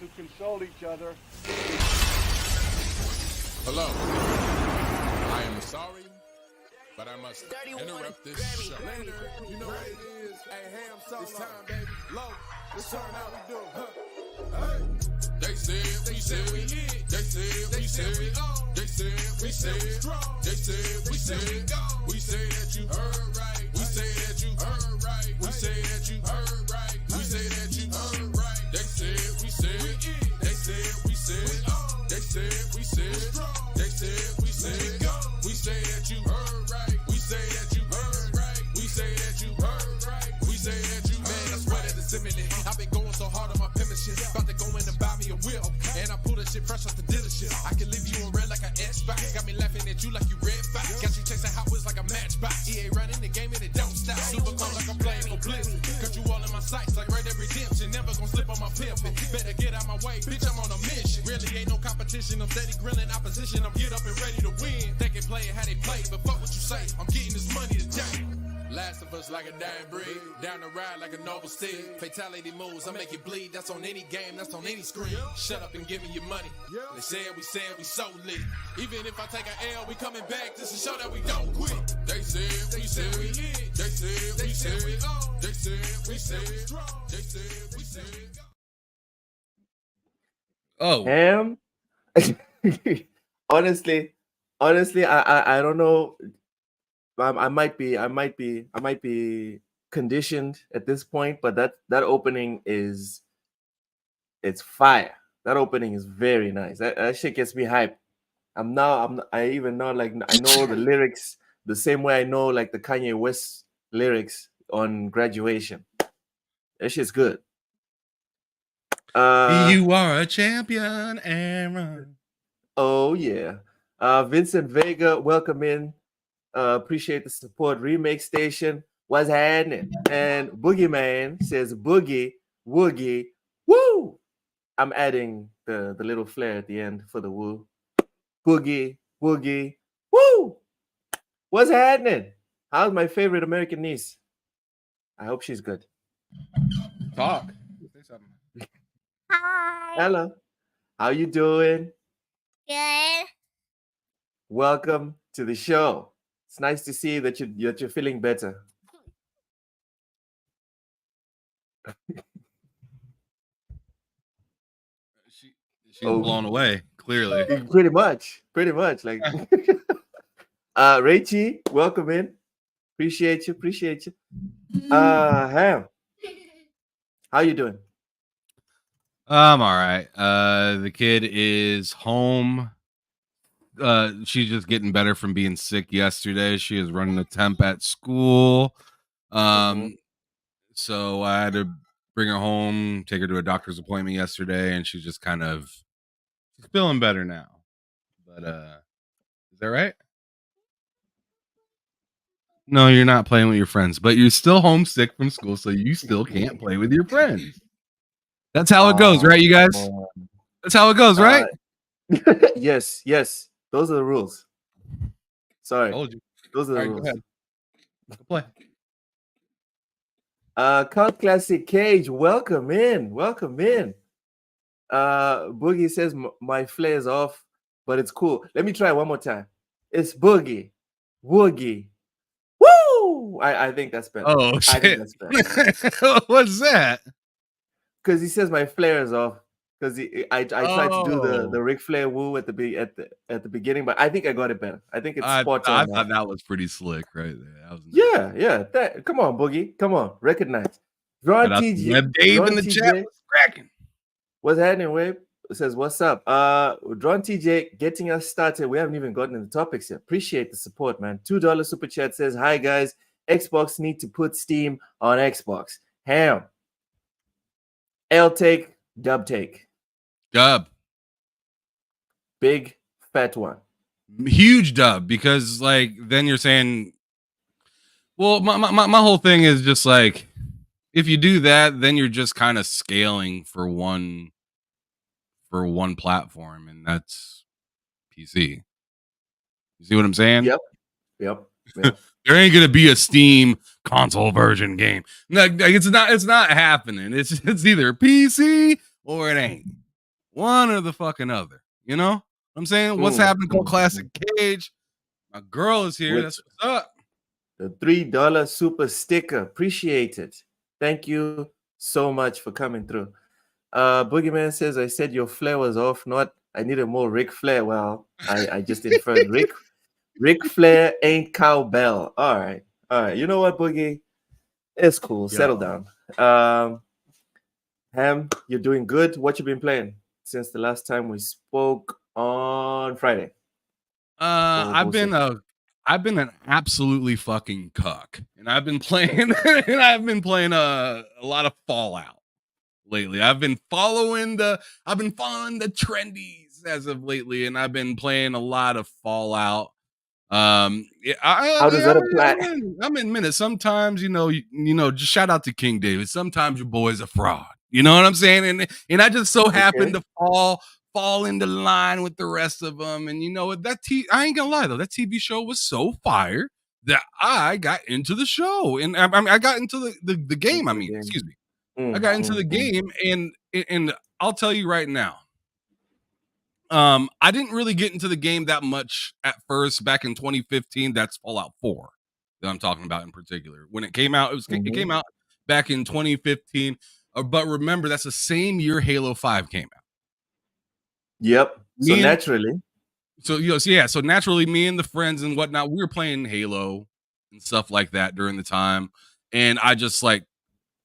to console each other. Hello. I am sorry, but I must interrupt this show. You know what it is. Hey, Ham, it's time, baby. Low. Let's turn how we do. Hey. They said we said we hit. They said we said we on. They said we said we strong. They said we said we go. We say that you heard right. We say that you heard right. We say that you heard right. We say that you heard right. They said we said we hit. They said we said we on. They said we said we strong. They said we said we go. We say that you heard right. We say that you heard right. We say that you heard right. We say that you man. I swear that it's imminent. I've been going so hard on my penmanship. About to go in and buy me a whip. And I pull that shit fresh off the dealership. I can leave you in red like an Xbox. Got me laughing at you like you red fox. Got you chasing Hot Wheels like a matchbox. EA running the game and it don't stop. Super cold like I'm playing for Blizzard. Got you all in my sights like Red Dead Redemption. Never gonna slip on my pimpin'. Better get out my way, bitch, I'm on a mission. Really ain't no competition. I'm steady grilling opposition. I'm get up and ready to win. They can play it how they play, but fuck what you say. I'm getting this money today. Last of us like a dying breed. Down the ride like a noble steed. Fatality moves, I make you bleed. That's on any game, that's on any screen. Shut up and give me your money. They said we so lit. Even if I take an L, we coming back just to show that we don't quit. They said we said we hit. They said we said we on. They said we said we strong. They said we said we go. Oh, Ham. honestly, I don't know. I might be conditioned at this point, but that opening it's fire. That opening is very nice. That shit gets me hyped. I even know, like, I know the lyrics the same way I know like the Kanye West lyrics on Graduation. That shit's good. you are a champion, Aaron. Oh yeah. Vincent Vega, welcome in. Appreciate the support. Remake Station, what's happening? And Boogeyman says boogie, woogie, woo. I'm adding the little flair at the end for the woo. Boogie, woogie, woo. What's happening? How's my favorite American niece? I hope she's good. Talk. Say something. Hi. Hello. How you doing? Good. Welcome to the show. It's nice to see that you're feeling better. She's blown away, clearly. Pretty much. Like Rachie, welcome in. Appreciate you. Ham. How you doing? I'm all right. The kid is home. She's just getting better from being sick yesterday. She is running a temp at school. So I had to bring her home, take her to a doctor's appointment yesterday, and she's just kind of feeling better now. But is that right? No, you're not playing with your friends, but you're still homesick from school, so you still can't play with your friends. That's how it goes, right, you guys? That's how it goes, right? Yes. Those are the rules. Sorry. Told you. Those are the All right, rules. go ahead. Go play. Cult Classic Cage, welcome in. Boogie says my flare is off, but it's cool. Let me try one more time. It's Boogie, Woogie, woo! I think that's better. Oh shit! I think that's better. What's that? Because he says my flare is off. Because I tried to do the Ric Flair woo at the beginning, but I think I got it better. I think it's spot on. I thought that was pretty slick right there. That was yeah. Come on, Boogie. Come on, recognize. Ron TJ, Dave in the chat was cracking. What's happening, Wade? Says what's up? Ron TJ getting us started. We haven't even gotten into the topics yet. Appreciate the support, man. $2 super chat says hi guys. Xbox need to put Steam on Xbox. Ham. L take, dub take. Dub. Big fat one. Huge dub, because like then you're saying, well, my whole thing is just like, if you do that, then you're just kind of scaling for one platform, and that's PC. You see what I'm saying? Yep. There ain't gonna be a Steam console version game. Like it's not happening. It's either PC or it ain't. One or the fucking other. You know what I'm saying? What's happening to Classic Cage? My girl is here. That's what's up. The $3 super sticker. Appreciate it. Thank you so much for coming through. Boogeyman says, I said your flair was off, not I needed more Ric Flair. Well, I just inferred Ric Flair ain't cowbell. All right. You know what, Boogie? It's cool. Settle down. Ham, you're doing good. What you been playing since the last time we spoke on Friday? I've been an absolutely fucking cuck, and I've been playing a lot of Fallout lately. I've been following the trendies as of lately, and I've been playing a lot of Fallout. How does that apply? I'm in minutes. Sometimes, just shout out to King David. Sometimes your boy's a fraud. You know what I'm saying? And I just so happen to fall into line with the rest of them. And I ain't gonna lie though, that TV show was so fire that I got into the show, and I got into the game. Excuse me. I got into the game, and I'll tell you right now, I didn't really get into the game that much at first back in 2015. That's Fallout 4 that I'm talking about in particular. When it came out, it came out back in 2015. But remember, that's the same year Halo 5 came out. Yep. So naturally, me and the friends and whatnot, we were playing Halo and stuff like that during the time. And I just I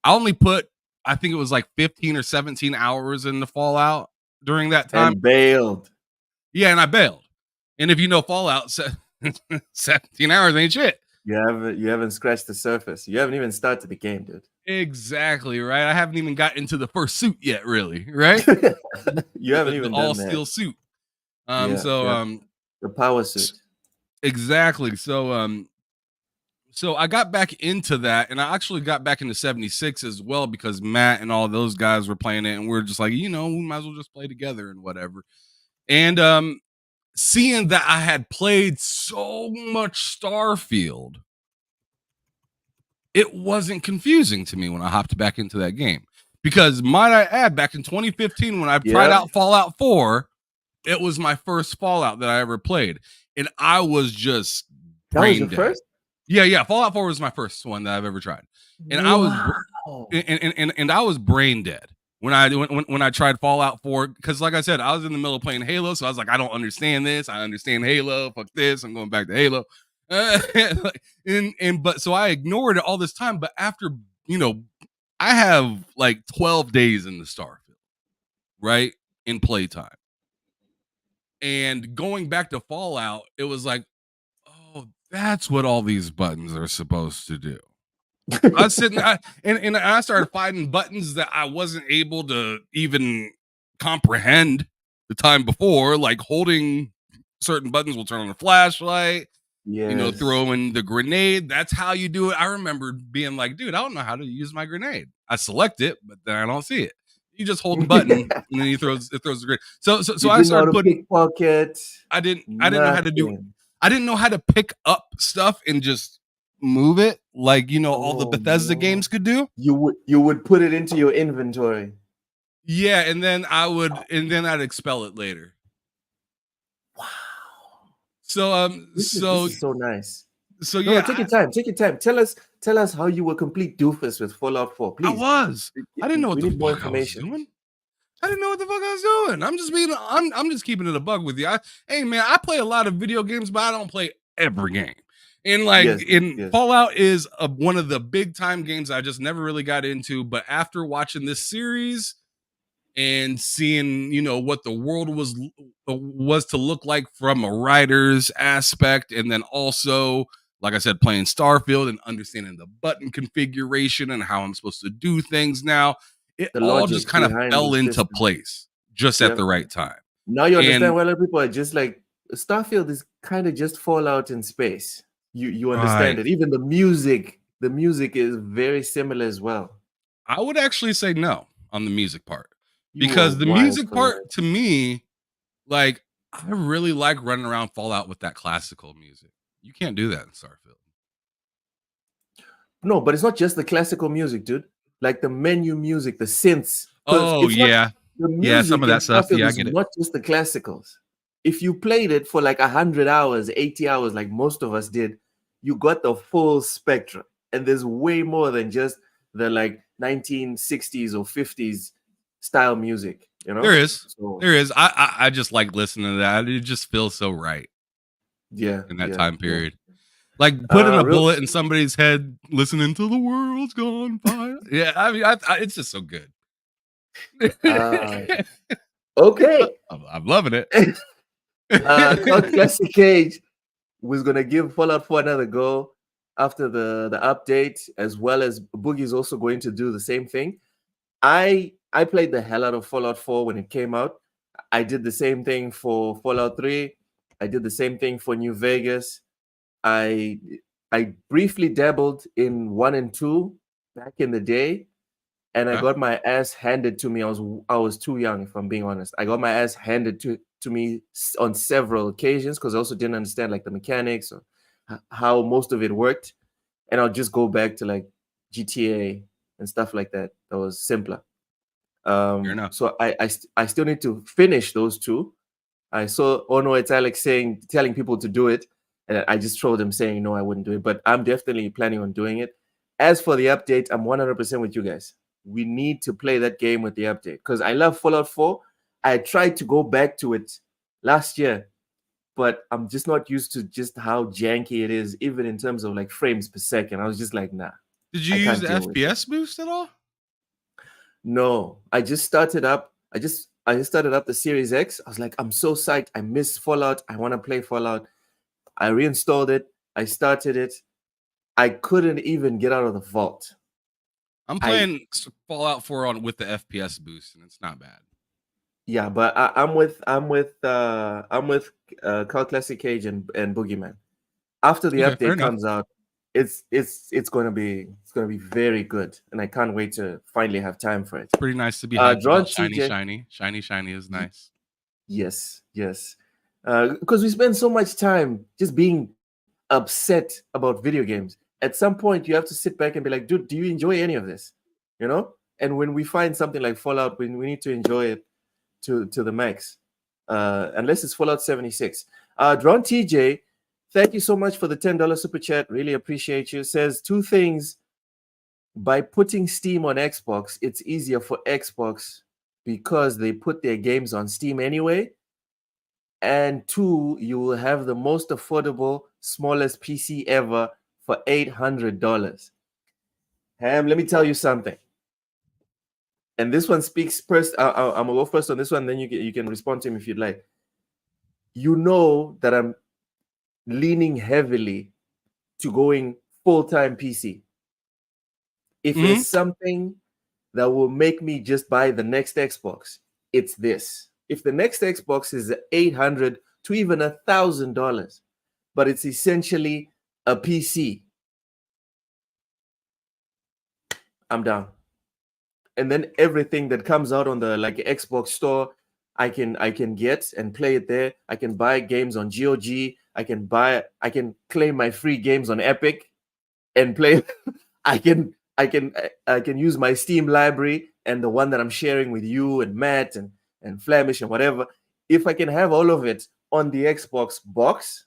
only put, I think it was 15 or 17 hours in the Fallout during that time. And bailed. Yeah, and I bailed. And if you know Fallout, 17 hours ain't shit. You haven't scratched the surface. You haven't even started the game, dude. Exactly, right? I haven't even got into the first suit yet, really, right? You haven't even done all that. Steel suit. The power suit. Exactly. So I got back into that, and I actually got back into 76 as well because Matt and all those guys were playing it, and we're just like, we might as well just play together and whatever. And seeing that I had played so much Starfield, it wasn't confusing to me when I hopped back into that game. Because might I add, back in 2015, when I tried out Fallout 4, it was my first Fallout that I ever played. And I was just brain dead. First? Yeah. Fallout 4 was my first one that I've ever tried. And I was brain dead when I tried Fallout 4. Because like I said, I was in the middle of playing Halo. So I was like, I don't understand this. I understand Halo. Fuck this. I'm going back to Halo. But so I ignored it all this time. But after, I have 12 days in the Starfield, right? In playtime. And going back to Fallout, it was like, oh, that's what all these buttons are supposed to do. I was sitting and I started finding buttons that I wasn't able to even comprehend the time before, like holding certain buttons will turn on the flashlight. Yes. Throwing the grenade. That's how you do it. I remember being like, dude, I don't know how to use my grenade. I select it, but then I don't see it. You just hold the button and then it throws the grenade. So I started putting pocket. I didn't know how to do. I didn't know how to pick up stuff and just move it all the Bethesda games could do. You would put it into your inventory. Yeah, and then I'd expel it later. Wow. So this is so nice. So yeah, take your time. Tell us how you were complete doofus with Fallout 4, please. I didn't know what the fuck I was doing. I didn't know what the fuck I was doing. I'm just keeping it a bug with you. Hey man, I play a lot of video games, but I don't play every game. And Fallout is one of the big time games I just never really got into. But after watching this series and seeing, what the world was to look like from a writer's aspect, and then also, like I said, playing Starfield and understanding the button configuration and how I'm supposed to do things now, it all just kind of fell into place just at the right time. Now you understand why a lot of people are just like, Starfield is kind of just Fallout in space. You understand it. Even the music is very similar as well. I would actually say no on the music part. Because the music part, to me, I really like running around Fallout with that classical music. You can't do that in Starfield. No, but it's not just the classical music, dude. Like the menu music, the synths. Oh, yeah. the Yeah, some music of in that stuff. Starfield Yeah, I is get it. not just the classicals. If you played it for like 100 hours, 80 hours, like most of us did, you got the full spectrum. And there's way more than just the like 1960s or 50s style music, you know? There is. So, There is. I just like listening to that. It just feels so right yeah, in that yeah, time yeah. period. Like putting a Real bullet in somebody's head, listening to the world's gone by. Yeah, I mean, it's just so good. okay. I'm loving it. Cloud Classic Cage was gonna give Fallout 4 another go after the update, as well as Boogie's also going to do the same thing. I played the hell out of Fallout 4 when it came out. I did the same thing for Fallout 3. I did the same thing for New Vegas. I briefly dabbled in 1 and 2 back in the day, and I got my ass handed to me. I was too young, if I'm being honest. I got my ass handed to me on several occasions because I also didn't understand like the mechanics or how most of it worked, and I'll just go back to like GTA and stuff like that. That was simpler. So I still need to finish those two. I saw Ono Italic telling people to do it, and I just trolled him saying no, I wouldn't do it. But I'm definitely planning on doing it. As for the update, I'm 100% with you guys. We need to play that game with the update because I love Fallout 4. I tried to go back to it last year, but I'm just not used to just how janky it is, even in terms of like frames per second. I was just like, nah. Did you use the FPS boost at all? No, I just started up. I just started up the Series X. I was like, I'm so psyched. I miss Fallout. I want to play Fallout. I reinstalled it. I started it. I couldn't even get out of the vault. I'm playing Fallout 4 with the FPS boost, and it's not bad. Yeah, but I'm with Cloud Classic Cage and Boogeyman. After the update comes out, it's gonna be very good, and I can't wait to finally have time for it. It's pretty nice to be hyped about shiny is nice. Yes, because we spend so much time just being upset about video games. At some point, you have to sit back and be like, dude, do you enjoy any of this? You know? And when we find something like Fallout, we need to enjoy it to the max, unless it's Fallout 76. Drone TJ, thank you so much for the $10 super chat. Really appreciate you. Says 2 things. By putting Steam on Xbox, it's easier for Xbox because they put their games on Steam anyway. And 2, you will have the most affordable, smallest PC ever for $800. Ham, let me tell you something. And this one speaks first. I'm gonna go first on this one, then you can respond to him if you'd like. You know that I'm leaning heavily to going full-time PC. If there's something that will make me just buy the next Xbox, it's this. If the next Xbox is $800 to even $1,000, but it's essentially a PC, I'm down. And then everything that comes out on the like Xbox store, I can get and play it there. I can buy games on GOG. I can claim my free games on Epic and play. I can use my Steam library and the one that I'm sharing with you and Matt and Flemish and whatever. If I can have all of it on the Xbox box,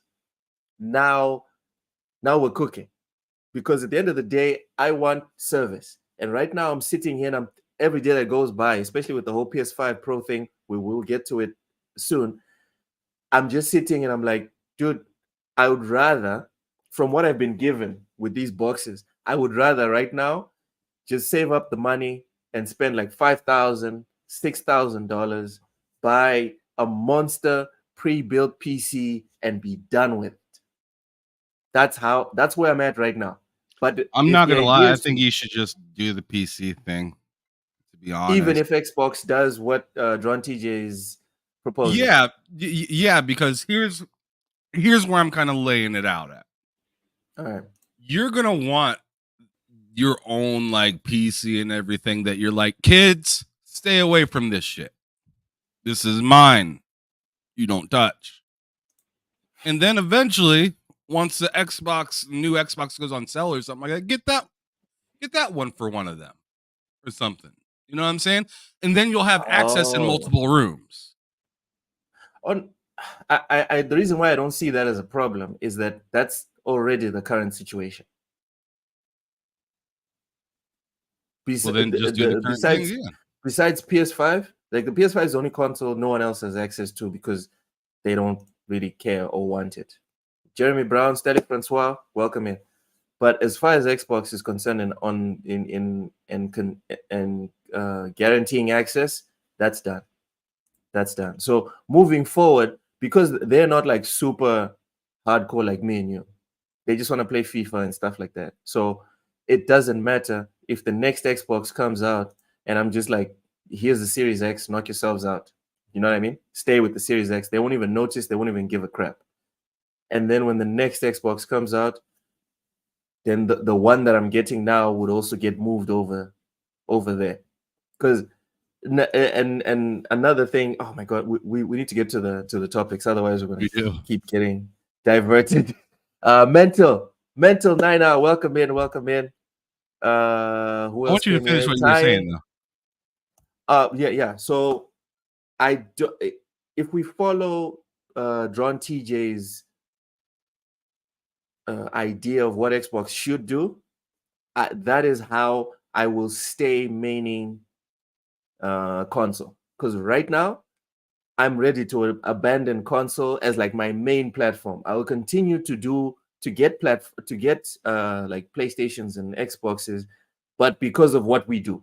now we're cooking. Because at the end of the day, I want service. And right now I'm sitting here and every day that goes by, especially with the whole PS5 Pro thing, we will get to it soon. I'm just sitting and I'm like, dude, I would rather, from what I've been given with these boxes, I would rather right now just save up the money and spend like $5,000, $6,000, buy a monster pre-built PC and be done with it. That's where I'm at right now. But I'm not gonna lie, I think you should just do the PC thing. To be honest, even if Xbox does what Drone TJ is proposing. Yeah, because here's where I'm kind of laying it out at. All right, you're gonna want your own like PC and everything that you're like, kids, stay away from this shit. This is mine. You don't touch. And then eventually, once the new Xbox goes on sale or something like that, get that one for one of them or something. You know what I'm saying? And then you'll have access in multiple rooms. The reason why I don't see that as a problem is that that's already the current situation. Well, then just do the current thing, yeah. Besides PS5, like the PS5 is the only console no one else has access to because they don't really care or want it. Jeremy Brown, Stella Francois, welcome in. But as far as Xbox is concerned and guaranteeing access, that's done. That's done. So moving forward, because they're not like super hardcore like me and you, they just want to play FIFA and stuff like that. So it doesn't matter if the next Xbox comes out and I'm just like, here's the Series X, knock yourselves out. You know what I mean? Stay with the Series X. They won't even notice. They won't even give a crap. And then when the next Xbox comes out, then the one that I'm getting now would also get moved over there. Because and another thing, oh my god, we need to get to the topics, otherwise we're gonna keep getting diverted. Mental 9-hour, welcome in. Who else? I want you to finish what you were saying though. Yeah. So if we follow Drawn TJ's idea of what Xbox should do, that is how I will stay maining console. Because right now I'm ready to abandon console as like my main platform. I will continue to get like PlayStations and Xboxes, but because of what we do,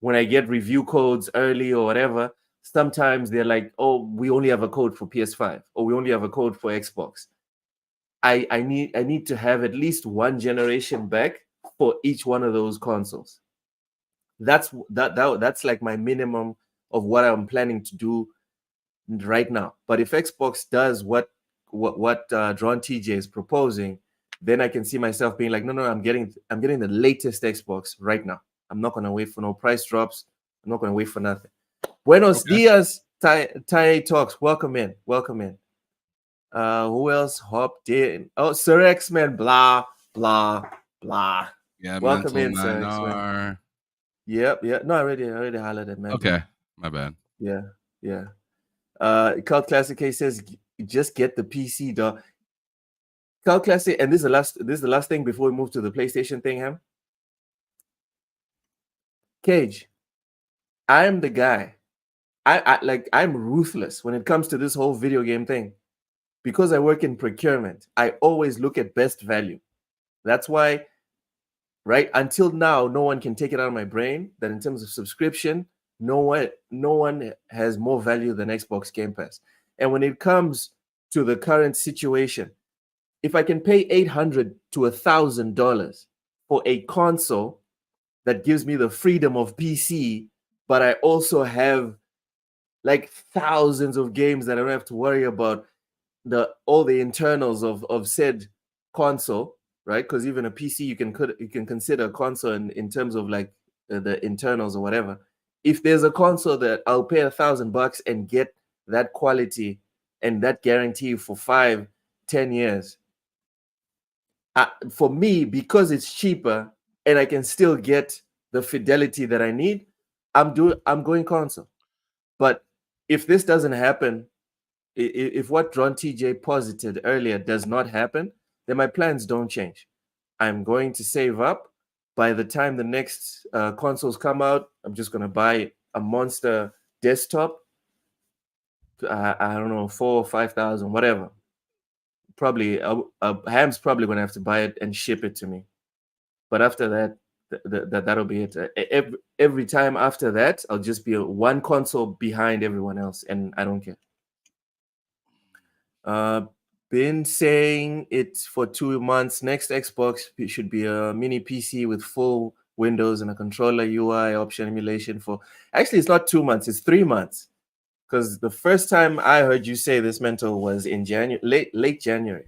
when I get review codes early or whatever, sometimes they're like, oh, we only have a code for PS5 or we only have a code for Xbox. I need to have at least one generation back for each one of those consoles. That's like my minimum of what I'm planning to do right now. But if Xbox does what Drawn TJ is proposing, then I can see myself being like, no, I'm getting the latest Xbox right now. I'm not gonna wait for no price drops. I'm not gonna wait for nothing. Buenos dias, Tai Talks. Welcome in. Who else hopped in? Oh, Sir X-Men, blah, blah, blah. Yeah, welcome in, Sir X-Men. Yep. No, I already highlighted that, man. Okay, my bad. Yeah. Cult Classic K says, just get the PC, dog. Cult Classic, and this is the last thing before we move to the PlayStation thing, Ham. Cage, I am the guy. I'm ruthless when it comes to this whole video game thing. Because I work in procurement, I always look at best value. That's why, right, until now, no one can take it out of my brain that in terms of subscription, no one has more value than Xbox Game Pass. And when it comes to the current situation, if I can pay $800 to $1,000 for a console that gives me the freedom of PC, but I also have like thousands of games that I don't have to worry about all the internals of said console, right? Because even a PC you can consider a console in terms of like the internals or whatever. If there's a console that I'll pay $1,000 and get that quality and that guarantee for 5-10 years, for me, because it's cheaper and I can still get the fidelity that I need, I'm going console. But if this doesn't happen, if what Drawn TJ posited earlier does not happen, then my plans don't change. I'm going to save up. By the time the next consoles come out, I'm just going to buy a monster desktop. I don't know, 4,000 or 5,000, whatever. Probably, Ham's probably going to have to buy it and ship it to me. But after that, that'll be it. Every time after that, I'll just be one console behind everyone else, and I don't care. Been saying it for 2 months. Next Xbox should be a mini PC with full Windows and a controller UI option emulation for. Actually, it's not 2 months; it's 3 months. Because the first time I heard you say this, Mental, was in January, late January.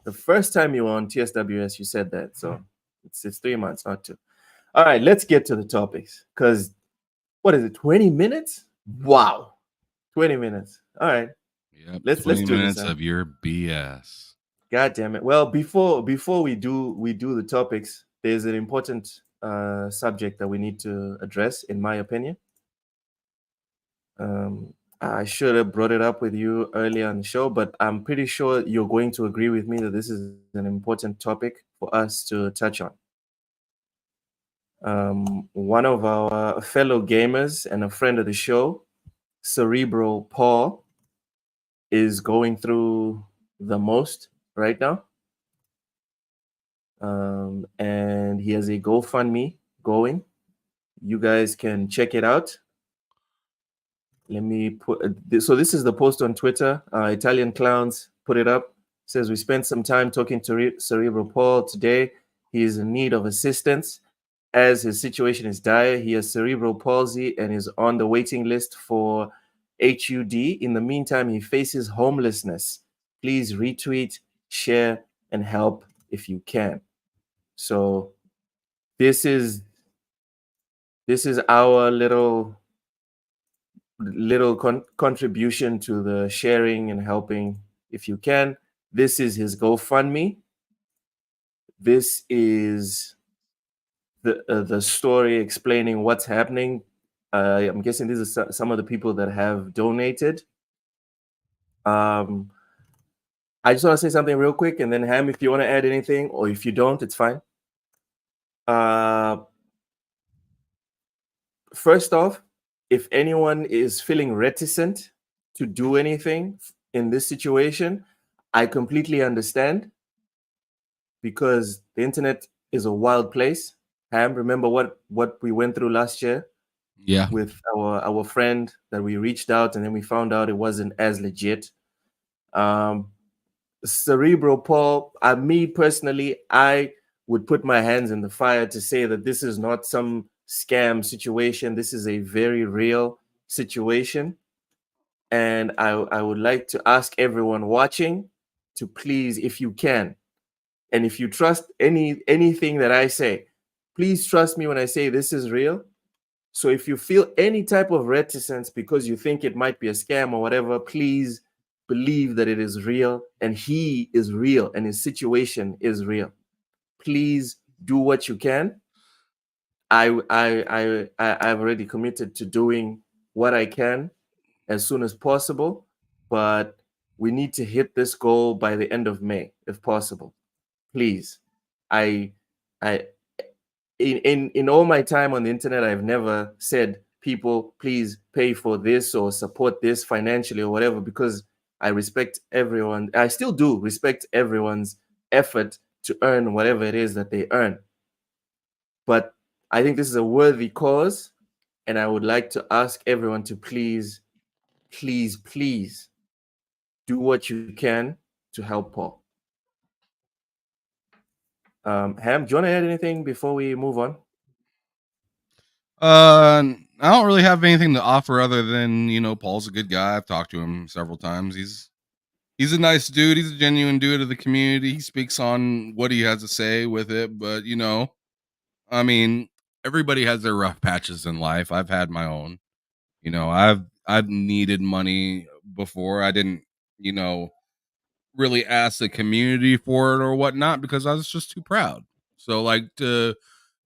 The first time you were on TSWS, you said that. So it's 3 months, not 2. All right, let's get to the topics. Because what is it? 20 minutes? Wow, 20 minutes. All right. Yep, let's do minutes this, of your BS. God damn it. Well, before we do the topics, there's an important subject that we need to address, in my opinion. I should have brought it up with you earlier on the show, but I'm pretty sure you're going to agree with me that this is an important topic for us to touch on. One of our fellow gamers and a friend of the show, Cerebral Paul, is going through the most right now. And he has a GoFundMe going. You guys can check it out. Let me put so this is the post on Twitter. Italian Clowns put it up. It says, we spent some time talking to Cerebral Paul today. He is in need of assistance as his situation is dire. He has cerebral palsy and is on the waiting list for HUD. In the meantime, he faces homelessness. Please retweet, share, and help if you can. So this is our little contribution to the sharing and helping if you can. This is his GoFundMe. This is the story explaining what's happening. I'm guessing these are some of the people that have donated. I just want to say something real quick, and then Ham, if you want to add anything, or if you don't, it's fine. First off, if anyone is feeling reticent to do anything in this situation, I completely understand, because the internet is a wild place. Ham, remember what we went through last year? Yeah. With our friend that we reached out, and then we found out it wasn't as legit. Cerebral Paul, me personally, I would put my hands in the fire to say that this is not some scam situation. This is a very real situation. And I would like to ask everyone watching to please, if you can, and if you trust anything that I say, please trust me when I say this is real. So if you feel any type of reticence because you think it might be a scam or whatever, please believe that it is real, and he is real, and his situation is real. Please do what you can. I've already committed to doing what I can as soon as possible, but we need to hit this goal by the end of May, if possible. Please. In all my time on the internet, I've never said, people, please pay for this or support this financially or whatever, because I respect everyone. I still do respect everyone's effort to earn whatever it is that they earn. But I think this is a worthy cause, and I would like to ask everyone to please, please, please do what you can to help Paul. Ham, do you want to add anything before we move on? I don't really have anything to offer other than, Paul's a good guy. I've talked to him several times. He's a nice dude. He's a genuine dude of the community. He speaks on what he has to say with it, but I mean, everybody has their rough patches in life. I've had my own. I've needed money before. I didn't, really ask the community for it or whatnot because I was just too proud. So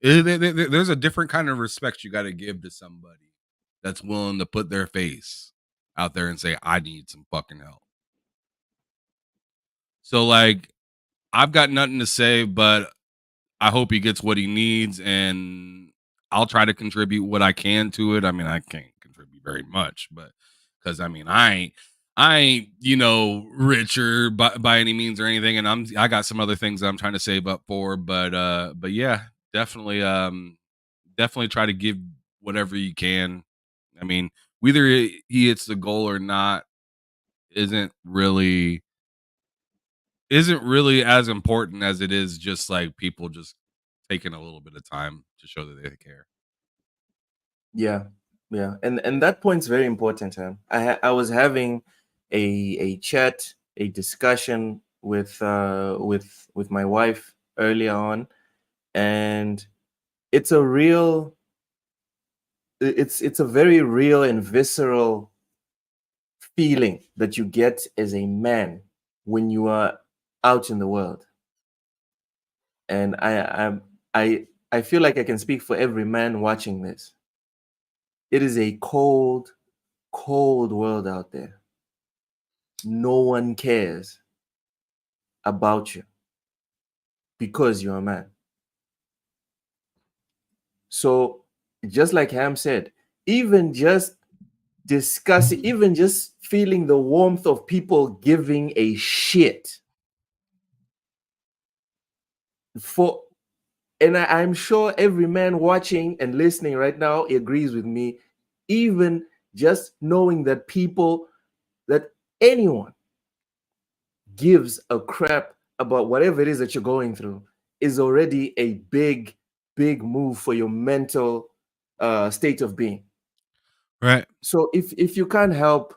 there's a different kind of respect you got to give to somebody that's willing to put their face out there and say, I need some fucking help. So I've got nothing to say, but I hope he gets what he needs, and I'll try to contribute what I can to it. I mean, I can't contribute very much, but because I ain't richer by any means or anything, and I got some other things that I'm trying to save up for, but yeah, definitely try to give whatever you can. I mean, whether he hits the goal or not isn't really as important as it is just people just taking a little bit of time to show that they care. Yeah, and that point's very important. I was having a chat, a discussion with my wife earlier on, and it's a very real and visceral feeling that you get as a man when you are out in the world. And I I feel like I can speak for every man watching this. It is a cold, cold world out there. No one cares about you because you're a man. So just like Ham said, even just discussing, even just feeling the warmth of people giving a shit for, and I'm sure every man watching and listening right now agrees with me, even just knowing that that anyone gives a crap about whatever it is that you're going through is already a big, big move for your mental state of being. Right. So if you can't help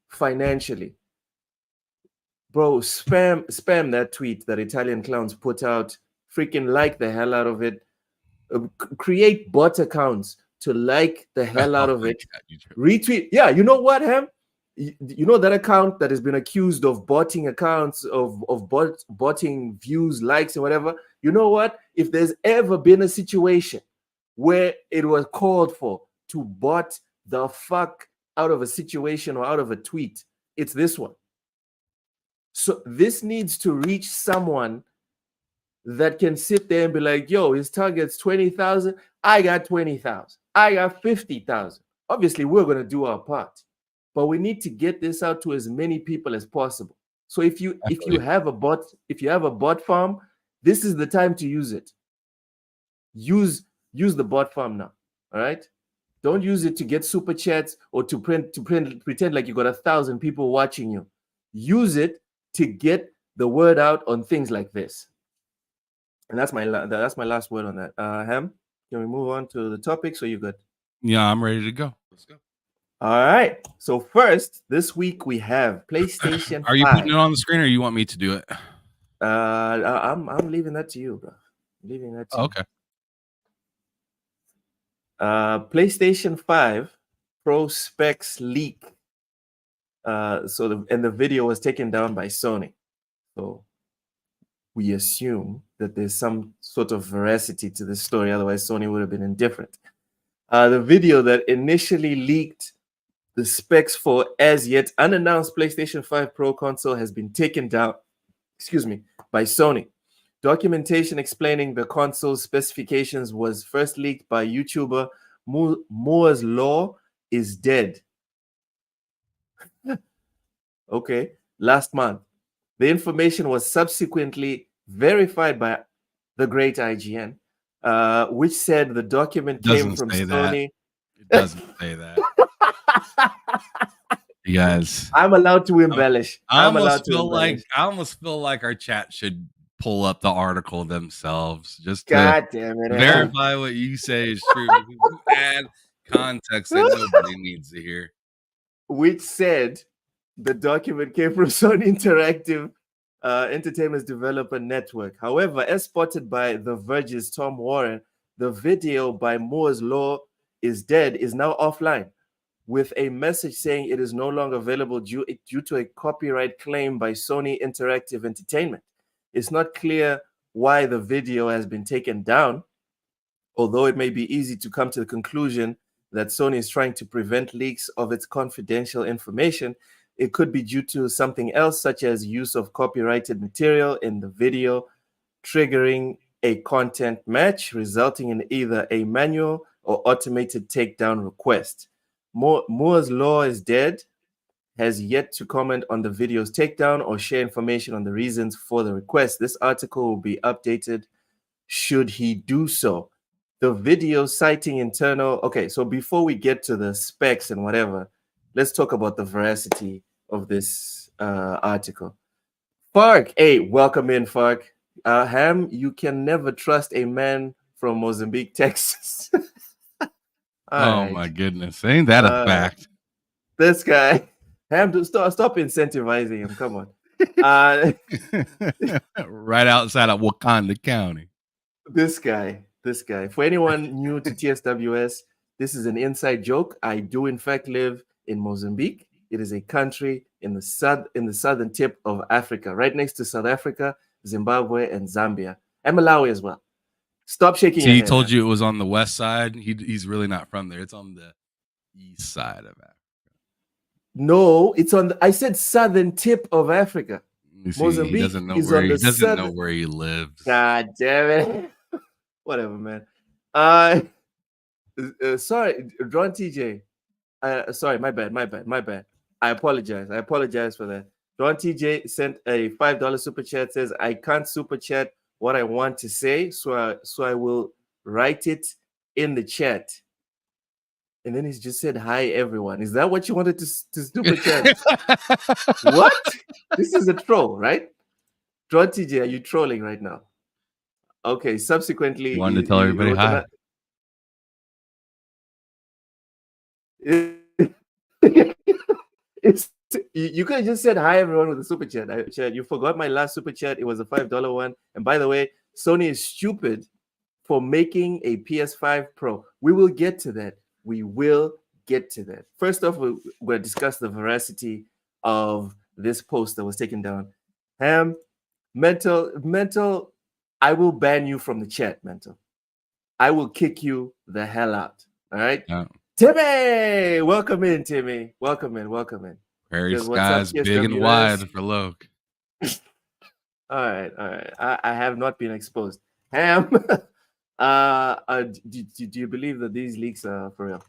financially, bro, spam that tweet that Italian clowns put out. Freaking like the hell out of it. Create bot accounts to like the hell out of it. Retweet. Yeah, you know what, Ham? You know that account that has been accused of botting accounts, of botting views, likes, and whatever. You know what? If there's ever been a situation where it was called for to bot the fuck out of a situation or out of a tweet, it's this one. So this needs to reach someone that can sit there and be like, yo, his target's 20,000. I got 20,000. I got 50,000. Obviously, we're going to do our part, but we need to get this out to as many people as possible. So if you have a bot farm, this is the time to use it. Use the bot farm now. All right. Don't use it to get super chats or to pretend like you got 1,000 people watching you. Use it to get the word out on things like this. And that's my last word on that. Ham, can we move on to the topic? So you good? Yeah, I'm ready to go. Let's go. All right. So first, this week we have PlayStation 5. Are you putting it on the screen, or you want me to do it? I'm leaving that to you, bro. I'm leaving that to you. Okay. PlayStation 5 Pro Specs leak. The video was taken down by Sony. So we assume that there's some sort of veracity to this story. Otherwise, Sony would have been indifferent. The video that initially leaked the specs for as yet unannounced PlayStation 5 Pro console has been taken down, by Sony. Documentation explaining the console's specifications was first leaked by YouTuber Moore's Law is Dead. Okay, last month. The information was subsequently verified by the great IGN, which said the document came from Sony. It doesn't say that. You guys, I'm allowed to embellish. I almost feel like our chat should pull up the article themselves just to God damn it, verify what you say is true. Add context that nobody needs to hear. Which said the document came from Sony Interactive Entertainment's developer network. However, as spotted by The Verge's Tom Warren, the video by Moore's Law is Dead is now offline, with a message saying it is no longer available due to a copyright claim by Sony Interactive Entertainment. It's not clear why the video has been taken down, although it may be easy to come to the conclusion that Sony is trying to prevent leaks of its confidential information. It could be due to something else, such as use of copyrighted material in the video, triggering a content match, resulting in either a manual or automated takedown request. Moore's Law is Dead has yet to comment on the video's takedown or share information on the reasons for the request. This article will be updated should he do so. The video citing internal... Okay, so before we get to the specs and whatever, let's talk about the veracity of this article. Fark, hey, welcome in, Fark. Ham, you can never trust a man from Mozambique, Texas. Right. My goodness, ain't that a fact? This guy, Ham, stop incentivizing him. Come on. Right outside of Wakanda County. This guy. For anyone new to TSWS, this is an inside joke. I do in fact live in Mozambique. It is a country in the southern tip of Africa, right next to South Africa, Zimbabwe, and Zambia, and Malawi as well. Stop shaking See, your he head. told you it was on the west side. He's really not from there. It's on the east side of Africa. No, it's on. I said southern tip of Africa. Mozambique he doesn't know is where on the southern. know where he lives. God damn it! Whatever, man. Sorry, Ron TJ. Sorry, my bad. I apologize for that. Ron TJ sent a $5 super chat. Says I can't super chat what I want to say, so I will write it in the chat. And then he's just said hi everyone. Is that what you wanted to super chat? What? This is a troll, right? Ron TJ, are you trolling right now? Okay. Subsequently, you wanted to tell everybody hi. You could have just said hi everyone with a super chat. You forgot my last super chat. It was a $5 one. And by the way, Sony is stupid for making a PS5 Pro. We will get to that. First off, we'll discuss the veracity of this post that was taken down. Mental, I will ban you from the chat, Mental. I will kick you the hell out. All right? Yeah. Timmy! Welcome in, Timmy. Welcome in. Prairie skies big and wide for Loke. All right. I have not been exposed. Ham, do you believe that these leaks are for real?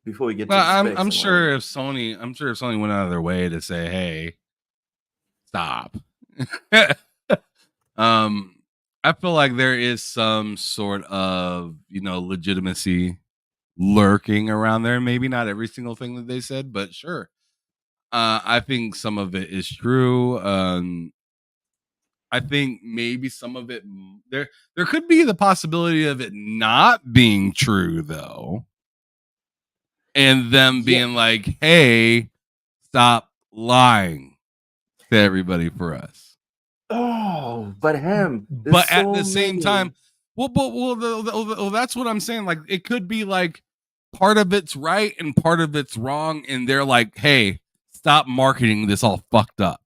Before we get to the specs, I'm sure if Sony went out of their way to say, hey, stop. I feel like there is some sort of, legitimacy lurking around there. Maybe not every single thing that they said, but sure. I think some of it is true. I think maybe some of it there could be the possibility of it not being true though. And them being like, hey, stop lying to everybody for us. Oh, but but at the same time, that's what I'm saying. Like, it could be like part of it's right and part of it's wrong, and they're like, hey, stop marketing this all fucked up.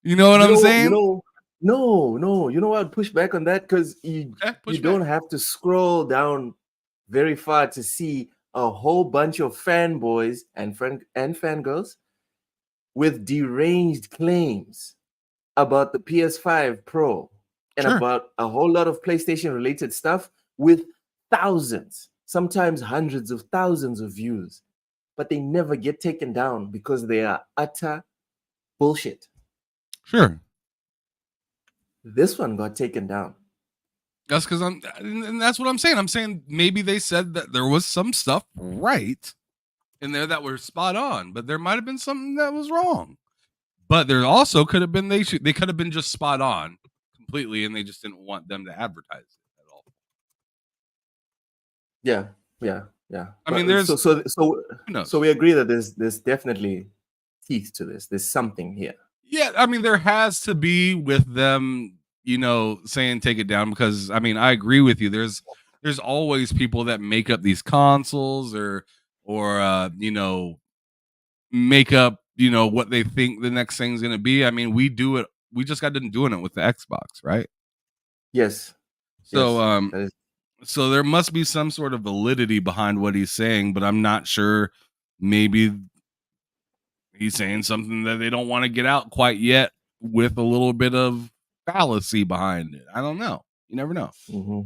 You know what I'm saying? No. You know what? Push back on that, because you don't have to scroll down very far to see a whole bunch of fanboys and fangirls with deranged claims about the PS5 Pro and about a whole lot of PlayStation related stuff with thousands, sometimes hundreds of thousands of views, but they never get taken down because they are utter bullshit. Sure. This one got taken down. That's because and that's what I'm saying. I'm saying maybe they said that there was some stuff right in there that were spot on, but there might have been something that was wrong. But there also could have been they could have been just spot on completely, and they just didn't want them to advertise it at all. Yeah. I mean, there's so we agree that there's definitely teeth to this. There's something here. Yeah, I mean, there has to be with them, saying take it down, because I mean, I agree with you. There's always people that make up these consoles or make up, what they think the next thing's gonna be. I mean, we do it. We just got done doing it with the Xbox, right? Yes. So so there must be some sort of validity behind what he's saying, but I'm not sure. Maybe he's saying something that they don't want to get out quite yet with a little bit of fallacy behind it. I don't know. You never know. Mm-hmm.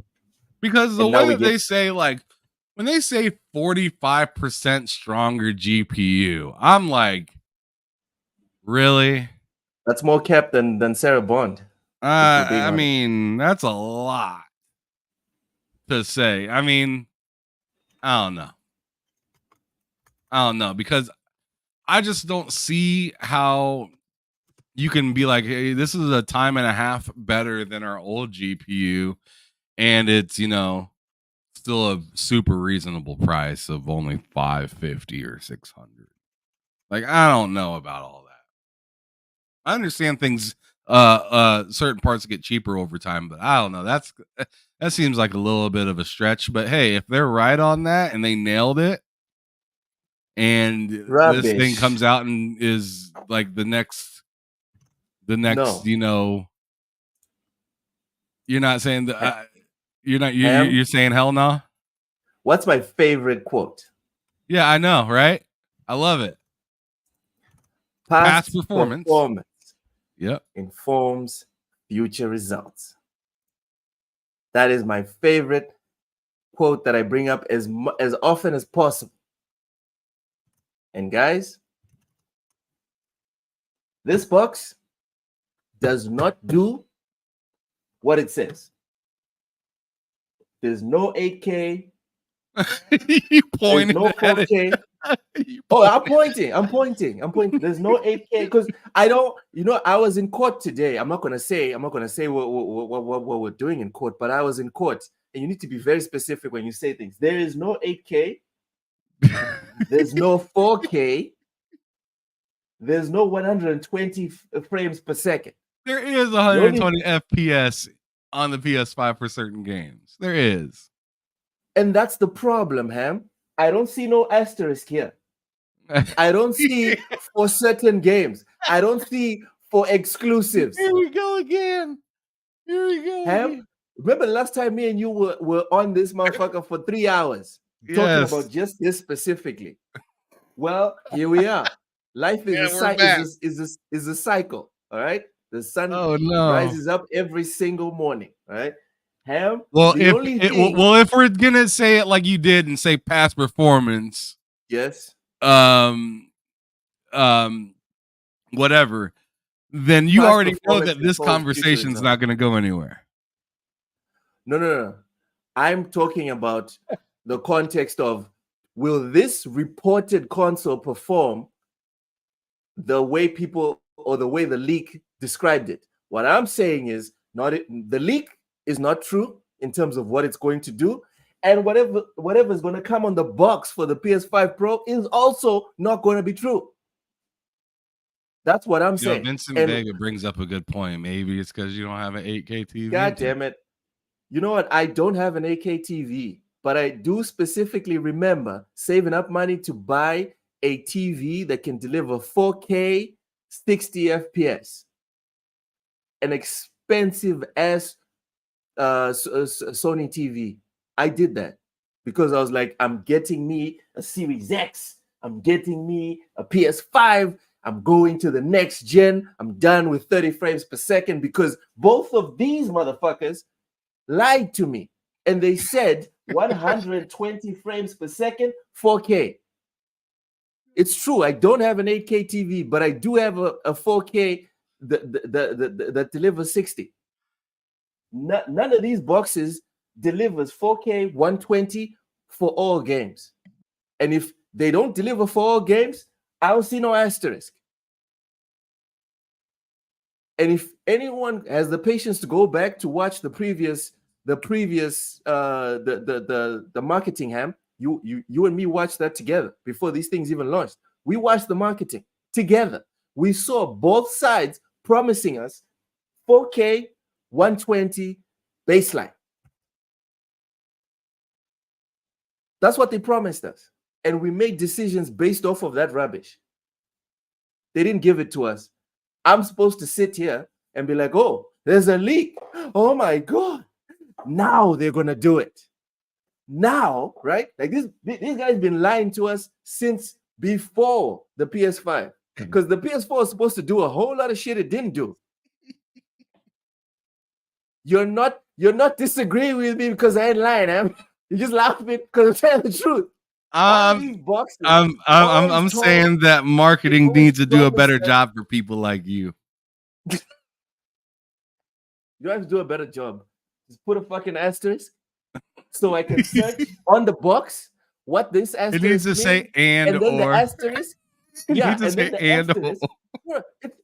Because the way that they say, like, when they say 45% stronger GPU, I'm like, really? That's more cap than Sarah Bond. I mean, that's a lot to say. I mean, I don't know, because I just don't see how you can be like, hey, this is a time and a half better than our old GPU, and it's, still a super reasonable price of only $550 or $600. Like, I don't know about all that. I understand things, certain parts get cheaper over time, but I don't know. That seems like a little bit of a stretch. But hey, if they're right on that and they nailed it, and this thing comes out and is like the next, You're not saying that. You're saying hell no. What's my favorite quote? Yeah, I know, right? I love it. Past performance. Yep. Informs future results. That is my favorite quote that I bring up as often as possible. And guys, this box does not do what it says. There's no 8K. You pointed. There's no 4K. I'm pointing. There's no 8K because I don't. I was in court today. I'm not gonna say what we're doing in court, but I was in court, and you need to be very specific when you say things. There is no 8K. There's no 4K. There's no 120 frames per second. There is 120 FPS on the PS5 for certain games. There is. And that's the problem, Ham. I don't see no asterisk here. I don't see for certain games. I don't see for exclusives. Here we go again. Ham, remember last time me and you were on this motherfucker for 3 hours talking about just this specifically. Well, here we are. Life is a cycle. All right. The sun rises up every single morning. All right. Ham. Well, if we're gonna say it like you did and say past performance, yes. Whatever, then you already know that this conversation is not gonna go anywhere. No. I'm talking about the context of, will this reported console perform the way people or the way the leak described it? What I'm saying is the leak is not true in terms of what it's going to do, and whatever is going to come on the box for the PS5 Pro is also not going to be true. That's what I'm saying. Vincent Vega brings up a good point. Maybe it's because you don't have an 8K TV. God damn it. You know what? I don't have an 8K TV, but I do specifically remember saving up money to buy a TV that can deliver 4K 60 FPS. An expensive ass Sony TV. I did that because I was like, I'm getting me a Series X. I'm getting me a PS5. I'm going to the next gen. I'm done with 30 frames per second because both of these motherfuckers lied to me. And they said 120 frames per second, 4K. It's true. I don't have an 8K TV, but I do have a 4K that delivers 60. None of these boxes delivers 4K 120 for all games. And if they don't deliver for all games, I don't see no asterisk. And if anyone has the patience to go back to watch the previous marketing, Ham, you and me watched that together before these things even launched. We watched the marketing together. We saw both sides promising us 4K 120 baseline. That's what they promised us. And we made decisions based off of that rubbish. They didn't give it to us. I'm supposed to sit here and be like, oh, there's a leak. Oh my God. Now they're going to do it. Now, right? Like these guys been lying to us since before the PS5. Because the PS4 is supposed to do a whole lot of shit it didn't do. You're not disagreeing with me because I ain't lying, man. You're just laughing because I'm telling the truth. I'm saying that marketing needs to do a better job for people like you. You have to do a better job. Just put a fucking asterisk so I can search on the box what this asterisk it needs to say and then or. The asterisk. Yeah, and then the asterisk.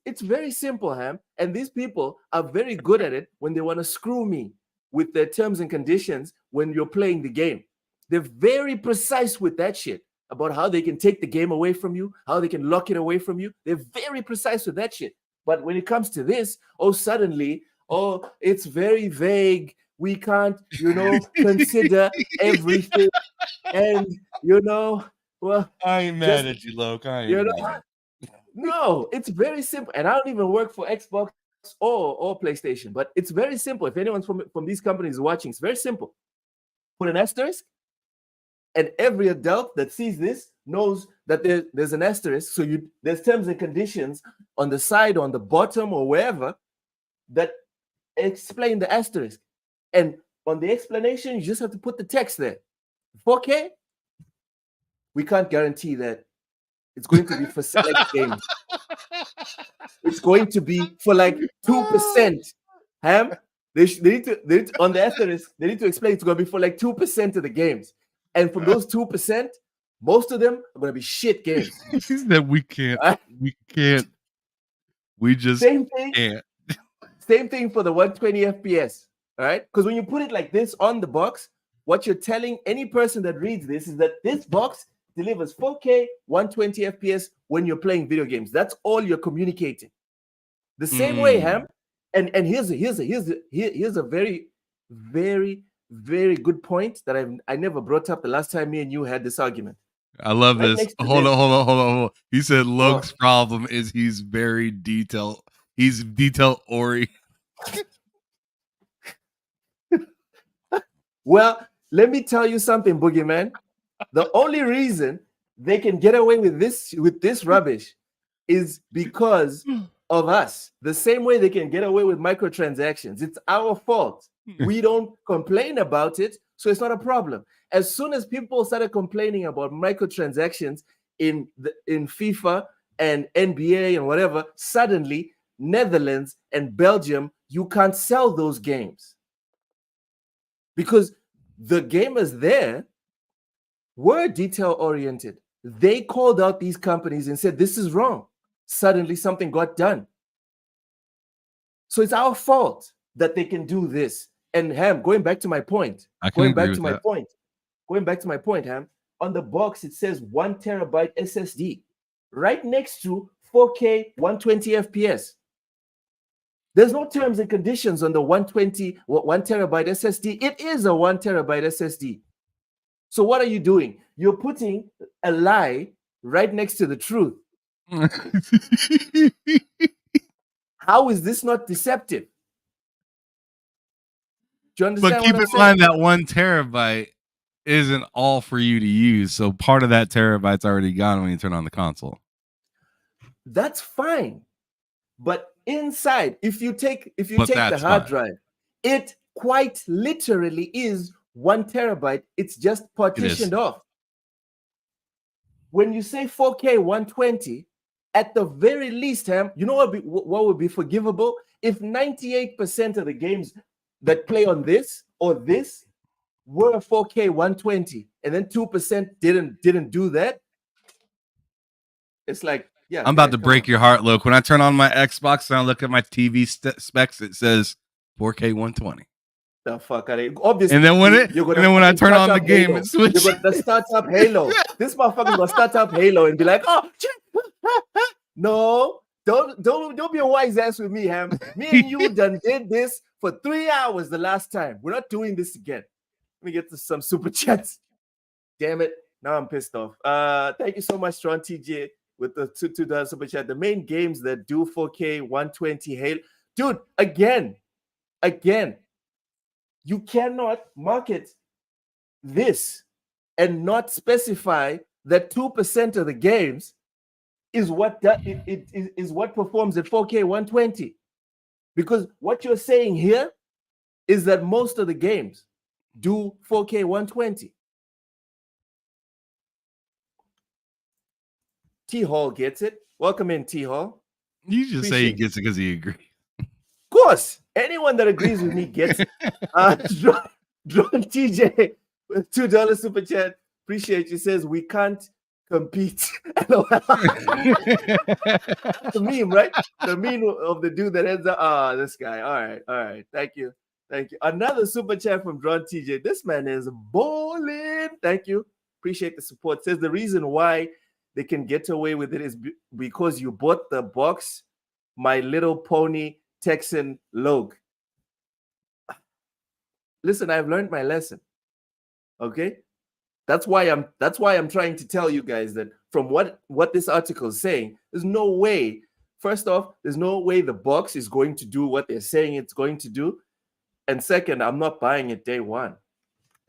It's very simple, Ham. And these people are very good at it when they want to screw me with their terms and conditions when you're playing the game. They're very precise with that shit about how they can take the game away from you, how they can lock it away from you. They're very precise with that shit. But when it comes to this, suddenly, it's very vague. We can't, consider everything. And, well, I ain't mad at you, Loke. No, it's very simple. And I don't even work for Xbox or PlayStation. But it's very simple. If anyone's from these companies watching, it's very simple. Put an asterisk, and every adult that sees this knows that there's an asterisk. So there's terms and conditions on the side, on the bottom, or wherever that explain the asterisk. And on the explanation, you just have to put the text there. 4K, we can't guarantee that it's going to be for select games. It's going to be for like 2%. Ham, they need to on the asterisk, they need to explain it's going to be for like 2% of the games. And from those 2%, most of them are going to be shit games. That we can't. We just can't. Same thing for the 120 FPS. All right, because when you put it like this on the box, what you're telling any person that reads this is that this box delivers 4K 120 FPS when you're playing video games. That's all you're communicating. The same way, Ham. And here's a very, very, very good point that I never brought up the last time me and you had this argument. I love this. Hold on. He said Logan's problem is he's very detail. He's detail-oriented. Well, let me tell you something, Boogeyman. The only reason they can get away with this rubbish is because of us. The same way they can get away with microtransactions. It's our fault. We don't complain about it, so it's not a problem. As soon as people started complaining about microtransactions in FIFA and NBA and whatever, suddenly Netherlands and Belgium, you can't sell those games. Because the gamers there were detail-oriented. They called out these companies and said, this is wrong. Suddenly something got done. So it's our fault that they can do this. And Ham, going back to my point, Ham, on the box it says 1 terabyte SSD right next to 4K 120 FPS. There's no terms and conditions on the 1 terabyte SSD. It is a 1 terabyte SSD. So what are you doing? You're putting a lie right next to the truth. How is this not deceptive? Do you understand? But keep in mind that 1 terabyte isn't all for you to use. So part of that terabyte's already gone when you turn on the console. That's fine. But inside, if you take the hard drive, it quite literally is 1 terabyte. It's just partitioned off. When you say 4K 120, at the very least, Ham, you know what would be forgivable? If 98% of the games that play on this or this were 4K 120, and then 2% didn't do that. It's like, yeah, I'm about to break your heart, Luke. When I turn on my Xbox and I look at my TV specs, it says 4K 120. The fuck out of it. Obviously, and then when I turn on the game, it switches. You're gonna start up Halo. This motherfucker's gonna start up Halo and be like, oh, no, don't be a wise ass with me, Ham. Me and you done did this for 3 hours the last time. We're not doing this again. Let me get to some super chats. Damn it. Now I'm pissed off. Thank you so much, Strong TJ, with the $2 super chat. The main games that do 4K 120 Halo. Dude, again, you cannot market this and not specify that 2% of the games is what is what performs at 4K 120. Because what you're saying here is that most of the games do 4K 120. T-Hall gets it. Welcome in, T-Hall. You just say he gets it because he agrees. Of course. Anyone that agrees with me gets it. Drone TJ with $2 super chat. Appreciate you. Says we can't compete. The meme, right? The meme of the dude that ends up. This guy. All right. Thank you. Another super chat from Drone TJ. This man is bowling. Thank you. Appreciate the support. Says the reason why they can get away with it is because you bought the box, My Little Pony Texan Log. Listen, I've learned my lesson. Okay? That's why I'm trying to tell you guys that from what this article is saying, there's no way First off, there's no way the box is going to do what they're saying it's going to do. And second, I'm not buying it day one.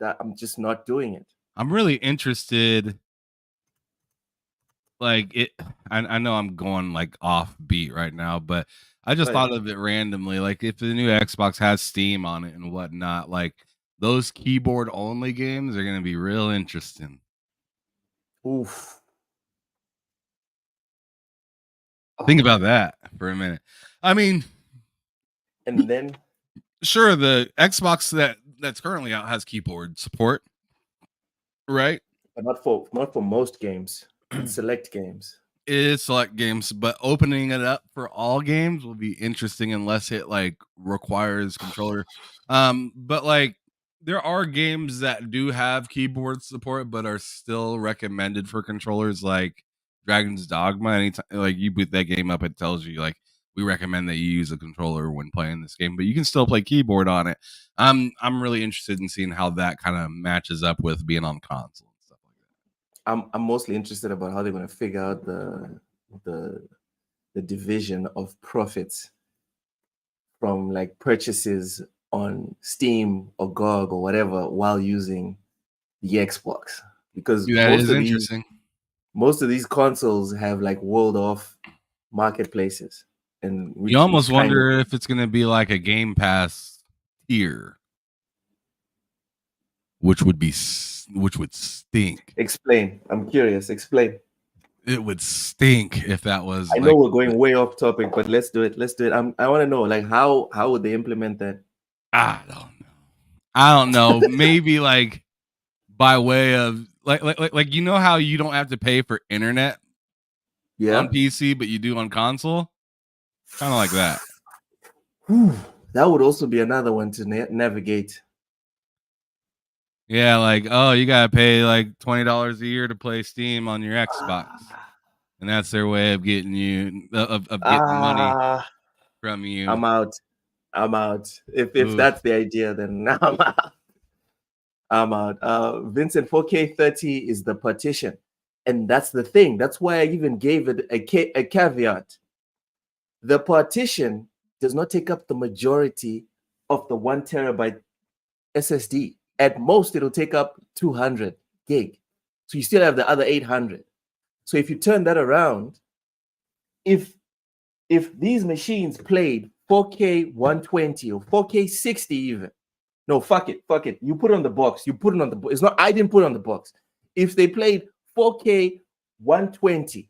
That I'm just not doing it. I'm really interested. Like it, I know I'm going like off beat right now, but I just thought of it randomly. Like if the new Xbox has Steam on it and whatnot, like those keyboard only games are going to be real interesting. Oof. Think about that for a minute. I mean, and then sure, the Xbox that's currently out has keyboard support, right? But not for most games. Select games. It is select games, but opening it up for all games will be interesting unless it like requires controller. But like there are games that do have keyboard support but are still recommended for controllers, like Dragon's Dogma. Anytime like you boot that game up, it tells you like we recommend that you use a controller when playing this game, but you can still play keyboard on it. I'm really interested in seeing how that kind of matches up with being on console. I'm mostly interested about how they're going to figure out the division of profits from like purchases on Steam or GOG or whatever while using the Xbox, because most of these consoles have like walled off marketplaces, and you almost wonder if it's going to be like a Game Pass tier, which would stink. Explain. I'm curious. Explain. It would stink if that was. I know we're going way off topic, but let's do it. I want to know, like, how would they implement that? I don't know. Maybe like by way of like you know how you don't have to pay for internet on PC, but you do on console. Kind of like that. That would also be another one to navigate. Yeah, like, oh, you gotta pay like $20 a year to play Steam on your Xbox, and that's their way of getting you of getting money from you. I'm out. If that's the idea, then I'm out. Vincent, 4K 30 is the partition, and that's the thing. That's why I even gave it a caveat. The partition does not take up the majority of the 1 terabyte SSD. At most, it'll take up 200 gig. So you still have the other 800. So if you turn that around, if these machines played 4K 120 or 4K 60 even, no, fuck it. You put it on the box. It's not, I didn't put it on the box. If they played 4K 120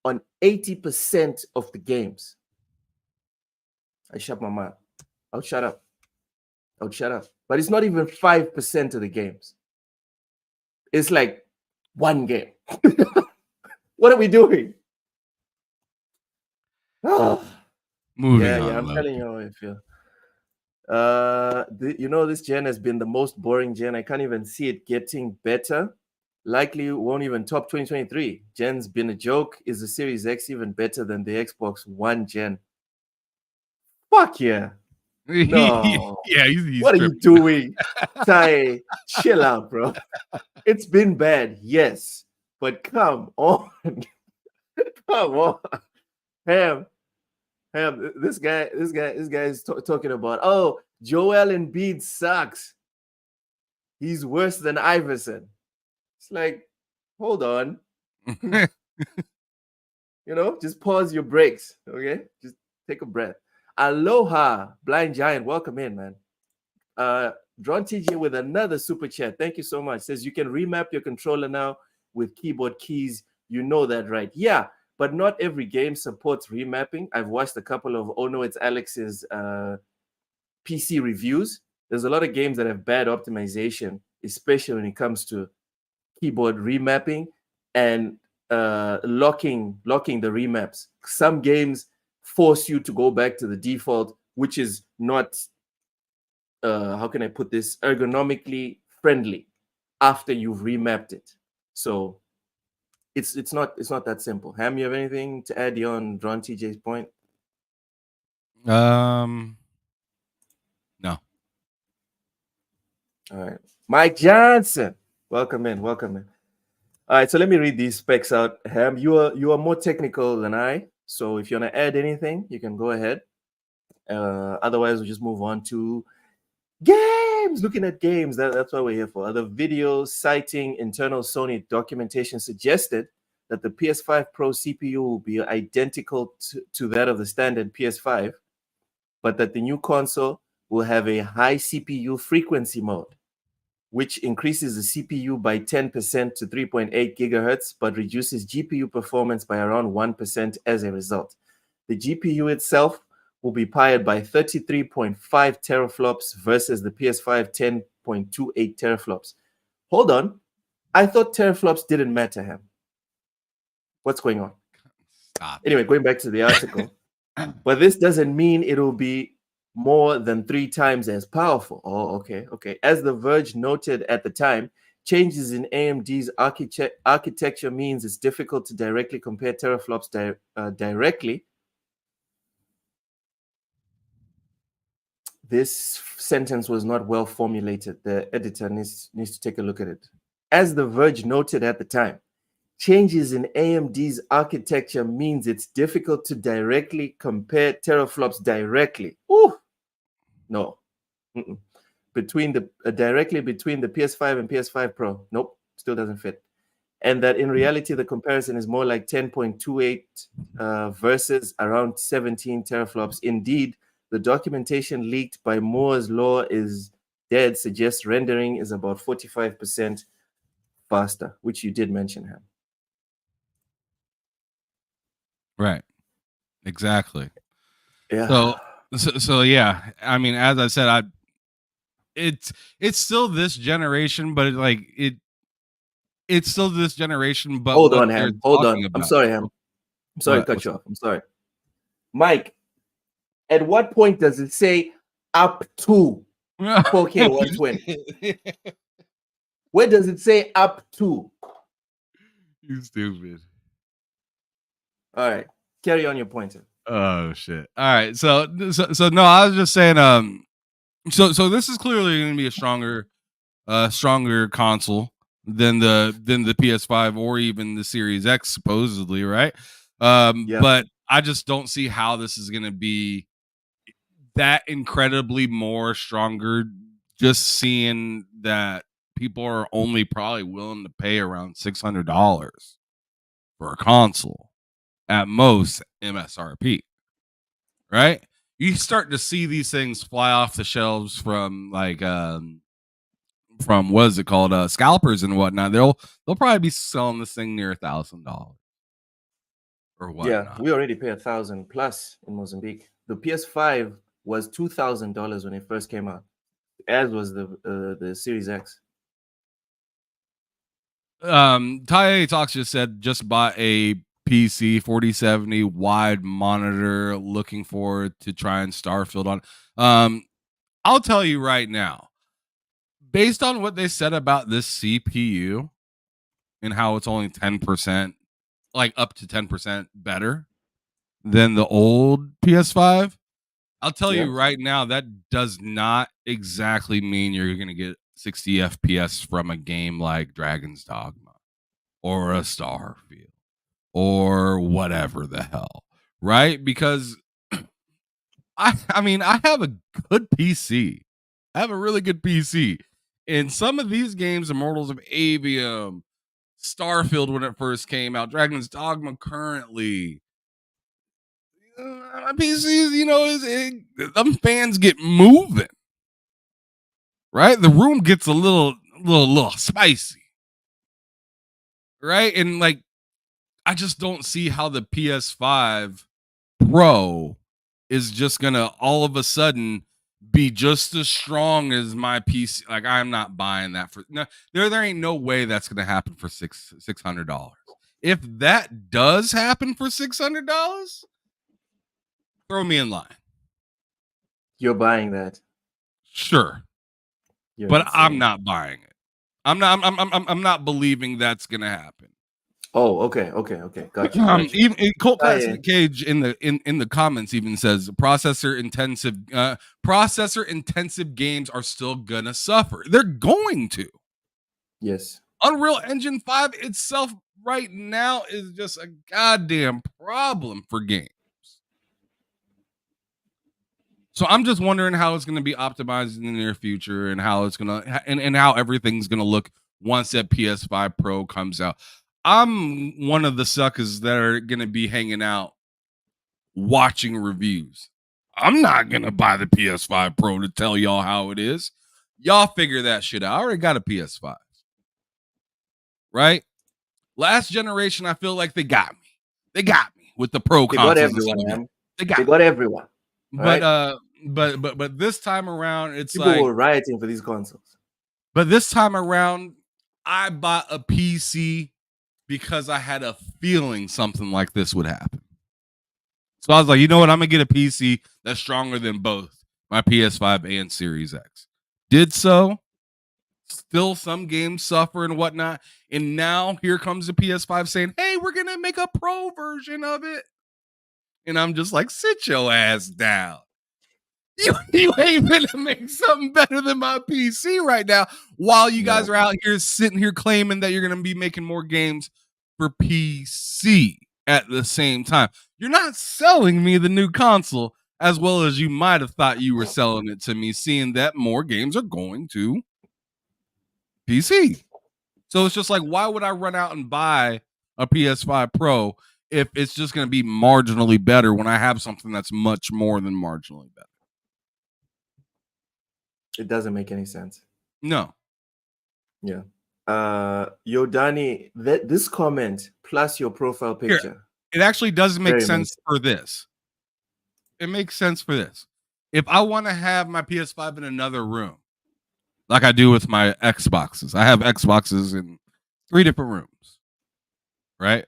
on 80% of the games, I shut my mouth. I would shut up. But it's not even 5% of the games. It's like one game. What are we doing? Moving on. I'm telling you how I feel. This gen has been the most boring gen. I can't even see it getting better. Likely won't even top 2023. Gen's been a joke. Is the Series X even better than the Xbox One gen? Fuck yeah. No. Yeah, he's what are you doing? Ty, chill out, bro. It's been bad, yes, but come on. Come on. Ham, this guy is talking about, oh, Joel Embiid sucks. He's worse than Iverson. It's like, hold on. Just pause your brakes, okay? Just take a breath. Aloha, Blind Giant. Welcome in, man. Drawn TJ with another super chat. Thank you so much. Says you can remap your controller now with keyboard keys. You know that, right? Yeah, but not every game supports remapping. I've watched a couple of Oh No, It's Alex's PC reviews. There's a lot of games that have bad optimization, especially when it comes to keyboard remapping and locking the remaps. Some games force you to go back to the default, which is not how can I put this, ergonomically friendly after you've remapped it. So it's not that simple. Ham, you have anything to add on Drawn TJ's point? No. All right. Mike Johnson, welcome in. All right, so let me read these specs out. Ham, you are more technical than I, So if you want to add anything, you can go ahead. Otherwise, we'll just move on to games. Looking at games, that's what we're here for. The video citing internal Sony documentation suggested that the PS5 Pro CPU will be identical to that of the standard PS5, but that the new console will have a high CPU frequency mode, which increases the CPU by 10% to 3.8 gigahertz, but reduces GPU performance by around 1% as a result. The GPU itself will be powered by 33.5 teraflops versus the PS5 10.28 teraflops. Hold on. I thought teraflops didn't matter, Ham. What's going on? Stop. Anyway, going back to the article. But this doesn't mean it will be more than 3 times as powerful. Oh, okay. As The Verge noted at the time, changes in AMD's architecture means it's difficult to directly compare teraflops directly. This sentence was not well formulated. The editor needs to take a look at it. As The Verge noted at the time, changes in AMD's architecture means it's difficult to directly compare teraflops directly. Ooh, no. Directly between the PS5 and PS5 Pro. Nope, still doesn't fit. And that in reality, the comparison is more like 10.28 versus around 17 teraflops. Indeed, the documentation leaked by Moore's Law is dead suggests rendering is about 45% faster, which you did mention, Ham. Right. Exactly. Yeah. So yeah. I mean, as I said, it's still this generation, but it's still this generation. But hold on, Ham. Hold on. I'm sorry, Ham. I'm sorry to cut you off. I'm sorry, Mike. At what point does it say up to 4K 120? Where does it say up to? You stupid. All right, carry on your pointer. Oh shit! All right, so no, I was just saying. So this is clearly going to be a stronger console than the PS5 or even the Series X, supposedly, right? But I just don't see how this is going to be that incredibly more stronger. Just seeing that people are only probably willing to pay around $600 for a console. At most MSRP, right? You start to see these things fly off the shelves from from what is it called, scalpers and whatnot. They'll probably be selling this thing near $1,000 or whatnot. Yeah, we already pay $1,000 plus in Mozambique. The PS5 was $2,000 when it first came out, as was the Series X. Ty Talks just said just bought a PC 4070 wide monitor, looking forward to trying Starfield on. I'll tell you right now, based on what they said about this CPU and how it's only 10%, like up to 10% better than the old PS5, I'll tell you right now, that does not exactly mean you're going to get 60 FPS from a game like Dragon's Dogma or a Starfield or whatever the hell, right? Because I mean, I have a good PC. I have a really good PC. And some of these games, Immortals of Avium, Starfield when it first came out, Dragon's Dogma currently, my PCs, them fans get moving, right? The room gets a little spicy, right? And like, I just don't see how the PS5 Pro is just gonna all of a sudden be just as strong as my PC. Like, I'm not buying that for no. There ain't no way that's gonna happen for $600. If that does happen for $600, throw me in line. You're buying that, sure, but insane. I'm not buying it. I'm not believing that's gonna happen. Oh, okay. Gotcha. Even Colt Classic Cage in the comments even says processor intensive games are still gonna suffer. They're going to. Yes. Unreal Engine 5 itself right now is just a goddamn problem for games. So I'm just wondering how it's going to be optimized in the near future and how it's going to and how everything's going to look once that PS5 Pro comes out. I'm one of the suckers that are going to be hanging out watching reviews. I'm not going to buy the PS5 Pro to tell y'all how it is. Y'all figure that shit out. I already got a PS5. Right? Last generation, I feel like they got me. They got me with the Pro consoles. They got everyone, man. They got everyone. But but this time around, it's people were rioting for these consoles. But this time around, I bought a PC because I had a feeling something like this would happen. So I was like, you know what? I'm gonna get a PC that's stronger than both my PS5 and Series X. Did so. Still, some games suffer and whatnot. And now here comes the PS5 saying, hey, we're gonna make a pro version of it. And I'm just like, sit your ass down. You ain't gonna make something better than my PC right now while you guys are out here sitting here claiming that you're gonna be making more games for PC at the same time. You're not selling me the new console as well as you might have thought you were selling it to me, seeing that more games are going to PC. So it's just like, why would I run out and buy a PS5 Pro if it's just going to be marginally better when I have something that's much more than marginally better? It doesn't make any sense. No. Yeah. Yodani, this comment plus your profile picture. Here, it actually does make sense for this. It makes sense for this. If I want to have my PS5 in another room, like I do with my Xboxes. I have Xboxes in 3 different rooms, right?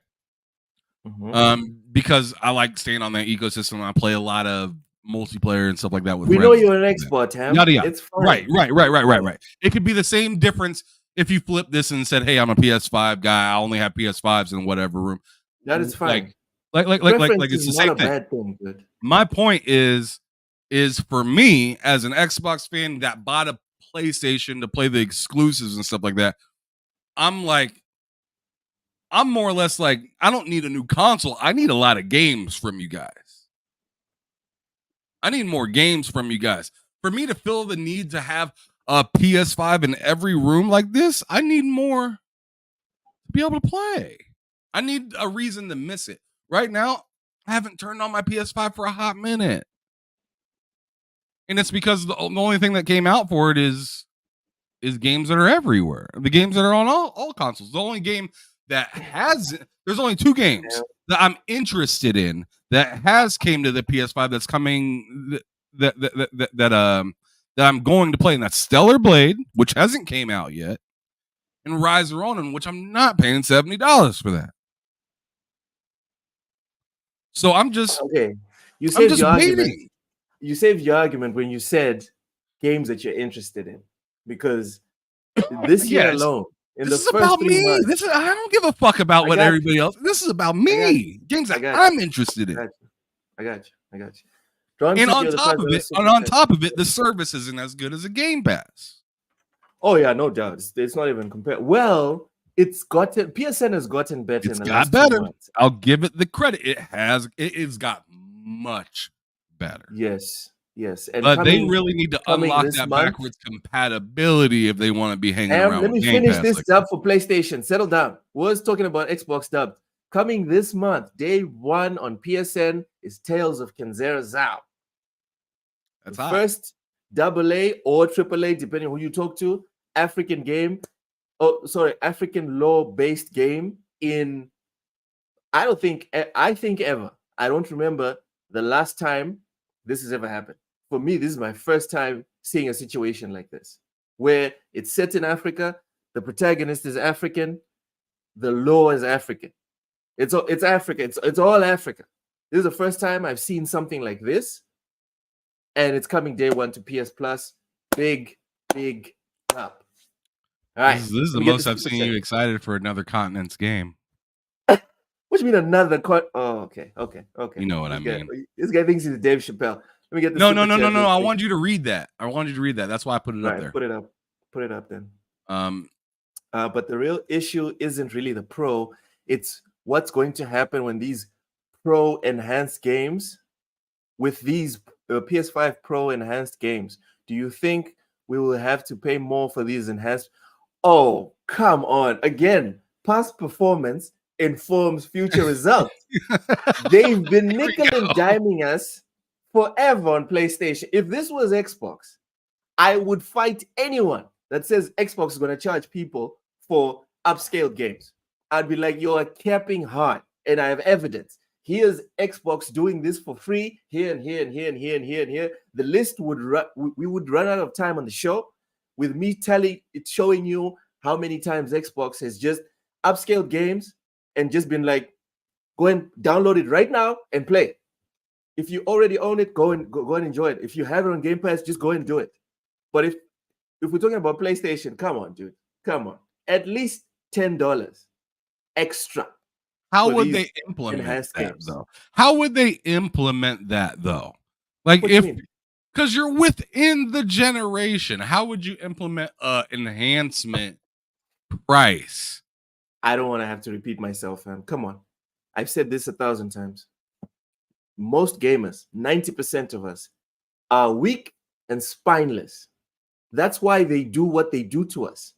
Mm-hmm. Because I like staying on that ecosystem. I play a lot of multiplayer and stuff like that with friends. We know you're an expert, Tam. Yada, yada. It's fine. Right. It could be the same difference if you flip this and said, hey, I'm a PS5 guy. I only have PS5s in whatever room. That is fine. Like it's the same thing. Bad thing, dude. My point is for me as an Xbox fan that bought a PlayStation to play the exclusives and stuff like that, I'm more or less like, I don't need a new console. I need a lot of games from you guys. I need more games from you guys. For me to feel the need to have a PS5 in every room like this, I need more to be able to play. I need a reason to miss it. Right now, I haven't turned on my PS5 for a hot minute. And it's because the only thing that came out for it is games that are everywhere. The games that are on all consoles. The only game that there's only 2 games that I'm interested in that has came to the PS5 that's coming that I'm going to play, and that's Stellar Blade, which hasn't came out yet, and Rise of Ronin, which I'm not paying $70 for that. So I'm just okay. You saved your argument. Waiting. You saved your argument when you said games that you're interested in, because this year alone, this is about me. Months, I don't give a fuck about what everybody else. This is about me. Games that I'm interested in. I got you. And on top of it, the service isn't as good as a Game Pass. Oh yeah, no doubt. It's not even compared. Well, PSN has gotten better. It's got better. I'll give it the credit. It's got much better. Yes. And but they really need to unlock that backwards compatibility if they want to be hanging around. Let me finish this dub for PlayStation. Settle down. Was talking about Xbox dub. Coming this month, day 1 on PSN is Tales of Kenzera Zao. That's the first AA or AAA, depending on who you talk to, African law-based game in, I think ever. I don't remember the last time this has ever happened. For me, this is my first time seeing a situation like this, where it's set in Africa, the protagonist is African, the law is African. It's Africa. It's all Africa. This is the first time I've seen something like this, and it's coming day 1 to PS Plus. Big up. All right. This is the most I've seen you excited for another continent's game. What do you mean another Oh, okay. You know what I mean. This guy thinks he's Dave Chappelle. Let me get this. No. I want you to read that. That's why I put it up there. Put it up then. But the real issue isn't really the Pro. It's what's going to happen when these Pro enhanced games, with these PS5 Pro enhanced games, do you think we will have to pay more for these enhanced? Oh, come on. Again, past performance informs future results. They've been nickel and diming us forever on PlayStation. If this was Xbox, I would fight anyone that says Xbox is going to charge people for upscaled games. I'd be like, you're capping hard, and I have evidence. Here's Xbox doing this for free here and here and here and here and here and here. The list would we would run out of time on the show with me showing you how many times Xbox has just upscaled games and just been like, go and download it right now and play. If you already own it, go and enjoy it. If you have it on Game Pass, just go and do it. But if we're talking about PlayStation, come on, dude, come on, at least $10 extra. How would they implement that though? How would they implement that though? Like because you're within the generation, how would you implement enhancement price? I don't want to have to repeat myself, man. Come on. I've said this 1,000 times. Most gamers, 90% of us, are weak and spineless. That's why they do what they do to us.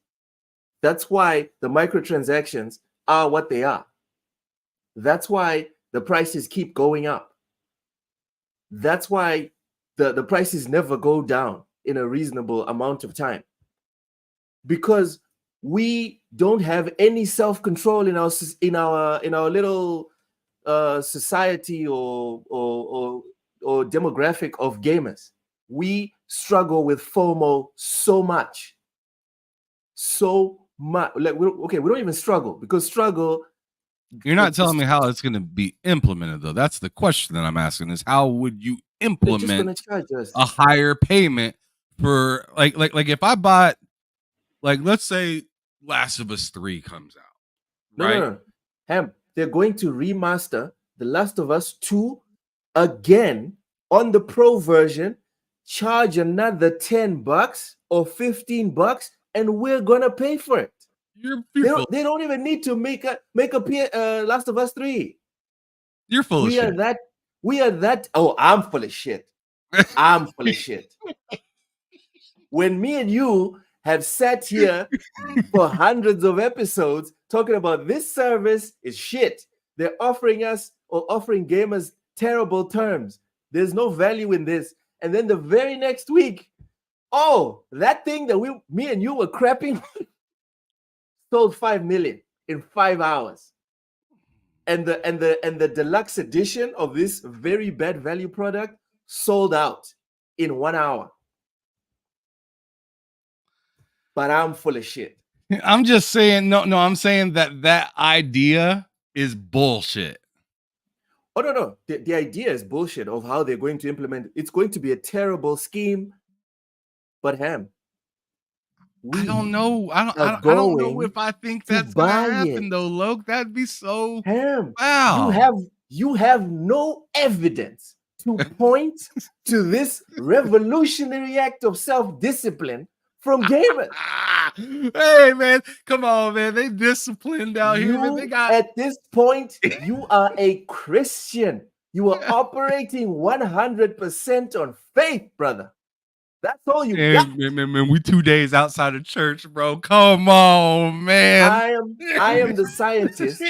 That's why the microtransactions are what they are. That's why the prices keep going up. That's why the prices never go down in a reasonable amount of time. Because we don't have any self-control in our little society or demographic of gamers. We struggle with FOMO so much. Like we don't even struggle, because struggle. You're not telling me how it's going to be implemented, though. That's the question that I'm asking: is how would you implement a higher payment for like if I bought, like, let's say Last of Us 3 comes out, right? No. Ham, they're going to remaster The Last of Us 2 again on the Pro version, charge another $10 or $15, and we're gonna pay for it. They don't even need to make a Last of Us 3. You're full of shit. We are that. Oh, I'm full of shit. I'm full of shit. When me and you have sat here for hundreds of episodes talking about this service is shit. They're offering us or offering gamers terrible terms. There's no value in this. And then the very next week, oh, that thing that me and you were crapping sold 5 million in 5 hours. And the deluxe edition of this very bad value product sold out in 1 hour. But I'm full of shit. I'm just saying, no, I'm saying that idea is bullshit. Oh, no. The idea is bullshit of how they're going to implement it. It's going to be a terrible scheme. But Ham, I don't know. I don't know if I think that's going to happen, though, Loke. That'd be so... Ham, wow. You have no evidence to point to this revolutionary act of self-discipline from gamers. Hey, man, come on, man. They disciplined out here, man. They got... At this point, you are a Christian. You are operating 100% on faith, brother. That's all you got. Man, we 2 days outside of church, bro. Come on, man. I am the scientist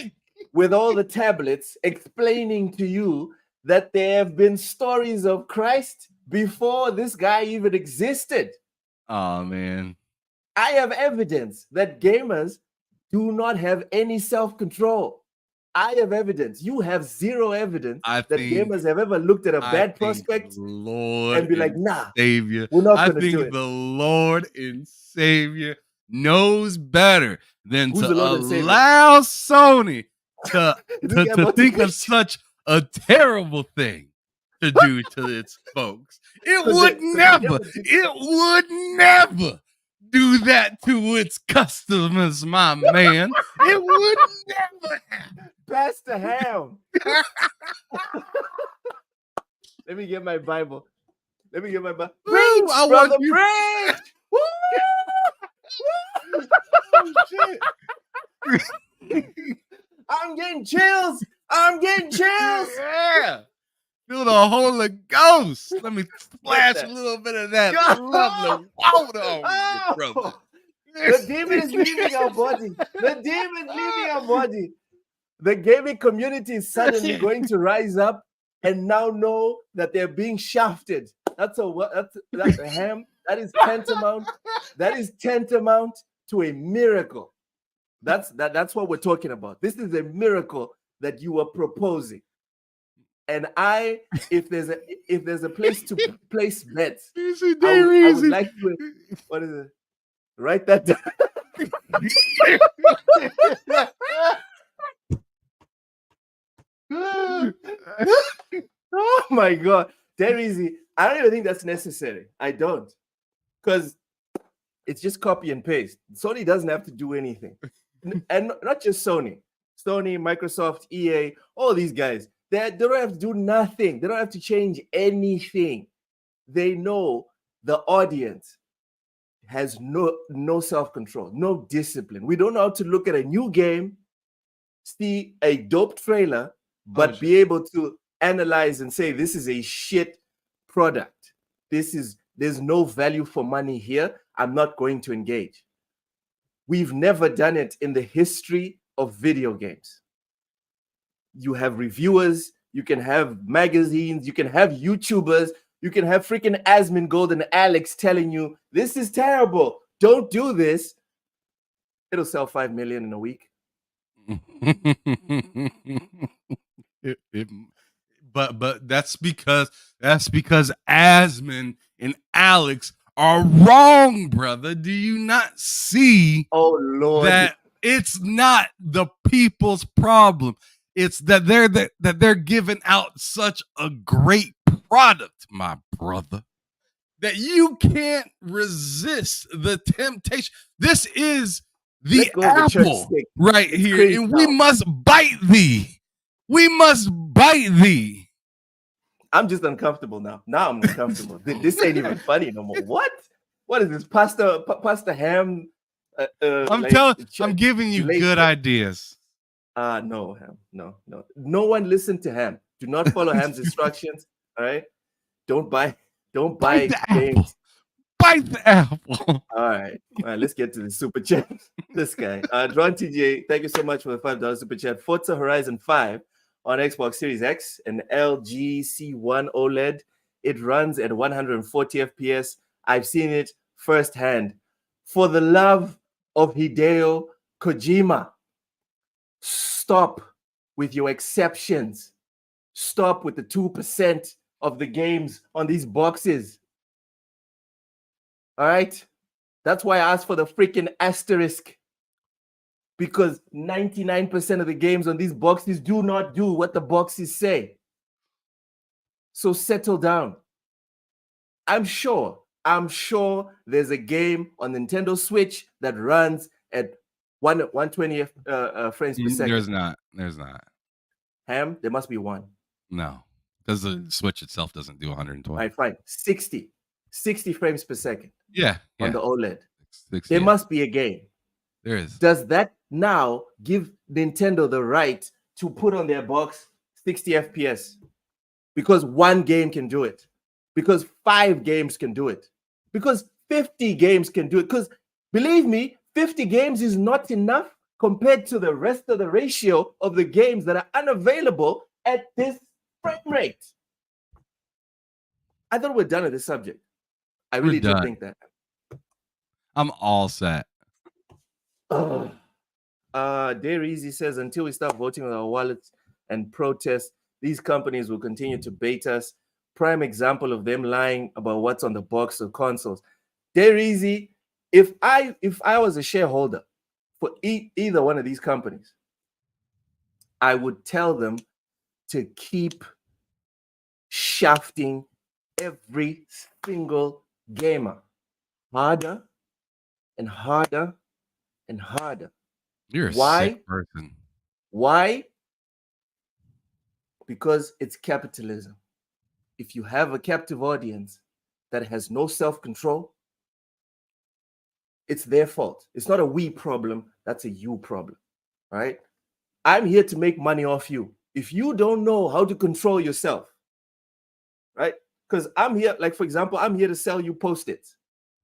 with all the tablets explaining to you that there have been stories of Christ before this guy even existed. Oh, man. I have evidence that gamers do not have any self-control. I have evidence. You have zero evidence that gamers have ever looked at a bad prospect and be like, nah, Savior. We're not going to do it. The Lord and Savior knows better than to allow Sony to think of such a terrible thing to do to its folks. It would never do that to its customers, my man. It would never happen. Pastor Ham. Let me get my Bible. Preach, brother, preach. shit. I'm getting chills. I'm getting chills. Yeah. Feel the Holy Ghost. Let me splash a little bit of that lovely water on you, brother. The demon is leaving our body. The demon is leaving our body. The gaming community is suddenly going to rise up and now know that they're being shafted. That's a ham. That is tantamount. That is tantamount to a miracle. That's what we're talking about. This is a miracle that you are proposing. And if there's a place to place bets, I would like to. What is it? Write that down. Oh my God, that easy. I don't even think that's necessary. I don't, because it's just copy and paste. Sony doesn't have to do anything, and not just Sony, Microsoft, EA, all these guys. They don't have to do nothing. They don't have to change anything. They know the audience has no self-control, no discipline. We don't know how to look at a new game, see a dope trailer, but be able to analyze and say, this is a shit product. There's no value for money here. I'm not going to engage. We've never done it in the history of video games. You have reviewers, you can have magazines, you can have YouTubers, you can have freaking Asmongold and Alex telling you, this is terrible, don't do this. It'll sell 5 million in a week. But that's because Asmon and Alex are wrong, brother. Do you not see that it's not the people's problem? It's that they're giving out such a great product, my brother, that you can't resist the temptation. This is the apple right here, and we must bite thee. We must bite thee. I'm just uncomfortable now. Now I'm uncomfortable. This ain't even funny no more. What? What is this? Pasta ham? I'm giving you good ideas. No, Ham. No. No one listen to Ham. Do not follow Ham's instructions. All right. Don't buy the games. Apple. Bite the apple. All right. Let's get to the super chat. This guy, Dron TJ, thank you so much for the $5 super chat. Forza Horizon 5 on Xbox Series X and LG C1 OLED. It runs at 140 FPS. I've seen it firsthand. For the love of Hideo Kojima, stop with your exceptions. Stop with the 2% of the games on these boxes. All right? That's why I asked for the freaking asterisk. Because 99% of the games on these boxes do not do what the boxes say. So settle down. I'm sure there's a game on Nintendo Switch that runs at 120 frames per second. There's not. Ham, there must be one. No, because the Switch itself doesn't do 120. All right, fine. 60 frames per second. Yeah. On the OLED. 60, there must be a game. There is. Does that now give Nintendo the right to put on their box 60 FPS? Because one game can do it. Because 5 games can do it. Because 50 games can do it. Because believe me, 50 games is not enough compared to the rest of the ratio of the games that are unavailable at this frame rate. I thought we're done with this subject. I really do think that. I'm all set. Dare Easy says, until we start voting with our wallets and protest, these companies will continue to bait us. Prime example of them lying about what's on the box of consoles. Dare Easy, if I was a shareholder for either one of these companies, I would tell them to keep shafting every single gamer harder and harder and harder. You're a sick person. Why? Because it's capitalism. If you have a captive audience that has no self-control, it's their fault. It's not a we problem. That's a you problem, right? I'm here to make money off you. If you don't know how to control yourself, right? Because I'm here, like, for example, I'm here to sell you Post-its.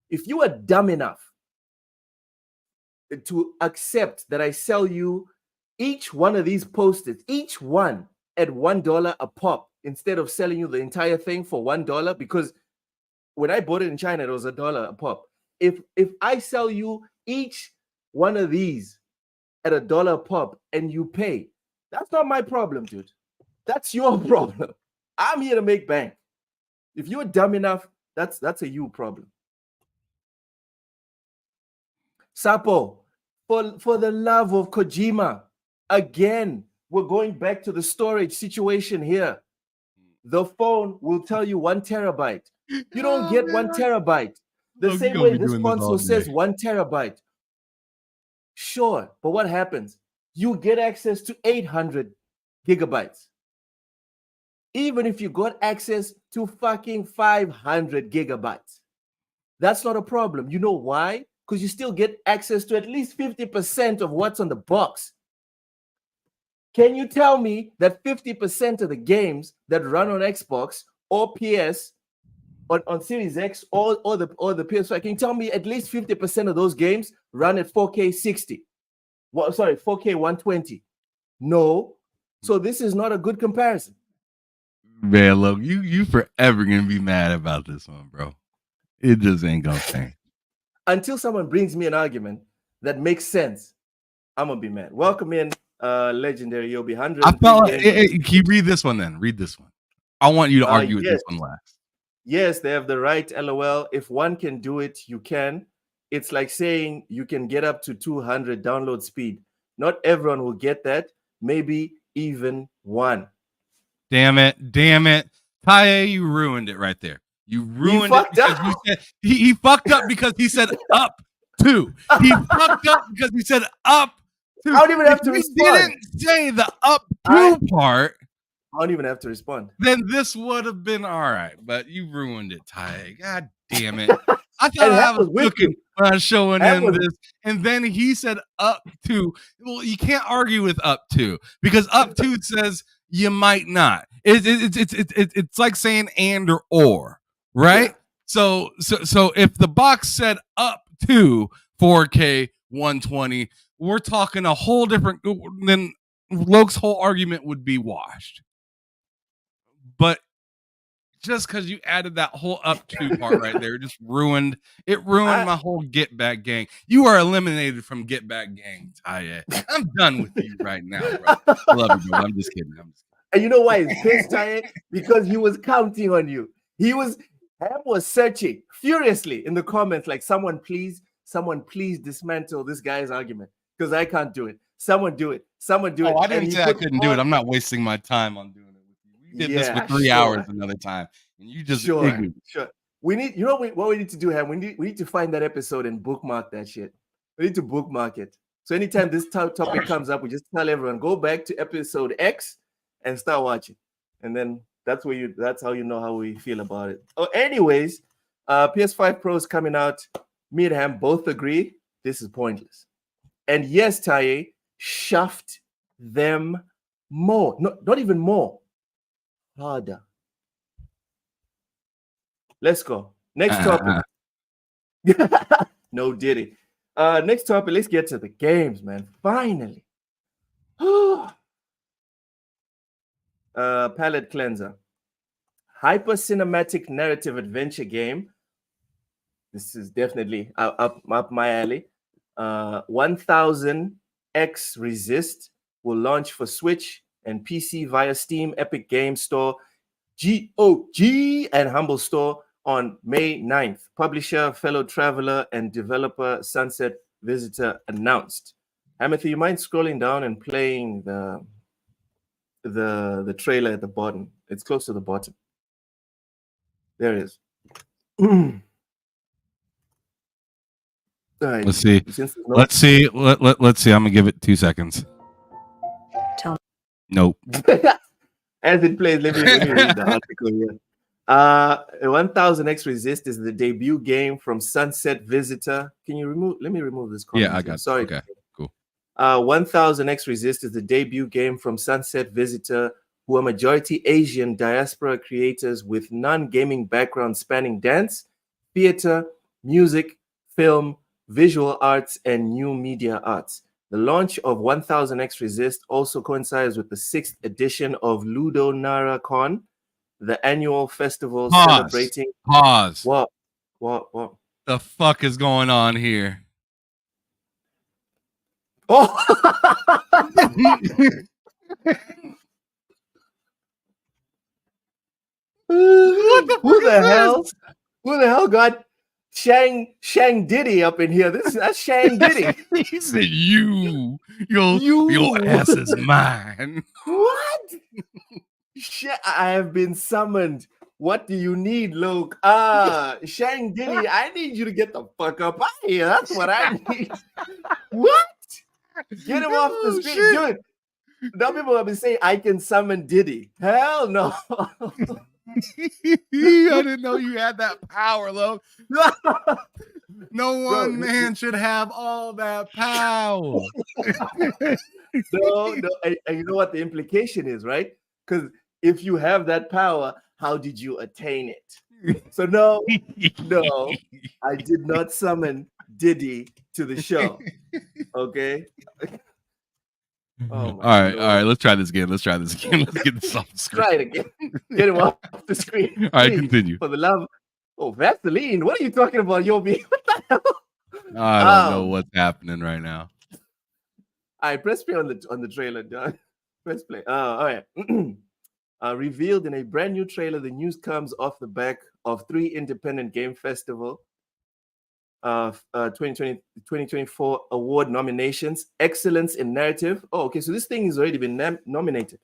If you are dumb enough to accept that I sell you each one of these Post-its, each one at $1 a pop, instead of selling you the entire thing for $1, because when I bought it in China, it was $1 a pop. If I sell you each one of these at $1 a pop and you pay, that's not my problem, dude. That's your problem. I'm here to make bank. If you're dumb enough, that's a you problem. Sapo, for the love of Kojima, again, we're going back to the storage situation here. The phone will tell you 1 terabyte. You don't get 1 terabyte. The same way this console says 1 terabyte. Sure, but what happens? You get access to 800 gigabytes. Even if you got access to fucking 500 gigabytes. That's not a problem. You know why? Because you still get access to at least 50% of what's on the box. Can you tell me that 50% of the games that run on Xbox or PS, on Series X or the PS5, can you tell me at least 50% of those games run at 4K 60? Well, sorry, 4K 120. No. So this is not a good comparison. Man, look, you forever gonna be mad about this one, bro. It just ain't gonna change. Until someone brings me an argument that makes sense, I'm gonna be mad. Welcome in, legendary Yobi 100. I felt like, can you read this one then? Read this one. I want you to argue with this one last. Yes, they have the right. LOL. If one can do it, you can. It's like saying you can get up to 200 download speed. Not everyone will get that. Maybe even one. Damn it. Taye, you ruined it right there. You ruined it because you said he fucked up because he said up to. He fucked up because he said up to. I don't even have to respond. He didn't say the up to part. I don't even have to respond. Then this would have been all right, but you ruined it, Taye. God damn it. I thought I was looking when I was showing him this, and then he said up to. Well, you can't argue with up to because up to says you might not. It's like saying and or, right? Yeah. So if the box said up to 4K 120, we're talking a whole different. Then Loke's whole argument would be washed. But just because you added that whole up to part right there, just ruined my whole Get Back Gang. You are eliminated from Get Back Gang, Taye. I'm done with you right now, bro. I love you, bro. I'm just kidding. And you know why he's pissed, Taye? Because he was counting on you. Ham was searching furiously in the comments, like, someone please dismantle this guy's argument because I can't do it. Someone do it. Oh, I didn't say I couldn't do it. I'm not wasting my time on doing it. We did this for 3 hours another time, and you just sure. We need, what we need to do, Ham? We need to find that episode and bookmark that shit. We need to bookmark it. So anytime this topic comes up, we just tell everyone go back to episode X and start watching, and then that's how you know how we feel about it. Oh, anyways, PS5 Pro is coming out. Me and Ham both agree this is pointless, and yes, Taye, shaft them more. No, not even more. Harder. Let's go. Next topic. No diddy. Next topic. Let's get to the games, man. Finally. Palette cleanser. Hyper cinematic narrative adventure game. This is definitely up my alley. 1000X Resist will launch for Switch and PC via Steam, Epic Games Store, GOG, and Humble Store on May 9th. Publisher, fellow traveler, and developer Sunset Visitor announced. Hamothy, you mind scrolling down and playing the trailer at the bottom? It's close to the bottom. There it is. All right. Let's see. Let's see. Let's see. I'm gonna give it 2 seconds. Nope. As it plays, let me read the article here. 1000X Resist is the debut game from Sunset Visitor. Can you remove? Let me remove this comment. Yeah, I got. Sorry. Okay, cool. 1000X Resist is the debut game from Sunset Visitor, who are majority Asian diaspora creators with non-gaming background spanning dance, theater, music, film, visual arts, and new media arts. The launch of 1000X Resist also coincides with the 6th edition of LowDown the annual festival celebrating. Pause. What? The fuck is going on here? Oh! Who the hell? Who the hell got Shang Diddy up in here? That's Shang Diddy. He said, "Your ass is mine." What? I have been summoned. What do you need, Luke? Shang Diddy, I need you to get the fuck up out of here. That's what I need. What? Get him off the screen, dude. Now people have been saying I can summon Diddy. Hell no. I didn't know you had that power, Lo. No one man should have all that power. No. And you know what the implication is, right? Because if you have that power, how did you attain it? So no, I did not summon Diddy to the show. Okay. All right. Let's try this again. Let's get this off the screen. Try it again. Get him off the screen. All right, continue. For the love. Oh, Vaseline. What are you talking about, Yobi? What the hell? I don't know what's happening right now. All right, press play on the trailer, John. Press play. All right. Revealed in a brand new trailer, the news comes off the back of 3 independent game festival 2024 award nominations. Excellence in narrative. Oh, okay. So this thing has already been nominated.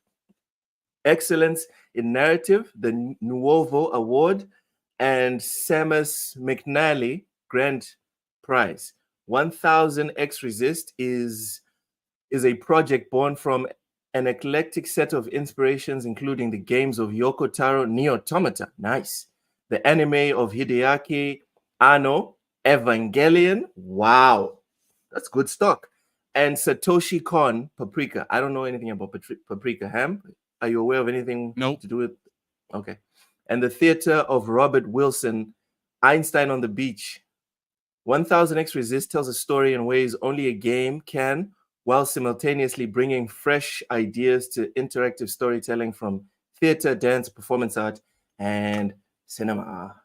Excellence in narrative, the Nuovo Award, and Samus McNally Grand Prize. 1000X Resist is a project born from an eclectic set of inspirations, including the games of Yoko Taro, Nier Automata, nice, the anime of Hideaki Anno, Evangelion, wow, that's good stock, and Satoshi Kon, Paprika. I don't know anything about Paprika. Ham, are you aware of anything Nope. to do with? Okay. And the theater of Robert Wilson, Einstein on the Beach. 1000X Resist tells a story in ways only a game can, while simultaneously bringing fresh ideas to interactive storytelling from theater, dance, performance art, and cinema.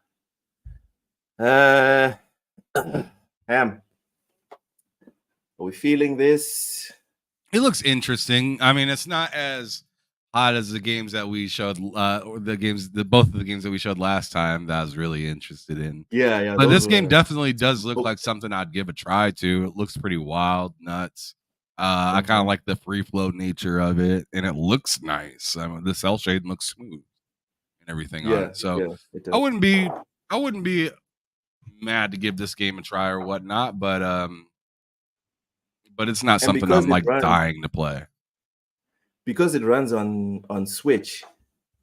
Ham, are we feeling this? It looks interesting. I mean, it's not as hot as the games that we showed, or both of the games that we showed last time that I was really interested in. Yeah. But this game definitely does look like something I'd give a try to. It looks pretty wild, nuts. I kind of like the free flow nature of it, and it looks nice. I mean, the cell shading looks smooth and everything on it. So I wouldn't be mad to give this game a try or whatnot, but it's not something I'm like dying to play. Because it runs on Switch.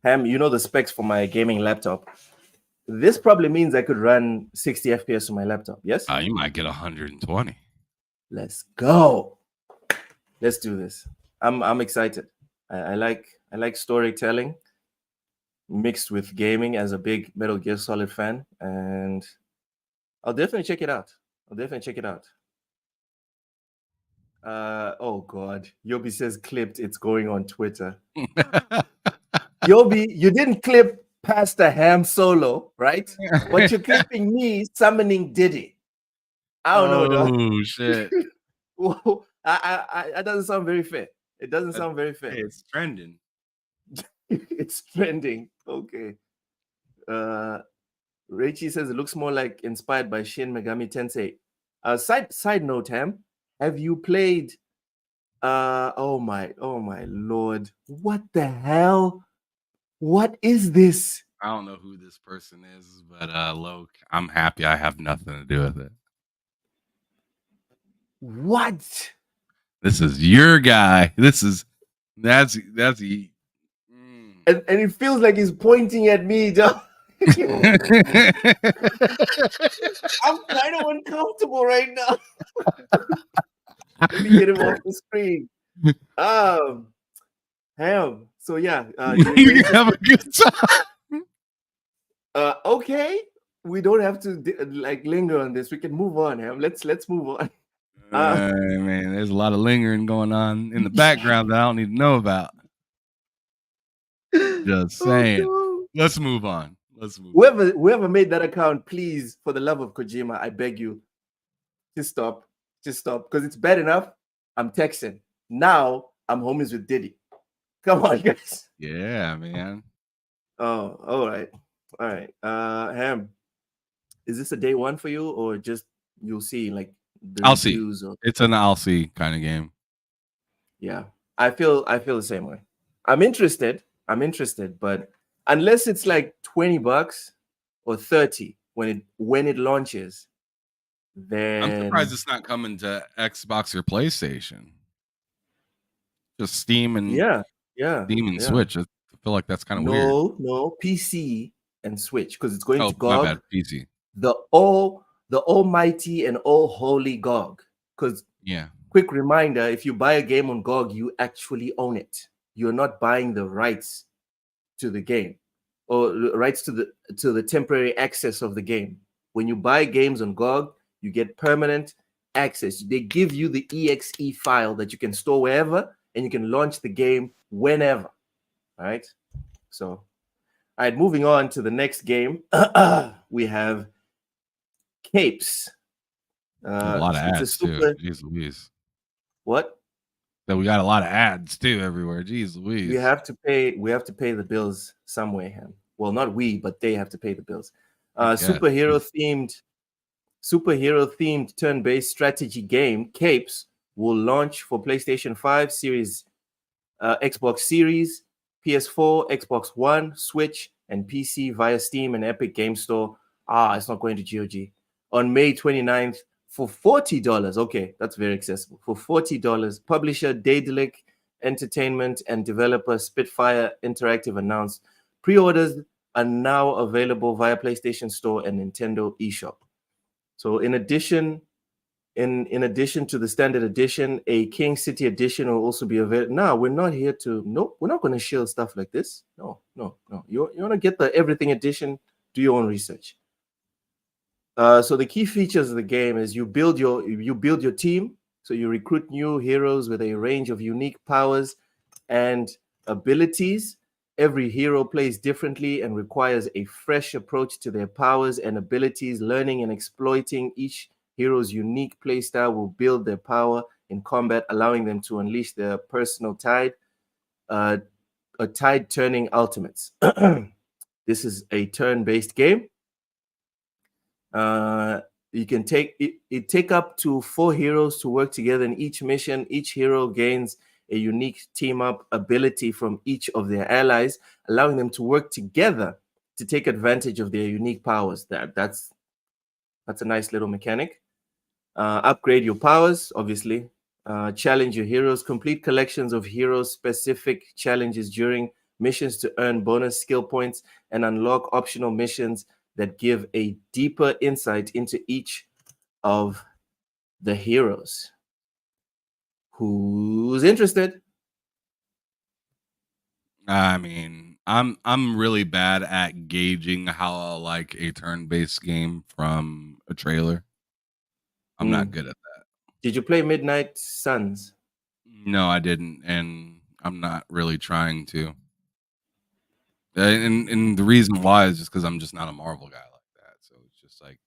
Ham, you know the specs for my gaming laptop. This probably means I could run 60 FPS on my laptop. Yes? You might get 120. Let's go. Let's do this. I'm excited. I like storytelling mixed with gaming as a big Metal Gear Solid fan, and I'll definitely check it out. Oh God, Yobi says clipped. It's going on Twitter. Yobi, you didn't clip Pastor Ham Solo, right? But you're clipping me summoning Diddy. I don't know, dog. Oh shit. Whoa, that doesn't sound very fair. It doesn't sound very fair. It's trending. It's trending. Okay. Reichi says it looks more like inspired by Shin Megami Tensei. Side note, Ham, have you played? Oh my lord! What the hell? What is this? I don't know who this person is, but Loke, I'm happy I have nothing to do with it. What? This is your guy. That's he. And it feels like he's pointing at me, dog. I'm kind of uncomfortable right now. Let me get him off the screen. Ham. So yeah, you have a good time. Okay, we don't have to like linger on this. We can move on, Ham. Let's move on. Man, there's a lot of lingering going on in the background that I don't need to know about. Just saying. Oh, no. Let's move on. Whoever made that account, please, for the love of Kojima, I beg you, just stop. Just stop. Because it's bad enough. I'm texting. Now I'm homies with Diddy. Come on, guys. Yeah, man. Oh, all right. All right. Ham, is this a day one for you, or just you'll see like the I'll see. It's an I'll see kind of game. Yeah. I feel the same way. I'm interested, but unless it's like $20 or 30 when it launches, then I'm surprised it's not coming to Xbox or PlayStation. Just Steam and Steam and Switch. I feel like that's kind of weird. No, PC and Switch, because it's going to GOG. My bad, PC. The almighty and all holy GOG. Because quick reminder, if you buy a game on GOG, you actually own it. You're not buying the rights to the game or rights to the temporary access of the game. When you buy games on GOG, you get permanent access. They give you the exe file that you can store wherever, and you can launch the game whenever. All right. So, all right, moving on to the next game. We have Capes. A lot of ads too. Jeez Louise. What? That we got a lot of ads too everywhere. Jeez Louise. We have to pay the bills some way, Ham. Well, not we, but they have to pay the bills. Superhero themed turn-based strategy game Capes will launch for PlayStation 5 Series, Xbox Series, PS4, Xbox One, Switch, and PC via Steam and Epic Game Store. It's not going to GOG. On May 29th for $40. Okay, that's very accessible. For $40, publisher Daedalic Entertainment and developer Spitfire Interactive announced pre-orders are now available via PlayStation Store and Nintendo eShop. So in addition to the standard edition, a King City edition will also be available. No, we're not here to. Nope, we're not going to shield stuff like this. No. You want to get the everything edition? Do your own research. So the key features of the game is you build your team. So you recruit new heroes with a range of unique powers and abilities. Every hero plays differently and requires a fresh approach to their powers and abilities. Learning and exploiting each hero's unique playstyle will build their power in combat, allowing them to unleash their personal tide, tide-turning ultimates. This is a turn-based game. You can take up to 4 heroes to work together in each mission. Each hero gains a unique team-up ability from each of their allies, allowing them to work together to take advantage of their unique powers. That's a nice little mechanic. Upgrade your powers, obviously. Challenge your heroes. Complete collections of hero-specific challenges during missions to earn bonus skill points and unlock optional missions that give a deeper insight into each of the heroes. Who's interested? I mean, I'm really bad at gauging how I like a turn-based game from a trailer. I'm not good at that. Did you play Midnight Suns? No, I didn't, and I'm not really trying to. And the reason why is just because I'm just not a Marvel guy like that. So it's just like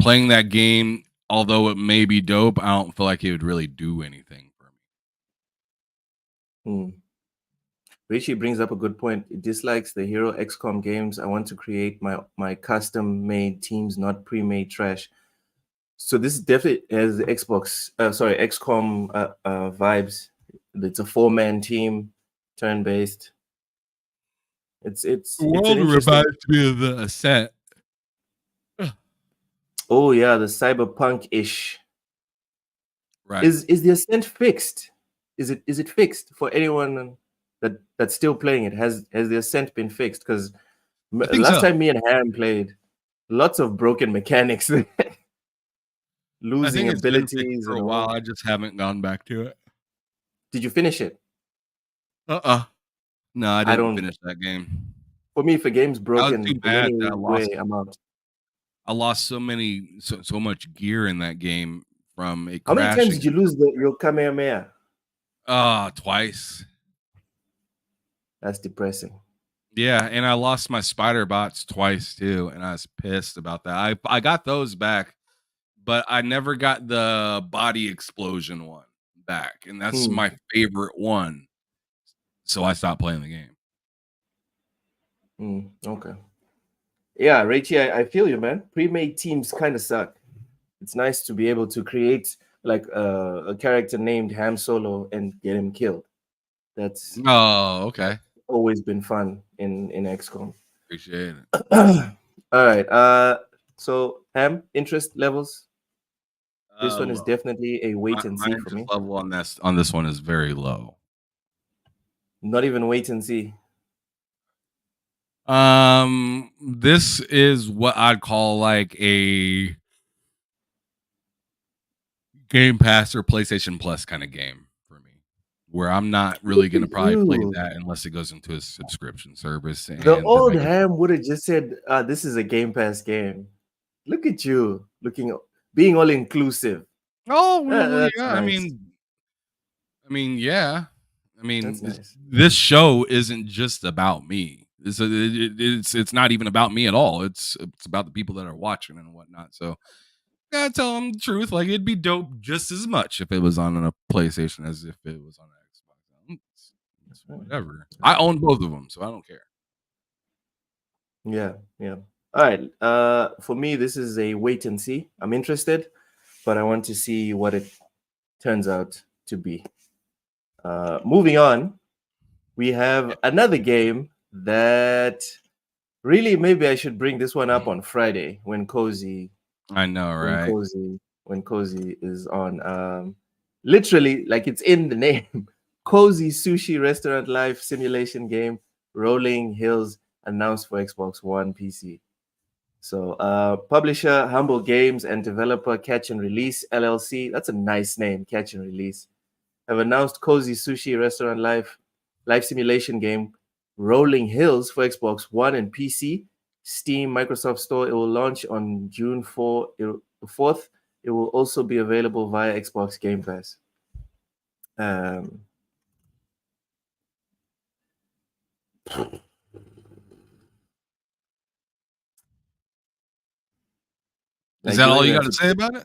playing that game, although it may be dope, I don't feel like it would really do anything for me. Richie brings up a good point. It dislikes the Hero XCOM games. I want to create my custom-made teams, not pre-made trash. So this definitely has XCOM vibes. It's a 4-man team, turn-based. It's the world reminds me of the Ascent. Oh yeah, the cyberpunk-ish. Right. Is the Ascent fixed? Is it fixed for anyone that's still playing it? Has the Ascent been fixed? Because Last time me and Ham played, lots of broken mechanics. Losing abilities for a while. I just haven't gone back to it. Did you finish it? No, I didn't finish that game. For me, if a game's broken, too bad that I'm out. I lost so much gear in that game from it crashing. How many times did you lose your Kamehameha? Twice. That's depressing. Yeah, and I lost my spider bots twice too, and I was pissed about that. I got those back, but I never got the body explosion one back, and that's my favorite one. So I stopped playing the game. Okay. Yeah, Rachie, I feel you, man. Pre-made teams kind of suck. It's nice to be able to create like a character named Ham Solo and get him killed. That's okay. Always been fun in XCOM. Appreciate it. All right. So Ham, interest levels. This one is definitely a wait and see for me. Level on this one is very low. Not even wait and see. This is what I'd call like a Game Pass or PlayStation Plus kind of game for me, where I'm not really going to probably play that unless it goes into a subscription service. And the old Ham would have just said, this is a Game Pass game. Look at you being all inclusive. Oh, well, yeah. Nice. I mean, yeah. I mean, nice. This show isn't just about me. It's not even about me at all. It's about the people that are watching and whatnot. So, gotta tell them the truth. Like, it'd be dope just as much if it was on a PlayStation as if it was on an Xbox. It's whatever. I own both of them, so I don't care. Yeah. All right. For me, this is a wait and see. I'm interested, but I want to see what it turns out to be. Moving on, we have another game that really maybe I should bring this one up on Friday when Cozy. I know, right? When Cozy is on. Literally, like it's in the name. Cozy Sushi Restaurant Life Simulation Game, Rolling Hills, announced for Xbox One, PC. So, publisher Humble Games and developer Catch and Release LLC. That's a nice name, Catch and Release. Have announced Cozy Sushi Restaurant Life Simulation Game, Rolling Hills for Xbox One and PC, Steam, Microsoft Store. It will launch on June 4th. It will also be available via Xbox Game Pass. Is that all you got to say about it?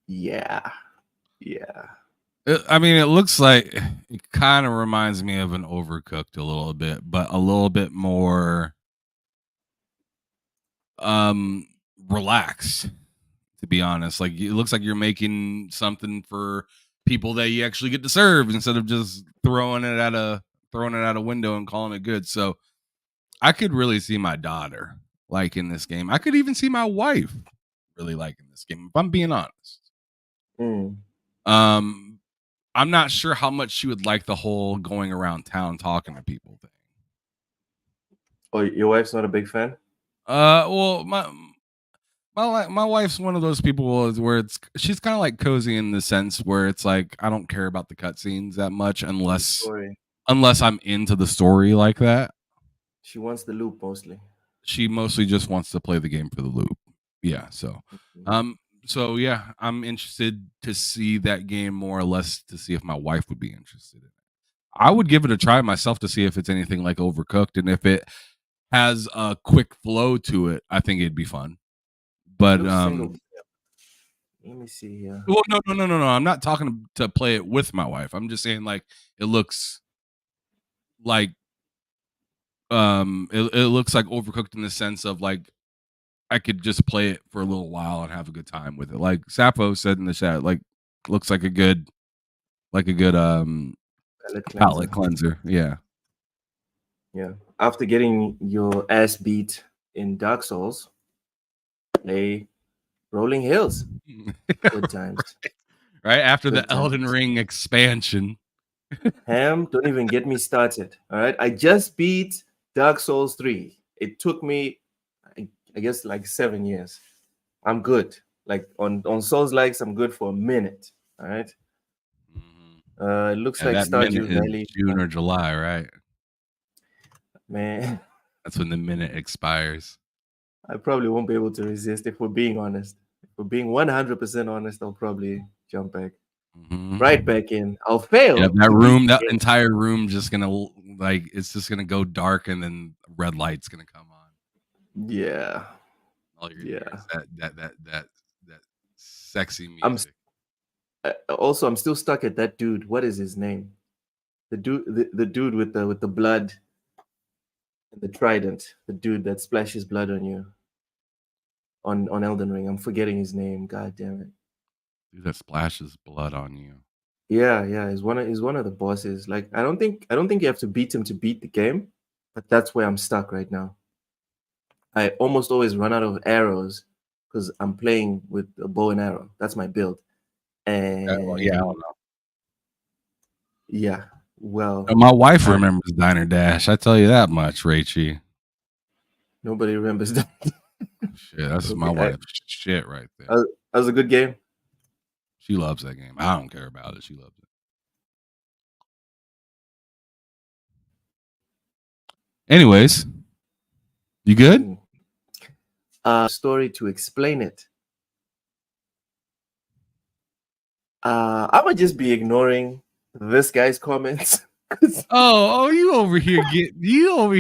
Yeah. I mean, it looks like it kind of reminds me of an Overcooked a little bit, but a little bit more relaxed, to be honest. Like, it looks like you're making something for people that you actually get to serve instead of just throwing it out a window and calling it good. So I could really see my daughter liking this game. I could even see my wife really liking this game, if I'm being honest. I'm not sure how much she would like the whole going around town talking to people thing. Oh, your wife's not a big fan? Well, my wife's one of those people where she's kind of like Cozy in the sense where it's like I don't care about the cutscenes that much unless I'm into the story like that. She wants the loop mostly. She mostly just wants to play the game for the loop. Yeah, so So yeah, I'm interested to see that game more or less to see if my wife would be interested in it. I would give it a try myself to see if it's anything like Overcooked, and if it has a quick flow to it, I think it'd be fun. But let me see here. Well, no. I'm not talking to play it with my wife. I'm just saying like it looks like it looks like Overcooked in the sense of like I could just play it for a little while and have a good time with it. Like Sappho said in the chat, like looks like a good palate cleanser. Yeah. After getting your ass beat in Dark Souls, play Rolling Hills. Good times. Right after the Elden Ring expansion. Ham, don't even get me started. All right. I just beat Dark Souls 3. it took me, I guess, like 7 years. I'm good. Like on Souls likes, I'm good for a minute. All right. It looks like that minute Stardew is Valley. June or July, right? Man, that's when the minute expires. I probably won't be able to resist if we're being honest. If we're being 100% honest, I'll probably jump back. Right back in. I'll fail. Yeah, that entire room just gonna like it's just gonna go dark and then red light's gonna come on. Yeah. All you're hear is that sexy music. I'm still stuck at that dude. What is his name? The dude with the blood and the trident. The dude that splashes blood on you. On Elden Ring. I'm forgetting his name. God damn it. Dude that splashes blood on you. Yeah. He's one of the bosses. Like I don't think you have to beat him to beat the game, but that's where I'm stuck right now. I almost always run out of arrows because I'm playing with a bow and arrow. That's my build. And I don't know. Yeah. Well, my wife remembers Diner Dash. I tell you that much, Rachie. Nobody remembers that. Shit, that's my wife's shit right there. That was a good game. She loves that game. I don't care about it. She loves it. Anyways, you good? Story to explain it. I would just be ignoring this guy's comments. you over here doing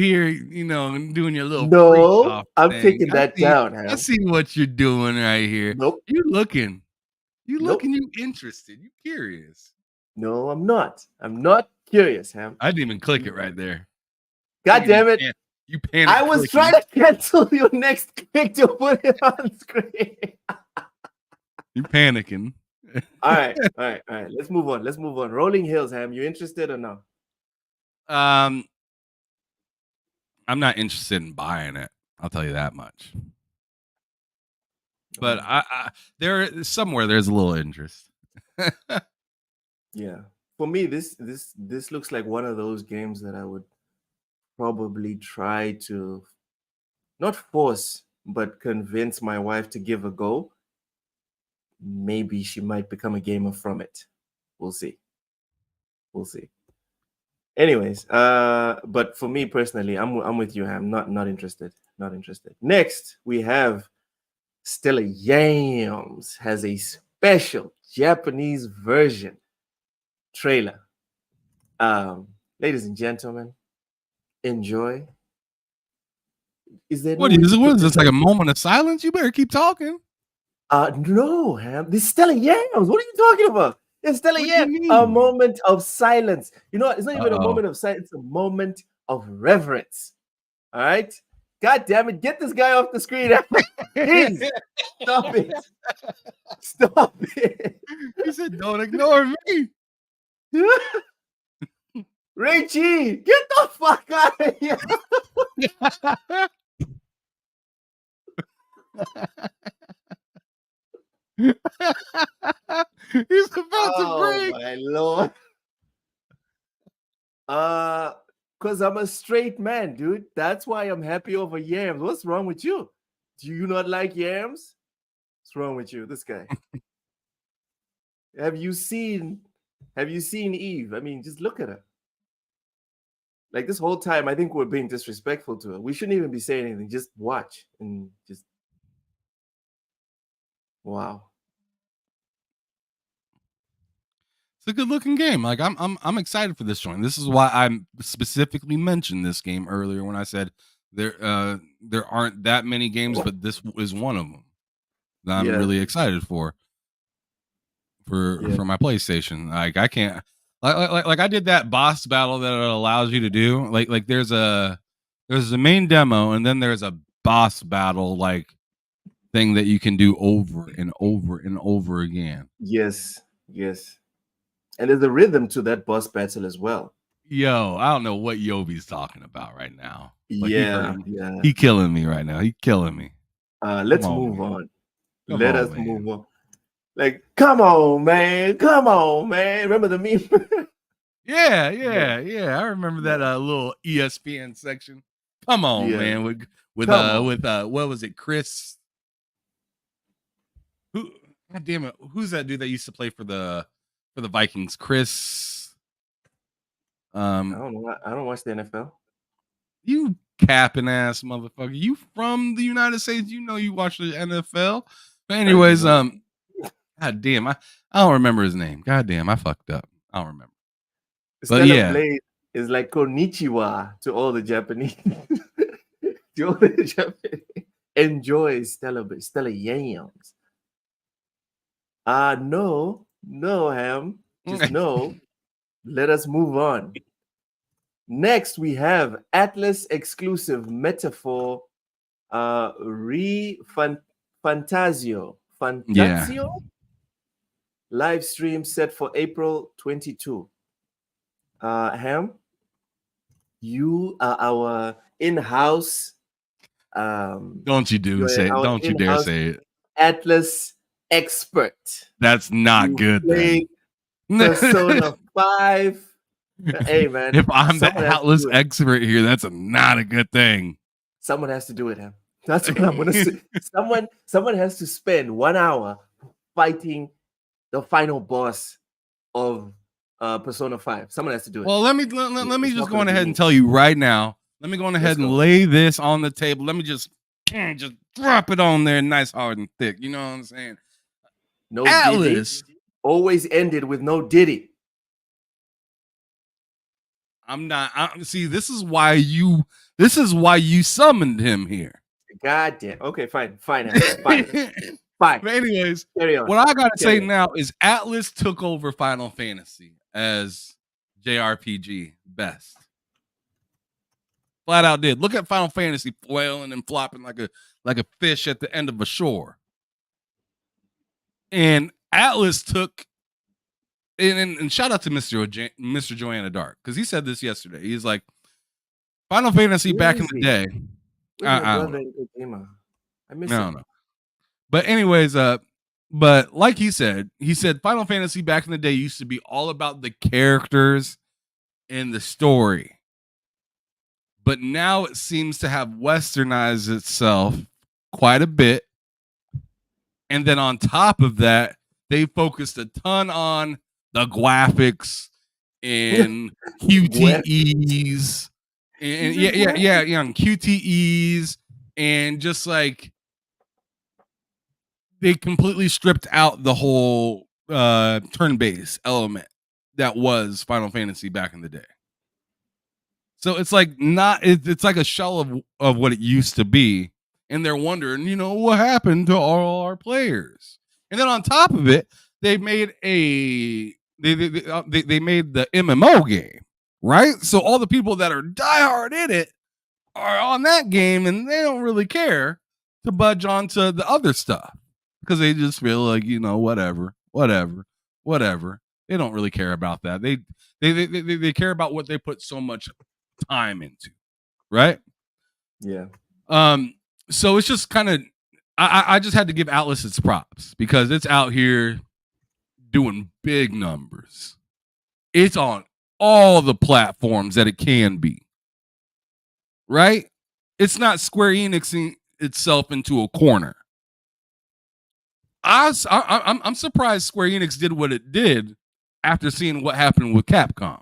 your little no. I'm thing. taking that down. I see what you're doing right here. Nope. You looking. You interested. You curious. No, I'm not. I'm not curious, Ham. I didn't even click it right there. God damn it. You panicked. I was trying to cancel your next click to put it on screen. You panicking. All right. Let's move on. Rolling Hills, Ham. You interested or no? I'm not interested in buying it. I'll tell you that much. But there's a little interest. Yeah. For me, this looks like one of those games that I would probably try to not force, but convince my wife to give a go. Maybe she might become a gamer from it. We'll see. Anyways, but for me personally, I'm with you, Ham. Not interested. Next, we have Stella Yams has a special Japanese version trailer. Ladies and gentlemen, enjoy. What is this? Like a moment of silence? You better keep talking. No, Ham. This is Stella Yams. What are you talking about? It's Stella Yams. A moment of silence. You know what? It's not even a moment of silence. It's a moment of reverence. All right? God damn it. Get this guy off the screen. Please. Stop it. Stop it. He said, don't ignore me. Richie, get the fuck out of here. He's about to break. Oh my lord. Because I'm a straight man, dude. That's why I'm happy over yams. What's wrong with you? Do you not like yams? What's wrong with you? This guy. Have you seen Eve? I mean, just look at her. Like this whole time, I think we're being disrespectful to her. We shouldn't even be saying anything. Just watch and just wow. It's a good looking game. Like I'm excited for this joint. This is why I specifically mentioned this game earlier when I said there aren't that many games, but this is one of them that I'm really excited for my PlayStation. Like I can't like I did that boss battle that it allows you to do. Like there's a main demo and then there's a boss battle like thing that you can do over and over and over again. Yes. And there's a rhythm to that boss battle as well. Yo, I don't know what Yobi's talking about right now. Like He killing me right now. He killing me. Let's move on. Let us move on. Like, come on, man. Remember the meme? Yeah. I remember that little ESPN section. Come on, man. With what was it, Chris? Who? God damn it! Who's that dude that used to play for the Vikings? Chris. I don't know. I don't watch the NFL. You capping ass motherfucker! You from the United States? You know you watch the NFL. But anyways, God damn, I don't remember his name. God damn, I fucked up. I don't remember. But yeah, Blade is like konnichiwa to all the Japanese. To all the Japanese. Enjoy Stella yams. No, Ham. Just no. Let us move on. Next, we have Atlas exclusive Metaphor Fantazio. Live stream set for April 22. Ham, you are our in-house. Don't you dare say it. Atlas expert. That's not good. Then. Persona 5. Hey man, if I'm the Atlas expert here, that's not a good thing. Someone has to do it, Ham. That's what I'm gonna say. Someone has to spend 1 hour fighting the final boss of Persona 5. Someone has to do it. Well, let me just go on ahead and tell you right now. Let me go on ahead and lay this on the table. Let me just drop it on there, nice, hard, and thick. You know what I'm saying? No Atlas Diddy. Always ended with no Diddy. I'm not. See, this is why you summoned him here. God damn. Okay, fine. But anyways, what I gotta say now is Atlas took over Final Fantasy as JRPG best. Flat out did. Look at Final Fantasy flailing and flopping like a fish at the end of a shore. And Atlas took and shout out to Mr. Joanna Dark, because he said this yesterday. He's like, Final Fantasy back in the day. I miss him. But anyways, but like he said Final Fantasy back in the day used to be all about the characters and the story. But now it seems to have westernized itself quite a bit. And then on top of that, they focused a ton on the graphics and QTEs and QTEs, and just like they completely stripped out the whole turn-based element that was Final Fantasy back in the day. So it's like it's like a shell of what it used to be, and they're wondering, what happened to all our players. And then on top of it, they made they made the MMO game, right? So all the people that are diehard in it are on that game, and they don't really care to budge onto the other stuff because they just feel like, whatever. They don't really care about that. They care about what they put so much time into, right? Yeah. So it's just kind of, I just had to give Atlas its props because it's out here doing big numbers. It's on all the platforms that it can be, right? It's not Square Enixing itself into a corner. I'm surprised Square Enix did what it did after seeing what happened with Capcom.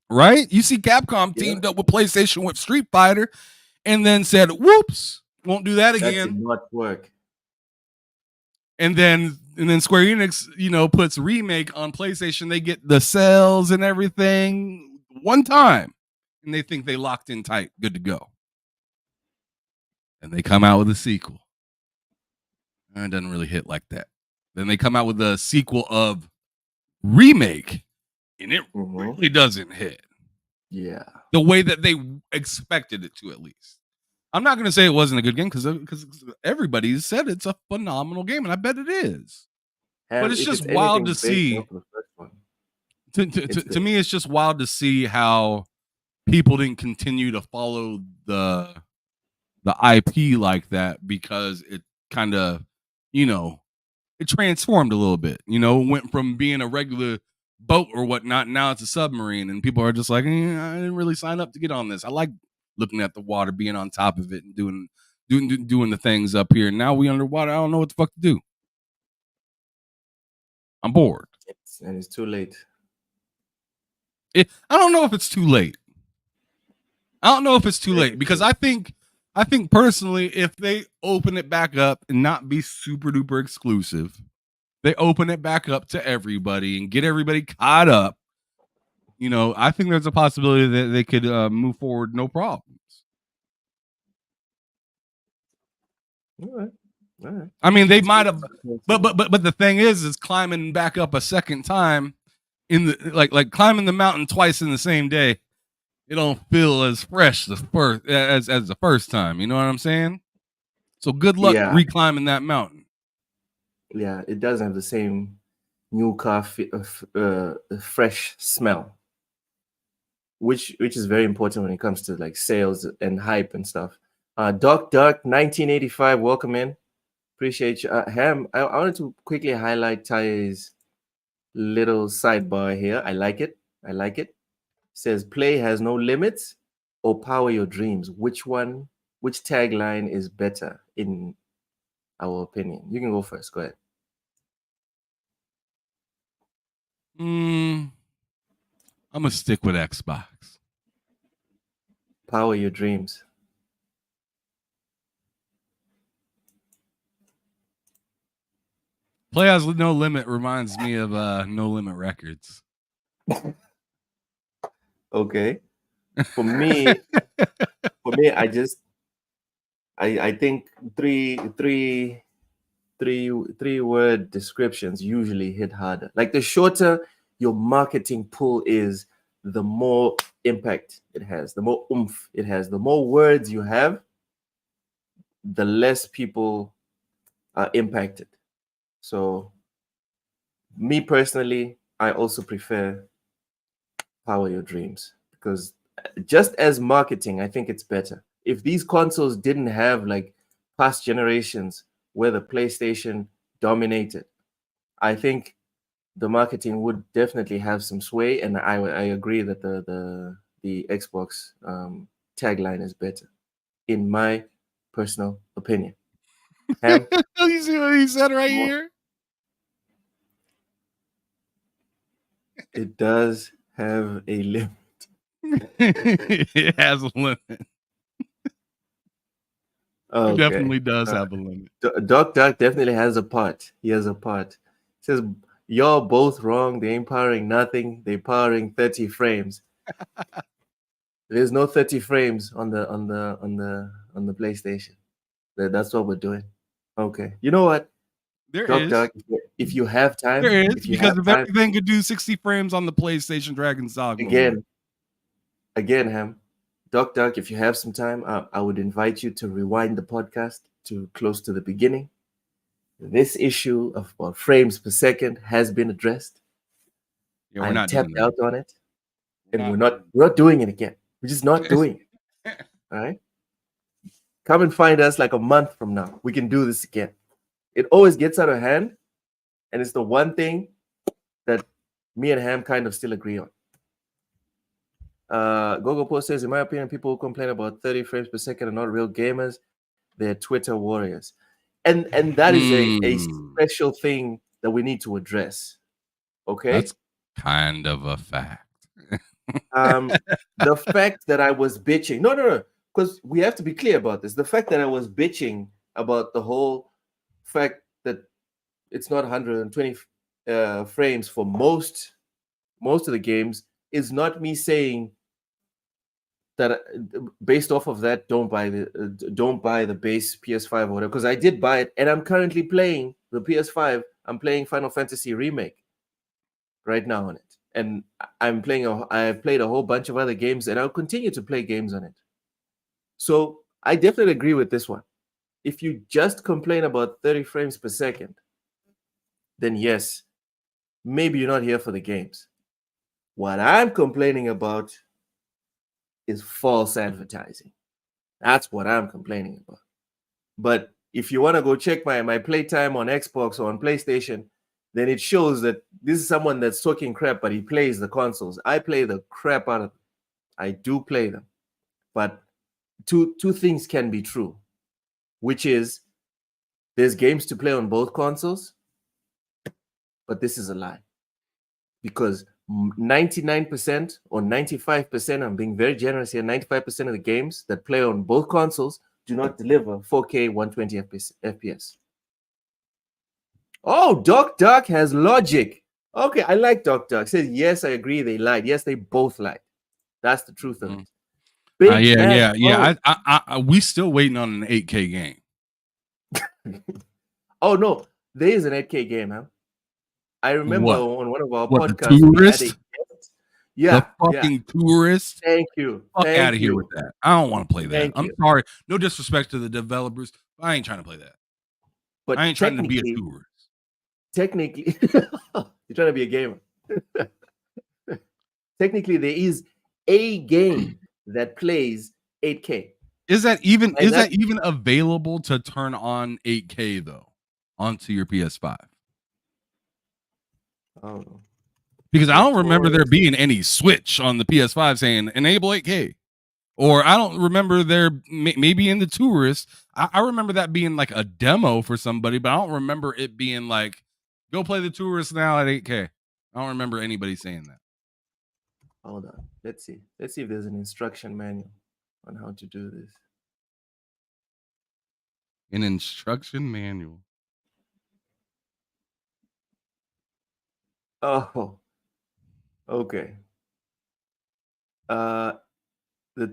Right? You see Capcom teamed up with PlayStation with Street Fighter and then said, whoops, won't do that again. That did not work. And then Square Enix, puts Remake on PlayStation. They get the sales and everything one time. And they think they locked in tight, good to go. And they come out with a sequel. And it doesn't really hit like that. Then they come out with a sequel of Remake. And it really doesn't hit. Yeah. The way that they expected it to, at least. I'm not going to say it wasn't a good game because everybody said it's a phenomenal game, and I bet it is. But it's just wild to see. To me, it's just wild to see how people didn't continue to follow the IP like that, because it kind of, it transformed a little bit. Went from being a regular boat or whatnot. Now it's a submarine, and people are just like, I didn't really sign up to get on this. I like looking at the water, being on top of it, and doing the things up here. Now we underwater. I don't know what the fuck to do. I'm bored. And it's too late. I don't know if it's too late. Because I think personally, if they open it back up and not be super duper exclusive, they open it back up to everybody and get everybody caught up. I think there's a possibility that they could move forward no problems. All right. I mean, they might have, but the thing is climbing back up a second time in the like climbing the mountain twice in the same day. It don't feel as fresh as the first time. You know what I'm saying? So good luck reclimbing that mountain. Yeah, it doesn't have the same new car fresh smell, which is very important when it comes to like sales and hype and stuff. Dark 1985, welcome in. Appreciate you. Ham, I wanted to quickly highlight Ty's little sidebar here. I like it. Says play has no limits or power your dreams. Which tagline is better in our opinion? You can go first. Go ahead. I'm gonna stick with Xbox. Power your dreams. Play has no limit reminds me of No Limit Records. Okay. For me, I think three word descriptions usually hit harder. Like the shorter your marketing pull is, the more impact it has, the more oomph it has. The more words you have, the less people are impacted. So me personally, I also prefer power your dreams, because just as marketing, I think it's better. If these consoles didn't have like past generations where the PlayStation dominated, I think the marketing would definitely have some sway, and I agree that the Xbox tagline is better, in my personal opinion. Ham? You see what he said right here? It does have a limit. It has a limit. Okay. It definitely does have a limit. Doc definitely has a part. He has a part. He says, y'all both wrong. They ain't powering nothing. They powering 30 frames. There's no 30 frames on the PlayStation. That's what we're doing. Okay. You know what? There is. Doc, if you have time, there is, because if everything could do 60 frames on the PlayStation, Dragon Saga. Again, Ham. Doc, if you have some time, I would invite you to rewind the podcast to close to the beginning. This issue of frames per second has been addressed. Yeah, we're not tapped out on it, and we're not doing it again. We're just not doing it. All right. Come and find us like a month from now. We can do this again. It always gets out of hand, and it's the one thing that me and Ham kind of still agree on. Gogo Post says, in my opinion, people who complain about 30 frames per second are not real gamers. They're Twitter warriors. And that is a special thing that we need to address. Okay? That's kind of a fact. The fact that I was bitching. No. Because we have to be clear about this. The fact that I was bitching about the whole fact that it's not 120 frames for most of the games is not me saying that based off of that, don't buy the base PS5 or whatever, because I did buy it, and I'm currently playing the PS5. I'm playing Final Fantasy Remake right now on it, and I've played a whole bunch of other games, and I'll continue to play games on it. So I definitely agree with this one. If you just complain about 30 frames per second, then yes, maybe you're not here for the games. What I'm complaining about is false advertising. That's what I'm complaining about. But if you want to go check my playtime on Xbox or on PlayStation, then it shows that this is someone that's talking crap, but he plays the consoles. I play the crap out of them. I do play them. But two things can be true, which is there's games to play on both consoles, but this is a lie. Because 99% or 95%, I'm being very generous here, 95% of the games that play on both consoles do not deliver 4K 120 FPS. Oh, Doc has logic. Okay, I like Doc. Says, yes, I agree, they lied. Yes, they both lied. That's the truth of it. We still waiting on an 8K game. Oh, no, there is an 8K game, huh? I remember on one of our podcasts. The Tourist? The fucking Tourist. Thank you. Fuck out of here with that. I don't want to play that. I'm sorry. No disrespect to the developers. I ain't trying to play that. But I ain't trying to be a tourist. Technically, you're trying to be a gamer. Technically, there is a game that plays 8K. Is that even available to turn on 8K though onto your PS5? Oh. Because I don't remember there being any switch on the PS5 saying enable 8K. Or I don't remember there maybe in the Tourist. I remember that being like a demo for somebody, but I don't remember it being like, go play the Tourist now at 8K. I don't remember anybody saying that. Hold on. Let's see. Let's see if there's an instruction manual on how to do this. An instruction manual. Oh. Okay. The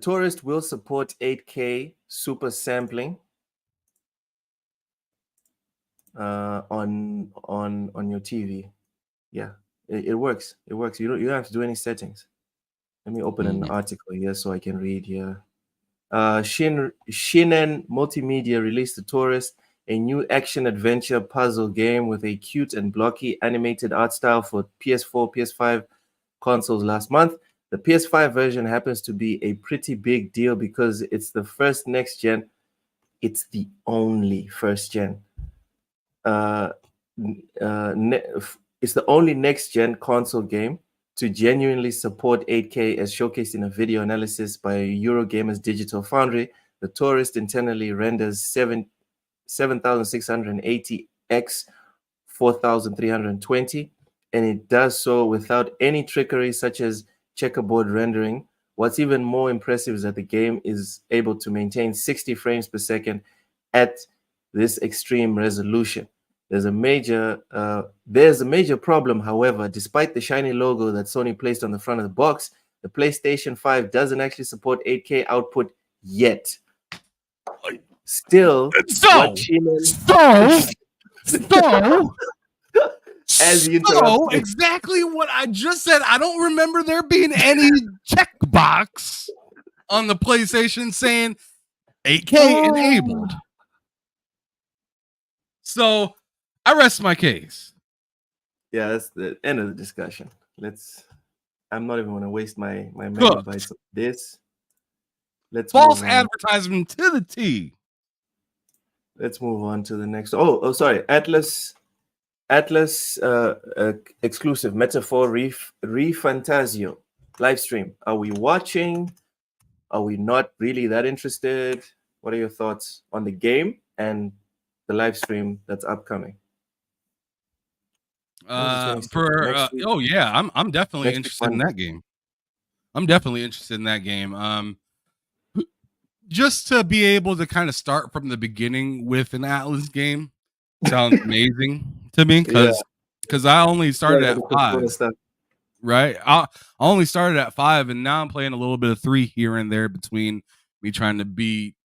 Tourist will support 8K super sampling on your TV. Yeah, it works. It works. You don't have to do any settings. Let me open an article here so I can read here. Shinen Multimedia released The Tourist, a new action-adventure puzzle game with a cute and blocky animated art style for PS4, PS5 consoles last month. The PS5 version happens to be a pretty big deal because it's the first next-gen. It's the only first-gen. It's the only next-gen console game to genuinely support 8K, as showcased in a video analysis by Eurogamer's Digital Foundry. The Tourist internally renders 7680 x 4320, and it does so without any trickery such as checkerboard rendering. What's even more impressive is that the game is able to maintain 60 frames per second at this extreme resolution. There's a major problem, however. Despite the shiny logo that Sony placed on the front of the box, the PlayStation 5 doesn't actually support 8K output yet. Still, as you interrupt, exactly what I just said. I don't remember there being any checkbox on the PlayStation saying 8K enabled. So I rest my case. Yeah, that's the end of the discussion. I'm not even going to waste my megabytes of this. False advertisement to the T. Let's move on to the next. Oh, sorry. Atlas exclusive Metaphor Refantasio live stream. Are we watching? Are we not really that interested? What are your thoughts on the game and the live stream that's upcoming? I'm definitely interested in that game. Just to be able to kind of start from the beginning with an Atlas game sounds amazing to me, because I only started at 5. Right, I only started at 5, and now I'm playing a little bit of 3 here and there between me trying to beat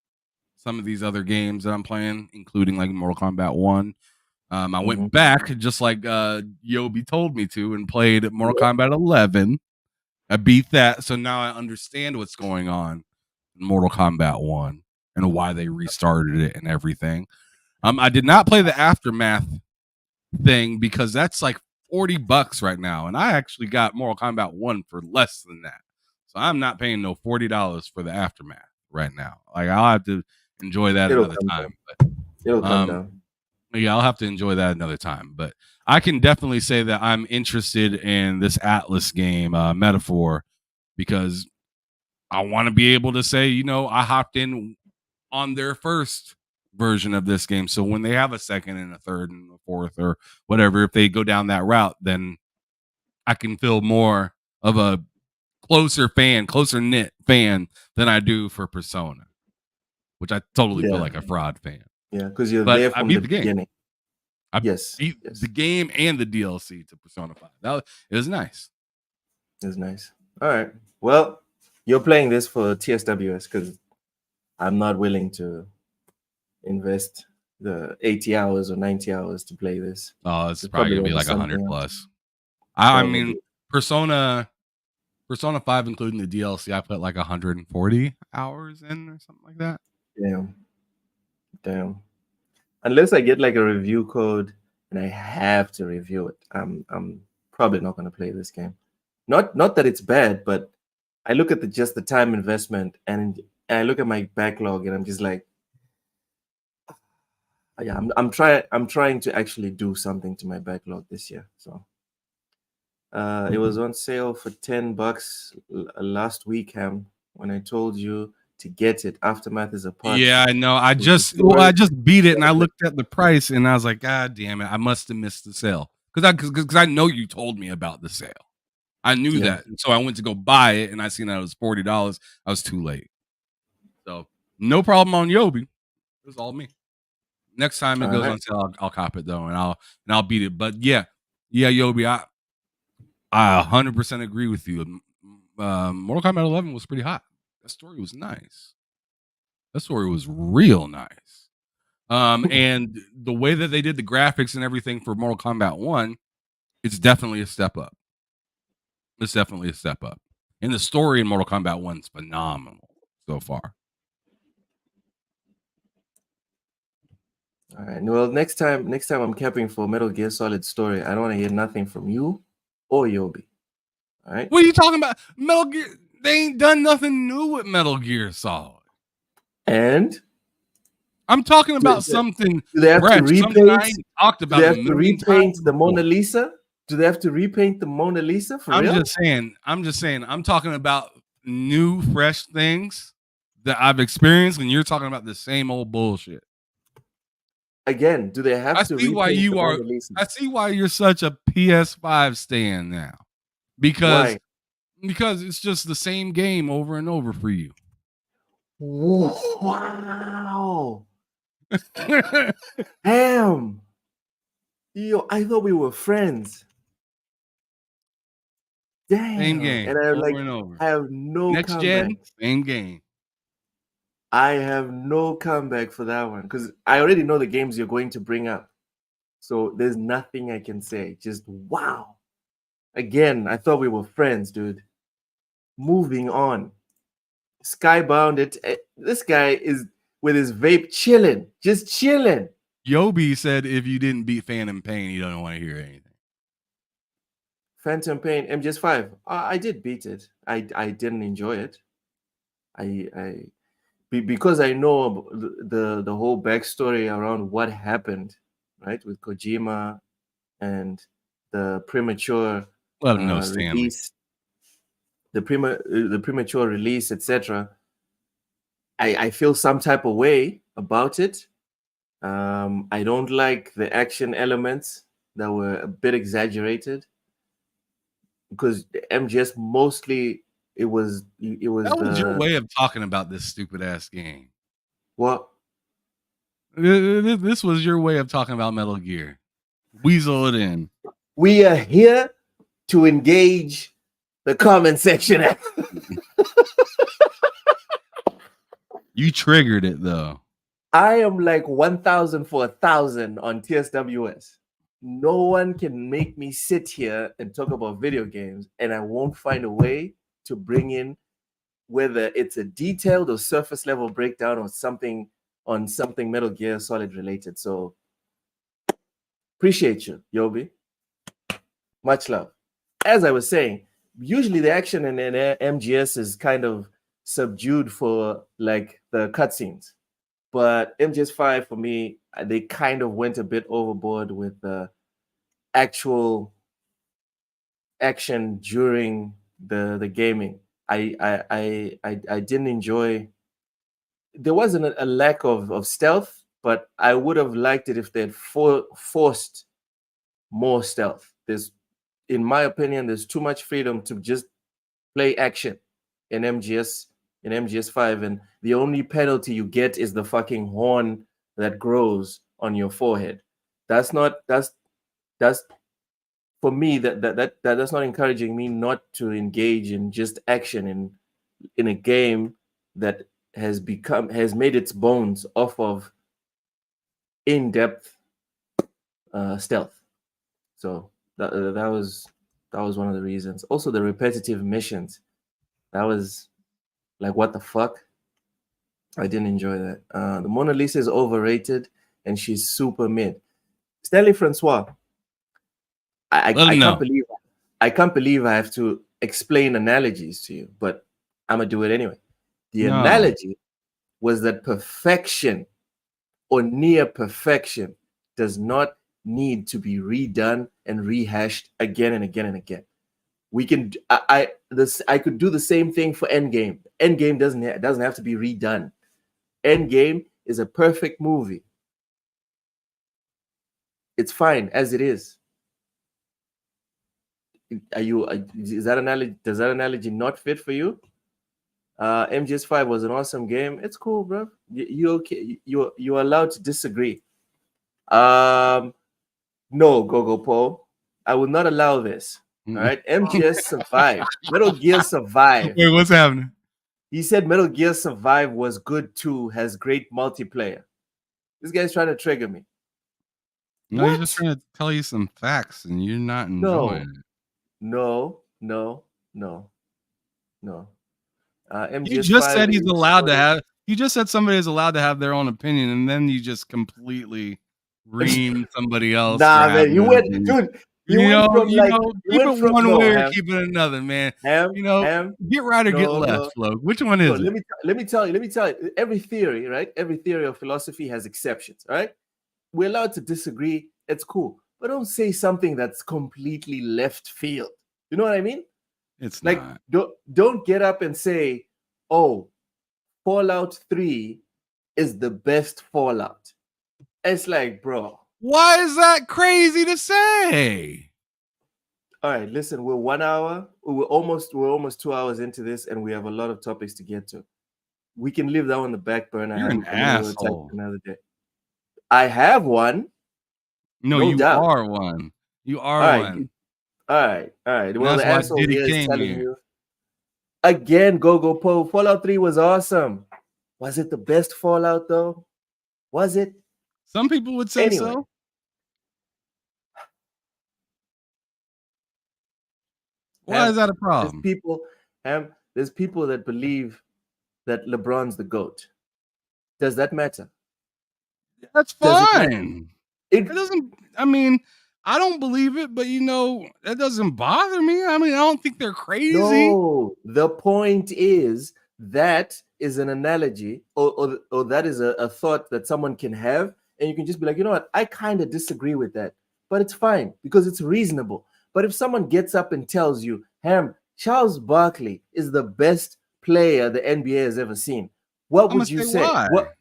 some of these other games that I'm playing, including like Mortal Kombat 1. I went back just like Yobi told me to and played Mortal Kombat 11. I beat that, so now I understand what's going on in Mortal Kombat 1 and why they restarted it and everything. I did not play the Aftermath thing because that's like $40 right now, and I actually got Mortal Kombat 1 for less than that. So I'm not paying no $40 for the Aftermath right now. Like, I'll have to enjoy that another time. It'll come down. Yeah, I'll have to enjoy that another time. But I can definitely say that I'm interested in this Atlas game, Metaphor, because I want to be able to say, I hopped in on their first version of this game. So when they have a second and a third and a fourth or whatever, if they go down that route, then I can feel more of a closer knit fan than I do for Persona, which I totally feel like a fraud fan. Yeah, because you're there from the beginning. I beat the game and the DLC to Persona 5. It was nice. It was nice. All right. Well, you're playing this for TSWS because I'm not willing to invest the 80 hours or 90 hours to play this. Oh, it's probably gonna be like 100 plus. I mean, Persona 5, including the DLC, I put like 140 hours in or something like that. Damn. Unless I get like a review code and I have to review it, I'm probably not going to play this game. Not that it's bad, but I look at just the time investment and I look at my backlog and I'm just like, yeah, I'm trying to actually do something to my backlog this year. So it was on sale for $10 last week, Ham, when I told you to get it. Aftermath is a part. Yeah, I know. I just beat it and I looked at the price and I was like, God damn it, I must have missed the sale. Because I know you told me about the sale. I knew that. And so I went to go buy it and I seen that it was $40. I was too late. So no problem on Yobi. It was all me. Next time it goes on sale, I'll cop it though, and I'll beat it. But yeah, Yobi, I 100% agree with you. Mortal Kombat 11 was pretty hot. That story was nice. That story was real nice. And the way that they did the graphics and everything for Mortal Kombat 1, it's definitely a step up. It's definitely a step up. And the story in Mortal Kombat 1 is phenomenal so far. All right. Well, next time I'm capping for Metal Gear Solid story, I don't want to hear nothing from you or Yobi. All right. What are you talking about? Metal Gear? They ain't done nothing new with Metal Gear Solid. And I'm talking about something. Do they have to repaint? Do they have to repaint the Mona Lisa? Do they have to repaint the Mona Lisa for real? I'm just saying. I'm talking about new, fresh things that I've experienced, and you're talking about the same old bullshit. Again, do they have to repaint the Mona Lisa? I see why you're such a PS5 stan now. Because it's just the same game over and over for you. Wow. Damn. Yo, I thought we were friends. Damn. Same game. And I have no next comeback. Gen, same game. I have no comeback for that one because I already know the games you're going to bring up. So there's nothing I can say. Just wow. Again, I thought we were friends, dude. Moving on. Skybound, this guy is with his vape chilling. Just chilling. Yobi said if you didn't beat Phantom Pain, you don't want to hear anything. Phantom Pain, MGS5. I did beat it. I didn't enjoy it. Because I know the whole backstory around what happened, right, with Kojima and the premature release, the premature release, etc. I feel some type of way about it. I don't like the action elements that were a bit exaggerated because MGS mostly. It was that was your way of talking about this stupid ass game. What? This was your way of talking about Metal Gear. Weasel it in. We are here to engage the comment section. You triggered it though. I am like 1,000 for 1,000 on TSWS. No one can make me sit here and talk about video games, and I won't find a way to bring in whether it's a detailed or surface level breakdown or something Metal Gear Solid related. So appreciate you, Yobi. Much love. As I was saying, usually the action in MGS is kind of subdued for like the cutscenes. But MGS5 for me, they kind of went a bit overboard with the actual action during the gaming. I didn't enjoy. There wasn't a lack of stealth, but I would have liked it if they had forced more stealth. In my opinion, there's too much freedom to just play action in MGS5, and the only penalty you get is the fucking horn that grows on your forehead. That's for me that's not encouraging me not to engage in just action in a game that has made its bones off of in-depth stealth. So that was one of the reasons. Also, the repetitive missions. That was like, what the fuck? I didn't enjoy that. The Mona Lisa is overrated and she's super mid. Stanley Francois, I can't believe I have to explain analogies to you, but I'm gonna do it anyway. The analogy was that perfection or near perfection does not need to be redone and rehashed again and again and again. We can I could do the same thing for Endgame. Endgame doesn't have to be redone. Endgame is a perfect movie. It's fine as it is. Does that analogy not fit for you? MGS5 was an awesome game. It's cool, bro. You okay? You're allowed to disagree. No, Gogo Paul. I will not allow this. All right. MGS survived. Metal Gear survived. Wait, what's happening? He said Metal Gear Survive was good too, has great multiplayer. This guy's trying to trigger me. No, he's just trying to tell you some facts and you're not enjoying it. No. You just said he's allowed to have. You just said somebody is allowed to have their own opinion, and then you just completely ream somebody else. Nah, man, you went, dude. Keep it one way or keep it another, man. Get right or get left, Flo. Which one is it? Let me tell you. Every theory, right? Every theory of philosophy has exceptions, right? We're allowed to disagree. It's cool, but don't say something that's completely left field. You know what I mean? It's like not. Don't get up and say, "Oh, Fallout 3 is the best Fallout." It's like, bro. Why is that crazy to say? All right, listen, we're 1 hour. We're almost 2 hours into this, and we have a lot of topics to get to. We can leave that on the back burner. You're an asshole. Another day. I have one. No, you doubt. Are one. You are one. All right. Well, the asshole here is telling you. Again, Gogo Po, Fallout 3 was awesome. Was it the best Fallout, though? Was it? Some people would say so. Why is that a problem? There's people that believe that LeBron's the GOAT. Does that matter? That's fine. It doesn't. I mean, I don't believe it, but that doesn't bother me. I mean, I don't think they're crazy. No, the point is that is an analogy, or that is a thought that someone can have, and you can just be like, you know what, I kind of disagree with that, but it's fine because it's reasonable. But if someone gets up and tells you, Ham, Charles Barkley is the best player the NBA has ever seen, what would you say? What?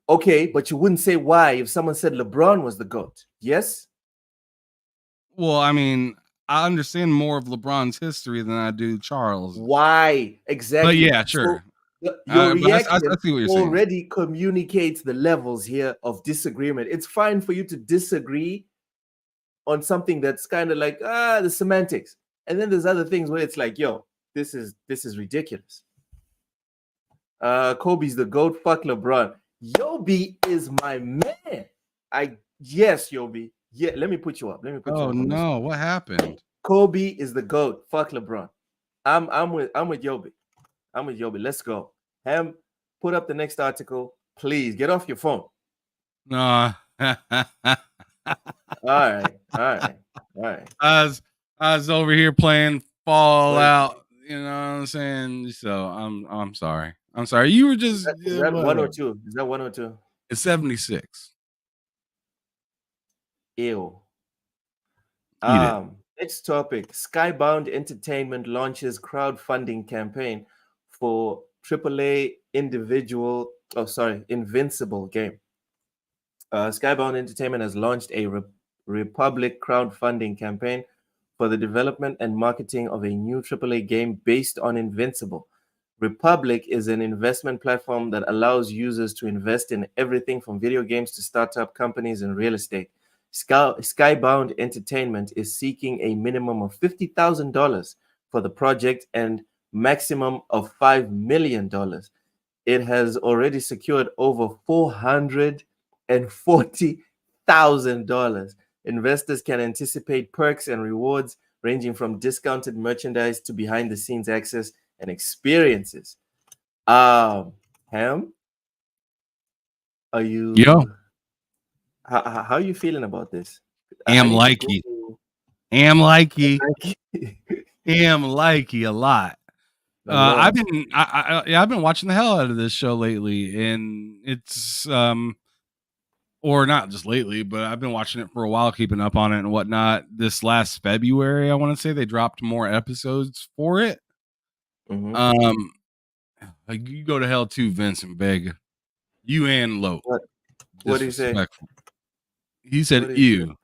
Okay, but you wouldn't say why if someone said LeBron was the GOAT. Yes? Well, I mean, I understand more of LeBron's history than I do Charles. Why? Exactly. But yeah, sure. So your reaction I see what you're saying. Already communicates the levels here of disagreement. It's fine for you to disagree on something that's kind of like, the semantics. And then there's other things where it's like, yo, this is ridiculous. Kobe's the GOAT. Fuck LeBron. Yobi is my man. Yes, Yobi. Yeah, let me put you up. Oh no, what happened? Kobe is the GOAT. Fuck LeBron. I'm with Yobi. I'm with Yobi. Let's go. Ham, put up the next article. Please get off your phone. No. All right. I was over here playing Fallout. You know what I'm saying? So I'm sorry. I'm sorry. You were just is that 102? Is that 102? It's 76. Ew. Eat it. Next topic. Skybound Entertainment launches crowdfunding campaign for AAA Invincible game. Skybound Entertainment has launched a Republic crowdfunding campaign for the development and marketing of a new AAA game based on Invincible. Republic is an investment platform that allows users to invest in everything from video games to startup companies and real estate. Skybound Entertainment is seeking a minimum of $50,000 for the project and maximum of $5 million. It has already secured over $440,000. Investors can anticipate perks and rewards ranging from discounted merchandise to behind-the-scenes access and experiences. Ham, are you? Yo, how are you feeling about this? Am likey a lot. I've been watching the hell out of this show lately, and it's or not just lately, but I've been watching it for a while, keeping up on it and whatnot. This last February, I want to say they dropped more episodes for it. Mm-hmm. Like you go to hell too, Vincent Vega. You and Lo. What do you say? He said ew.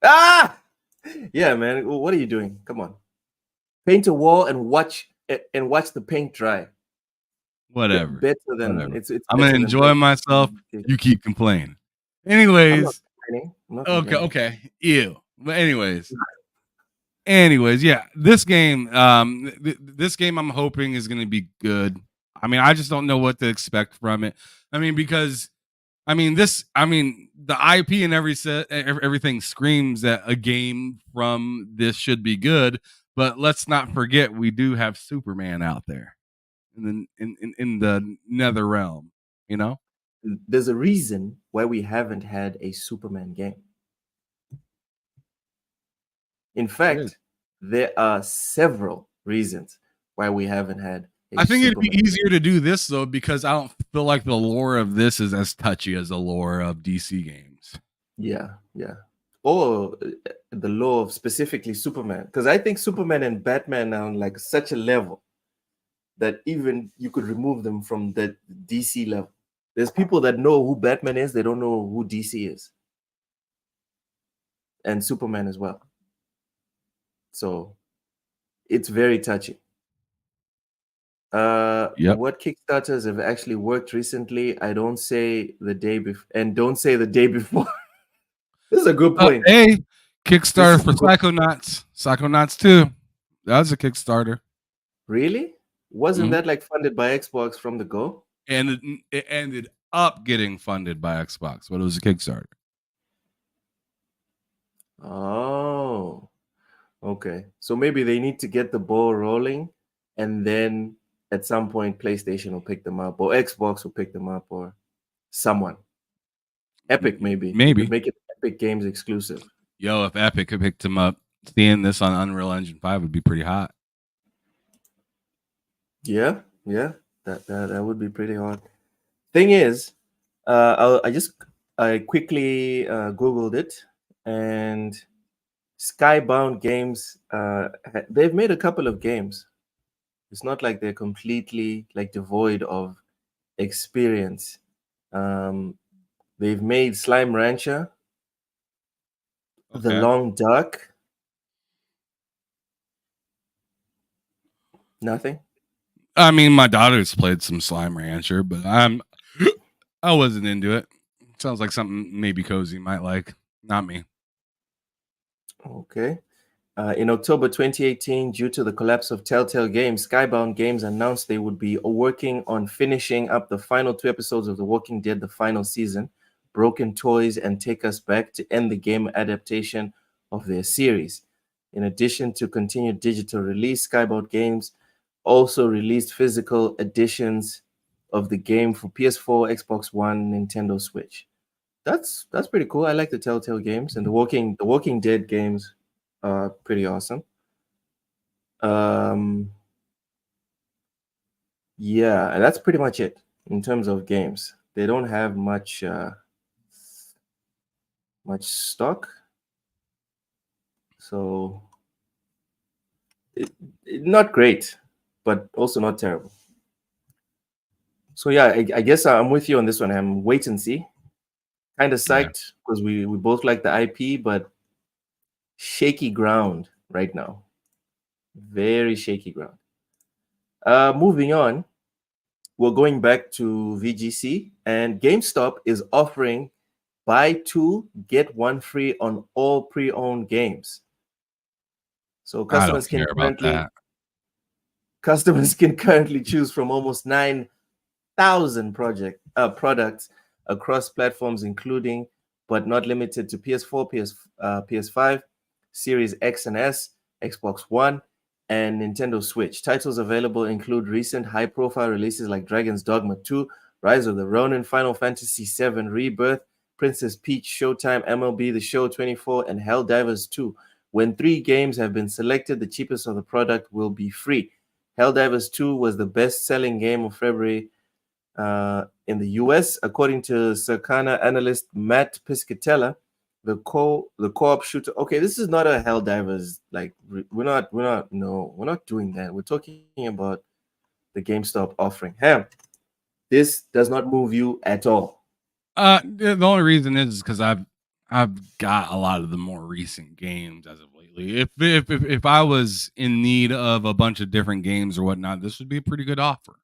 Yeah, man. What are you doing? Come on. Paint a wall and watch the paint dry. Whatever. Better than Whatever. It's I'm gonna enjoy myself. You keep complaining. Anyways. I'm not complaining. Okay. Ew. But anyways, yeah. This game, I'm hoping is gonna be good. I mean, I just don't know what to expect from it. I mean, because the IP and everything screams that a game from this should be good, but let's not forget we do have Superman out there in the nether realm, you know? There's a reason why we haven't had a Superman game. In fact, there are several reasons why we haven't had I think it'd be easier to do this though, because I don't feel like the lore of this is as touchy as the lore of DC games. Yeah. Or the lore of specifically Superman. Because I think Superman and Batman are on like such a level that even you could remove them from the DC level. There's people that know who Batman is, they don't know who DC is. And Superman as well. So it's very touchy. What Kickstarters have actually worked recently, I don't say the day before, and don't say the day before. This is a good point. Hey, Kickstarter for Psychonauts. Psychonauts 2. That was a Kickstarter. Really? Wasn't that like funded by Xbox from the go? And it ended up getting funded by Xbox, but it was a Kickstarter. Oh, okay. So maybe they need to get the ball rolling, and then at some point PlayStation will pick them up, or Xbox will pick them up, or someone. Epic maybe. Make it Epic Games exclusive. Yo, if Epic could pick them up, seeing this on Unreal Engine 5 would be pretty hot. Yeah, that would be pretty hot. Thing is, I quickly Googled it, and Skybound Games, they've made a couple of games. It's not like they're completely like devoid of experience. They've made Slime Rancher, The Long Duck. Nothing. I mean, my daughter's played some Slime Rancher, but I wasn't into it. Sounds like something maybe Cozy might like. Not me. Okay. In October 2018, due to the collapse of Telltale Games, Skybound Games announced they would be working on finishing up the final 2 episodes of The Walking Dead, the final season, Broken Toys and Take Us Back, to end the game adaptation of their series. In addition to continued digital release, Skybound Games also released physical editions of the game for PS4, Xbox One, Nintendo Switch. That's pretty cool. I like the Telltale games, and the Walking Dead games are pretty awesome. Yeah, and that's pretty much it in terms of games. They don't have much stock, so not great, but also not terrible. So yeah, I guess I'm with you on this one. I'm wait and see. Kind of psyched because we both like the IP, but shaky ground right now. Very shaky ground. Moving on, we're going back to VGC, and GameStop is offering buy two, get one free on all pre-owned games. So customers can currently choose from almost 9,000 products across platforms, including but not limited to PS4, PS5, Series X and S, Xbox One, and Nintendo Switch. Titles available include recent high-profile releases like Dragon's Dogma 2, Rise of the Ronin, Final Fantasy VII Rebirth, Princess Peach Showtime, MLB The Show 24, and Helldivers 2. When 3 games have been selected, the cheapest of the product will be free. Helldivers 2 was the best-selling game of February in the US, according to Circana analyst Matt Piscatella. The co-op shooter. Okay, this is not a Helldivers. Like we're not doing that. We're talking about the GameStop offering. Ham, this does not move you at all. The only reason is because I've got a lot of the more recent games as of lately. If I was in need of a bunch of different games or whatnot, this would be a pretty good offer.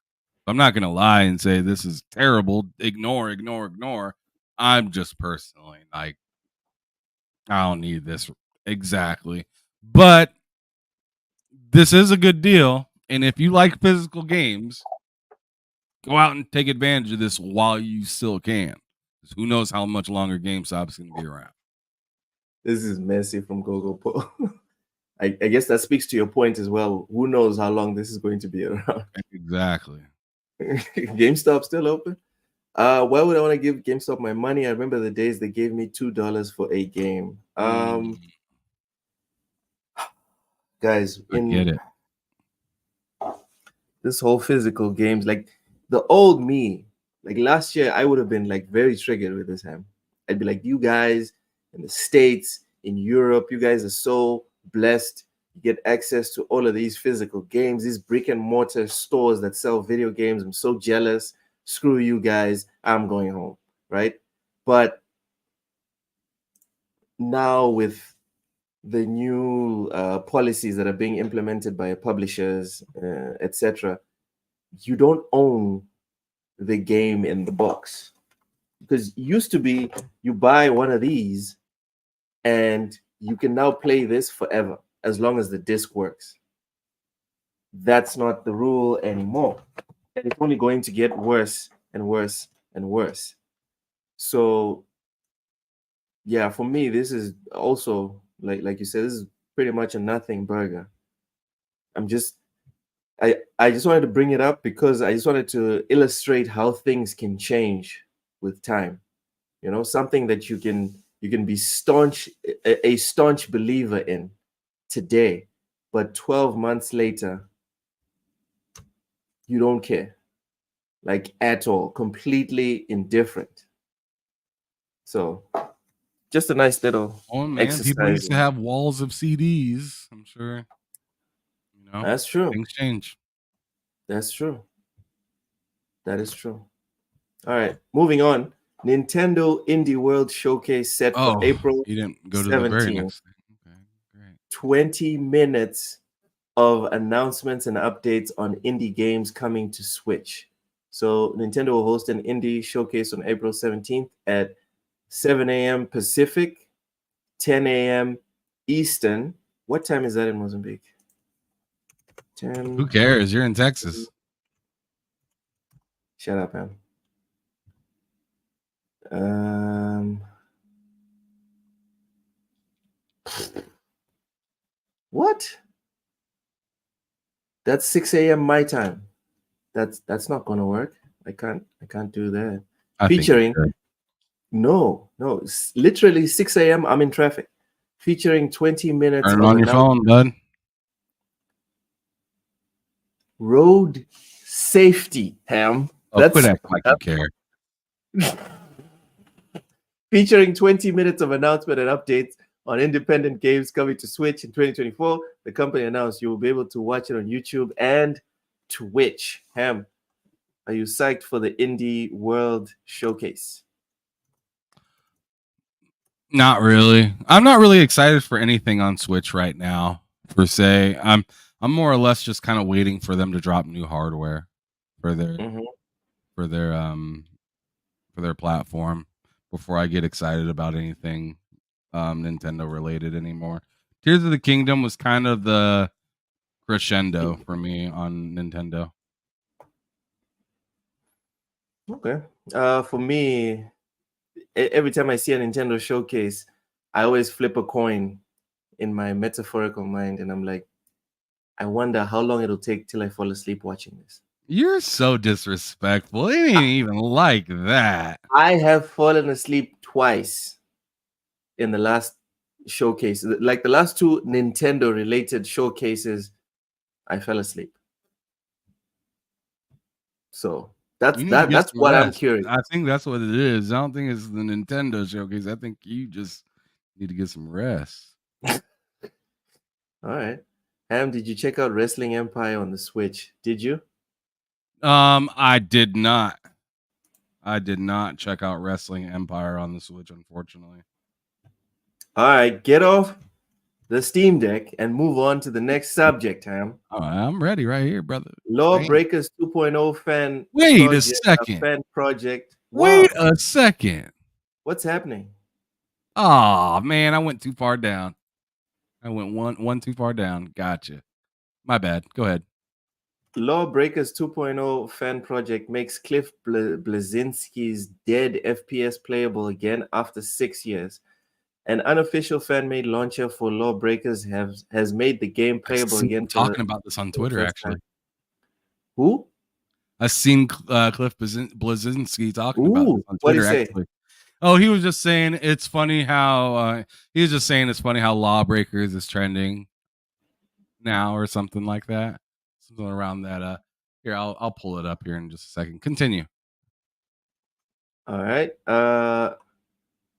I'm not gonna lie and say this is terrible. Ignore. I'm just personally like, I don't need this exactly, but this is a good deal. And if you like physical games, go out and take advantage of this while you still can. Who knows how much longer GameStop's going to be around. This is messy from Gogo Po. I guess that speaks to your point as well. Who knows how long this is going to be around? Exactly. GameStop still open? Why would I want to give GameStop my money? I remember the days they gave me $2 for a game. Guys, Get it. This whole physical games, like the old me, like last year, I would have been like very triggered with this, Ham. I'd be like, you guys in the States, in Europe, you guys are so blessed. You get access to all of these physical games, these brick and mortar stores that sell video games. I'm so jealous. Screw you guys. I'm going home, right? But now with the new policies that are being implemented by publishers, etc., you don't own the game in the box. Because it used to be you buy one of these and you can now play this forever as long as the disc works. That's not the rule anymore. And it's only going to get worse and worse and worse. So yeah, for me, this is also like you said, this is pretty much a nothing burger. I just wanted to bring it up because I just wanted to illustrate how things can change with time. You know, something that you can be a staunch believer in today, but 12 months later, you don't care, like at all, completely indifferent. So just a nice little exercise. People used to have walls of CDs. I'm sure. You know, that's true. Things change. That's true. That is true. All right, moving on. Nintendo Indie World Showcase set for April. You didn't go to the very next thing. Okay, great. 20 minutes of announcements and updates on indie games coming to Switch. So Nintendo will host an indie showcase on April 17th at 7 a.m. Pacific, 10 a.m. Eastern. What time is that in Mozambique? 10. Who cares? You're in Texas. Shut up, man. What? That's 6 a.m. my time. That's not gonna work. I can't do that. Featuring no, it's literally 6 a.m. I'm in traffic. Featuring 20 minutes. Turn on your phone, bud. Road safety, Ham. Oh, quit acting like you care. Featuring 20 minutes of announcement and updates on independent games coming to Switch in 2024, the company announced you will be able to watch it on YouTube and Twitch. Ham, are you psyched for the Indie World Showcase? Not really. I'm not really excited for anything on Switch right now, per se. I'm more or less just kind of waiting for them to drop new hardware for their for their platform before I get excited about anything Nintendo related anymore. Tears of the Kingdom was kind of the crescendo for me on Nintendo. Okay. For me, every time I see a Nintendo showcase, I always flip a coin in my metaphorical mind, and I'm like, I wonder how long it'll take till I fall asleep watching this. You're so disrespectful. It ain't even like that. I have fallen asleep twice in the last showcase. Like the last two Nintendo related showcases, I fell asleep. So that's what I'm curious. I think that's what it is. I don't think it's the Nintendo showcase. I think you just need to get some rest. All right. Ham, did you check out Wrestling Empire on the Switch? Did you? I did not. I did not check out Wrestling Empire on the Switch, unfortunately. All right, get off the Steam Deck and move on to the next subject, Ham. Oh, I'm ready right here, brother. Lawbreakers 2.0 fan. Wait a second. Fan project. Wait a second. What's happening? Oh man, I went too far down. I went one too far down. Gotcha. My bad. Go ahead. Lawbreakers 2.0 fan project makes Cliff Bleszinski's dead FPS playable again after 6 years. An unofficial fan-made launcher for Lawbreakers has made the game playable again. Talking about this on Twitter, actually. Who? I've seen Cliff Bleszinski talking about this on Twitter. What did he say? Actually. Oh, he was just saying it's funny how Lawbreakers is trending now or something like that. Something around that. Here, I'll pull it up here in just a second. Continue. All right.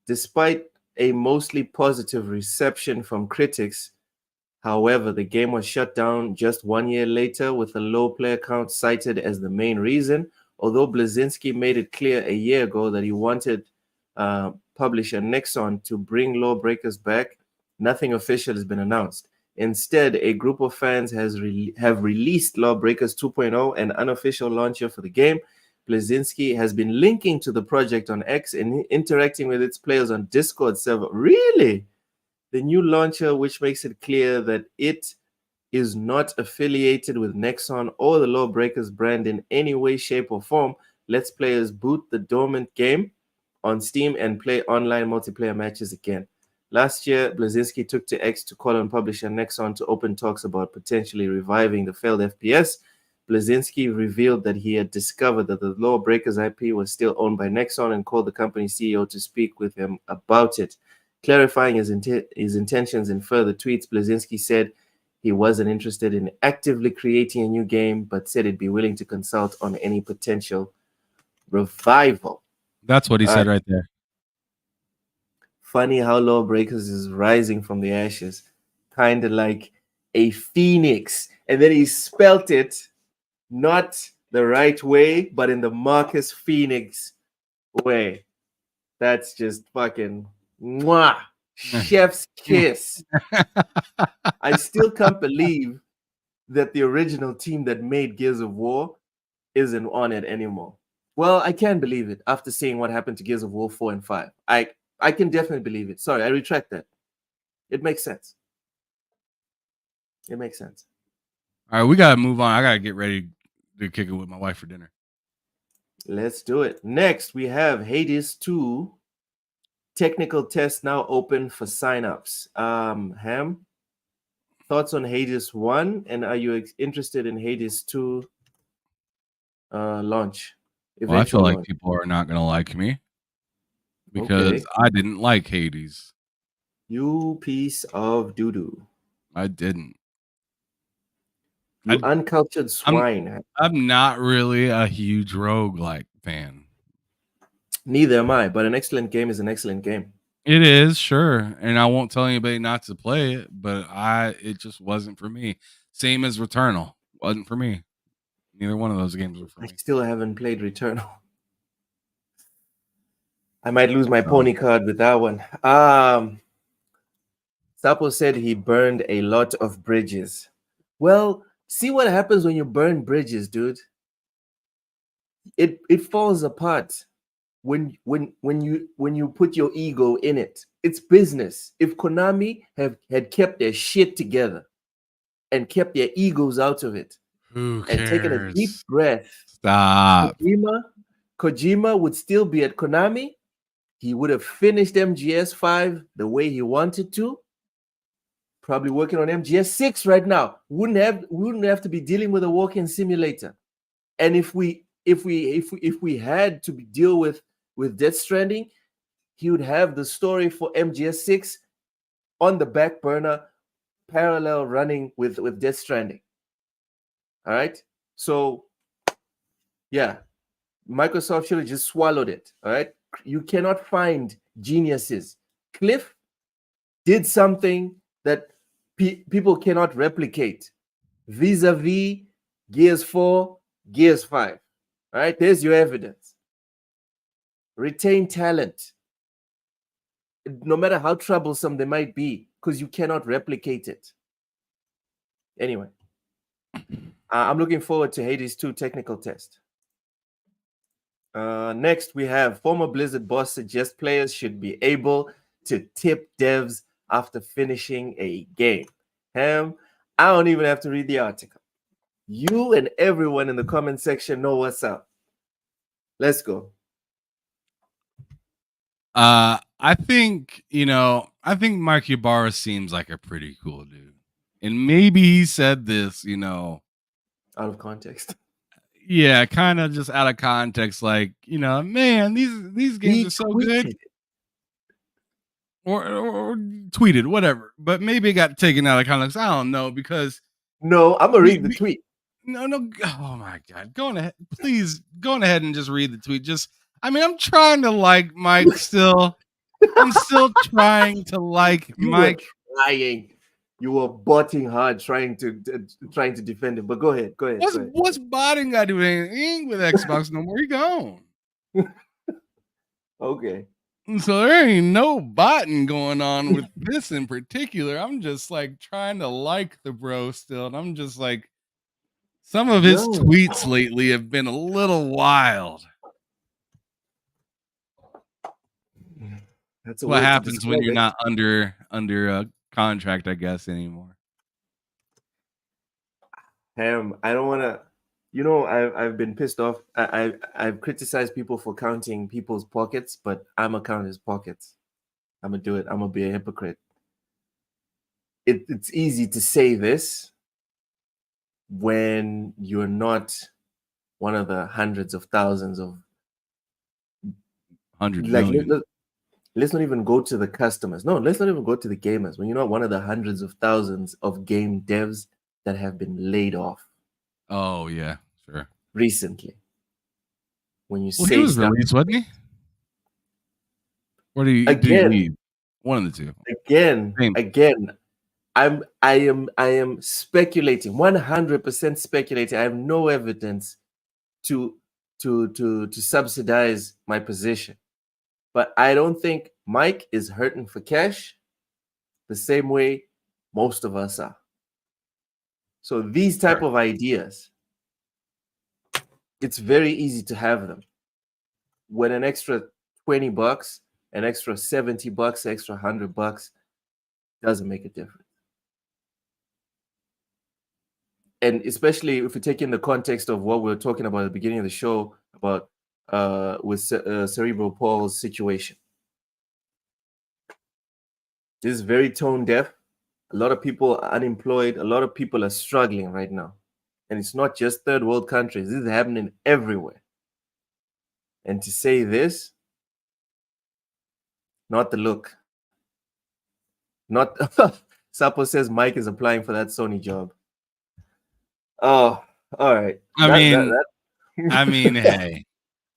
Despite a mostly positive reception from critics, however, the game was shut down just 1 year later with a low player count cited as the main reason. Although Bleszinski made it clear a year ago that he wanted publisher Nexon to bring Lawbreakers back, nothing official has been announced. Instead, a group of fans have released Lawbreakers 2.0, an unofficial launcher for the game. Bleszinski has been linking to the project on X and interacting with its players on Discord server. Really? The new launcher, which makes it clear that it is not affiliated with Nexon or the Lawbreakers brand in any way, shape, or form, lets players boot the dormant game on Steam and play online multiplayer matches again. Last year, Bleszinski took to X to call on publisher Nexon to open talks about potentially reviving the failed FPS. Bleszinski revealed that he had discovered that the Lawbreakers IP was still owned by Nexon and called the company's CEO to speak with him about it. Clarifying his intentions in further tweets, Bleszinski said he wasn't interested in actively creating a new game, but said he'd be willing to consult on any potential revival. That's what he said right there. Funny how Lawbreakers is rising from the ashes, kind of like a phoenix. And then he spelt it not the right way, but in the Marcus Phoenix way. That's just fucking mwah, chef's kiss. I still can't believe that the original team that made Gears of War isn't on it anymore. Well, I can believe it after seeing what happened to Gears of War 4 and 5. I can definitely believe it. Sorry, I retract that. It makes sense. It makes sense. All right, we got to move on. I got to get ready to kick it with my wife for dinner. Let's do it. Next, we have Hades 2. Technical test now open for signups. Ham, thoughts on Hades 1? And are you interested in Hades 2 launch? Well, I feel like people are not going to like me because I didn't like Hades. You piece of doo-doo. I didn't. You uncultured swine. I'm not really a huge roguelike fan. Neither am I, but an excellent game is an excellent game. It is, sure. And I won't tell anybody not to play it, but it just wasn't for me. Same as Returnal. Wasn't for me. Neither one of those games were for me. I still haven't played Returnal. I might lose my pony card with that one. Sapo said he burned a lot of bridges. Well, see what happens when you burn bridges, dude. It falls apart when you put your ego in it. It's business. If Konami had kept their shit together and kept their egos out of it and taken a deep breath, stop. Kojima would still be at Konami. He would have finished MGS5 the way he wanted to. Probably working on MGS6 right now. Wouldn't have to be dealing with a walking simulator. And if we had to deal with Death Stranding, he would have the story for MGS6 on the back burner, parallel running with Death Stranding. All right. So yeah, Microsoft should have just swallowed it. All right. You cannot find geniuses. Cliff did something that people cannot replicate vis-a-vis Gears 4, Gears 5. All right, there's your evidence. Retain talent, no matter how troublesome they might be, because you cannot replicate it. Anyway, I'm looking forward to Hades 2 technical test. Next, we have former Blizzard boss suggests players should be able to tip devs after finishing a game. I don't even have to read the article. You and everyone in the comment section know what's up. Let's go. I think Mike Ybarra seems like a pretty cool dude. And maybe he said this, out of context. Yeah, kind of just out of context, like, man, these games are so good. Or tweeted, whatever. But maybe it got taken out of context. I don't know, because no, I'm gonna read the tweet. No, oh my god. Go on ahead. Please go on ahead and just read the tweet. I'm trying to like Mike still. I'm still trying to like Mike. You were botting hard trying to defend him. But go ahead. What's botting got to do anything with Xbox no more? He gone. Okay. So there ain't no botting going on with this in particular. I'm just like trying to like the bro still. And I'm just like, some of his tweets lately have been a little wild. That's what happens when you're not under a contract, I guess, anymore. I don't want to. I've been pissed off. I've criticized people for counting people's pockets, but I'm gonna count his pockets. I'm gonna do it. I'm gonna be a hypocrite. It's easy to say this when you're not one of the hundreds of thousands of 100 million. Let's not even go to the customers. No, let's not even go to the gamers. When you're not one of the hundreds of thousands of game devs that have been laid off. Oh yeah, sure. Recently, when you say he was released, wasn't he? What do you need? One of the two. Again, I am speculating, 100% speculating. I have no evidence to subsidize my position, but I don't think Mike is hurting for cash the same way most of us are. So these type of ideas, it's very easy to have them. When an extra $20, an extra $70, extra $100 doesn't make a difference. And especially if you take in the context of what we were talking about at the beginning of the show about with Cerebral Paul's situation. This is very tone deaf. A lot of people are unemployed. A lot of people are struggling right now. And it's not just third world countries. This is happening everywhere. And to say this, not the look. Not Sapo says Mike is applying for that Sony job. Oh, all right. I mean, hey,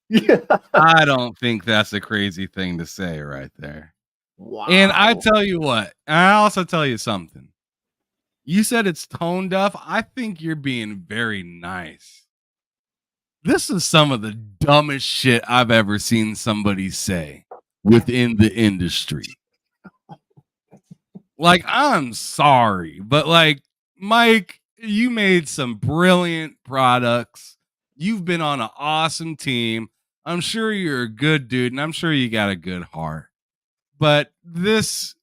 Yeah. I don't think that's a crazy thing to say right there. Wow. And I tell you what, I also tell you something. You said it's tone deaf. I think you're being very nice. This is some of the dumbest shit I've ever seen somebody say within the industry. Like, I'm sorry, but like, Mike, you made some brilliant products. You've been on an awesome team. I'm sure you're a good dude, and I'm sure you got a good heart. But this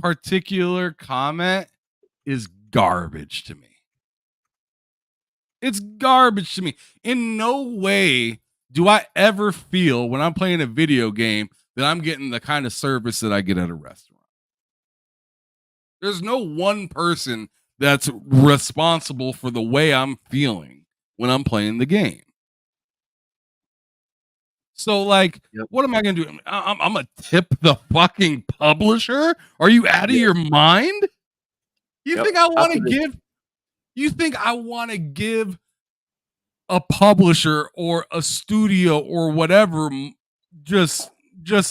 particular comment is garbage to me. It's garbage to me. In no way do I ever feel when I'm playing a video game that I'm getting the kind of service that I get at a restaurant. There's no one person that's responsible for the way I'm feeling when I'm playing the game. So, like, what am I going to do? I'm going to tip the fucking publisher? Are you out of your mind? You think I want to give? You think I want to give a publisher or a studio or whatever just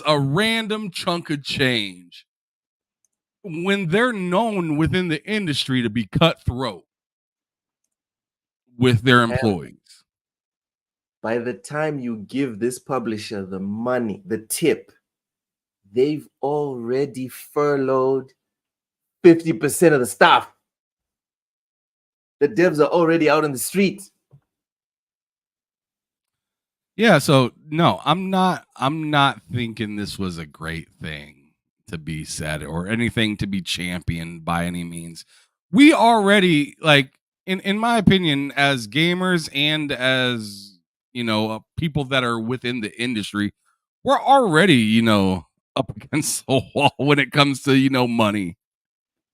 a random chunk of change when they're known within the industry to be cutthroat with their employees? By the time you give this publisher the money, the tip, they've already furloughed 50% of the staff. The devs are already out on the streets. Yeah, so no, I'm not thinking this was a great thing to be said or anything to be championed by any means. We already, like, in my opinion, as gamers and as, you know, people that are within the industry, we're already, you know, up against the wall when it comes to, you know, money.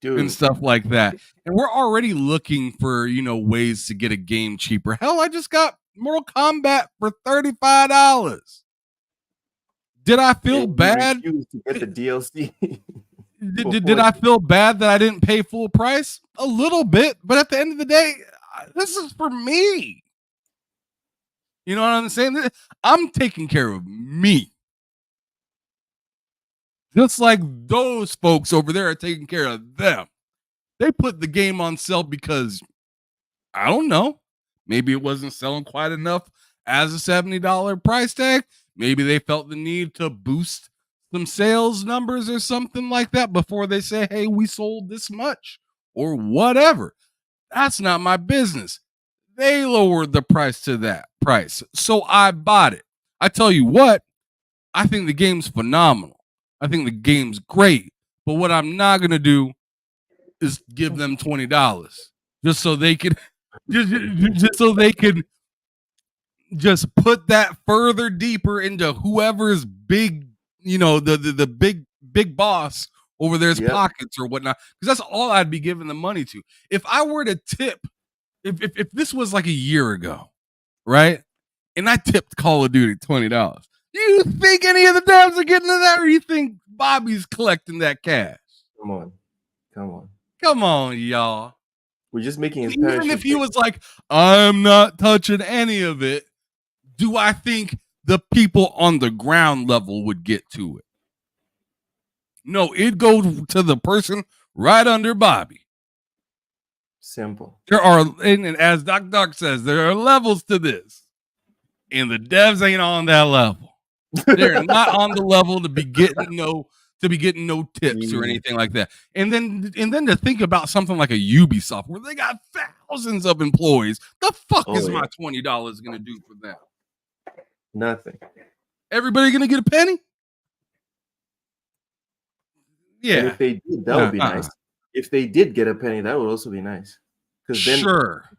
Dude. And stuff like that. And we're already looking for, you know, ways to get a game cheaper. Hell, I just got Mortal Kombat for $35. Did I feel bad? To get the DLC. Did I feel bad that I didn't pay full price? A little bit, but at the end of the day, this is for me. You know what I'm saying? I'm taking care of me. Just like those folks over there are taking care of them. They put the game on sale because, I don't know, maybe it wasn't selling quite enough as a $70 price tag. Maybe they felt the need to boost some sales numbers or something like that before they say, hey, we sold this much or whatever. That's not my business. They lowered the price to that price, so I bought it. I tell you what, I think the game's phenomenal. I think the game's great. But what I'm not going to do is give them $20 just so they could just so they could just put that further deeper into whoever's big, you know, the big boss over there's pockets or whatnot, because that's all I'd be giving the money to. If I were to tip, if this was like a year ago, right, and I tipped Call of Duty $20, do you think any of the devs are getting to that, or you think Bobby's collecting that cash? Come on, y'all. We're just making his even if he was like, I'm not touching any of it, do I think the people on the ground level would get to it? No, it'd go to the person right under Bobby. Simple. There are, and as Doc Dark says, there are levels to this, and the devs ain't on that level. They're not on the level to be getting no tips or anything like that. And then to think about something like a Ubisoft where they got thousands of employees, the fuck is my $20 going to do for them? Nothing. Everybody going to get a penny? Yeah. And if they did, that would be nice. If they did get a penny, that would also be nice. Because then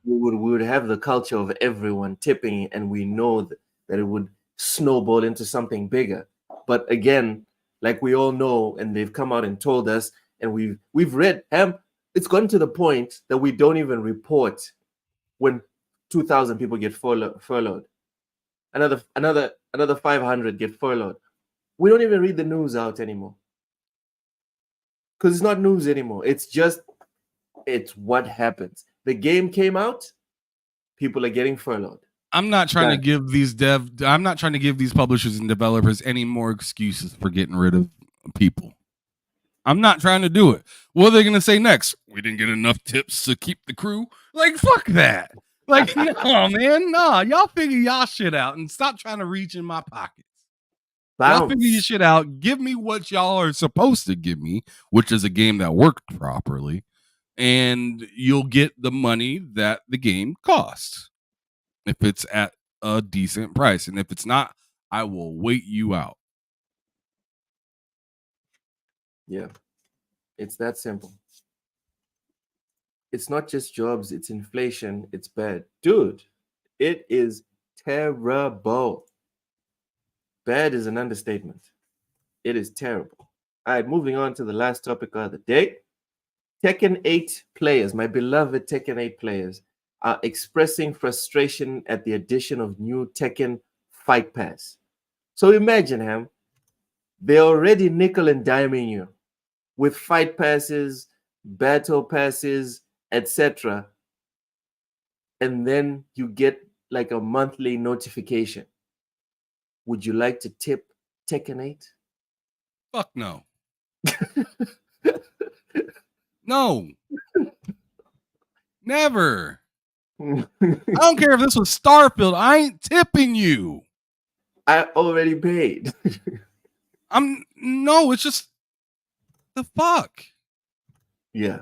we would have the culture of everyone tipping, and we know that it would snowball into something bigger. But again, like we all know, and they've come out and told us, and we've read, it's gotten to the point that we don't even report when 2,000 people get furloughed. Another 500 get furloughed. We don't even read the news out anymore. Because it's not news anymore. It's what happens. The game came out, people are getting furloughed. I'm not trying to give these publishers and developers any more excuses for getting rid of people. I'm not trying to do it. What are they going to say next? We didn't get enough tips to keep the crew. Like, fuck that. Like, no, man. No, y'all figure y'all shit out and stop trying to reach in my pockets. Y'all figure your shit out. Give me what y'all are supposed to give me, which is a game that worked properly, and you'll get the money that the game costs if it's at a decent price. And if it's not, I will wait you out. Yeah, it's that simple. It's not just jobs, it's inflation, it's bad. Dude, it is terrible. Bad is an understatement. It is terrible. All right, moving on to the last topic of the day. Tekken 8 players, my beloved Tekken 8 players, are expressing frustration at the addition of new Tekken Fight Pass. So imagine, Ham, they're already nickel and diming you with fight passes, battle passes, etc. And then you get like a monthly notification. Would you like to tip Tekken 8? Fuck no. No. Never. I don't care if this was Starfield. I ain't tipping you. I already paid. No, it's just the fuck. Yeah.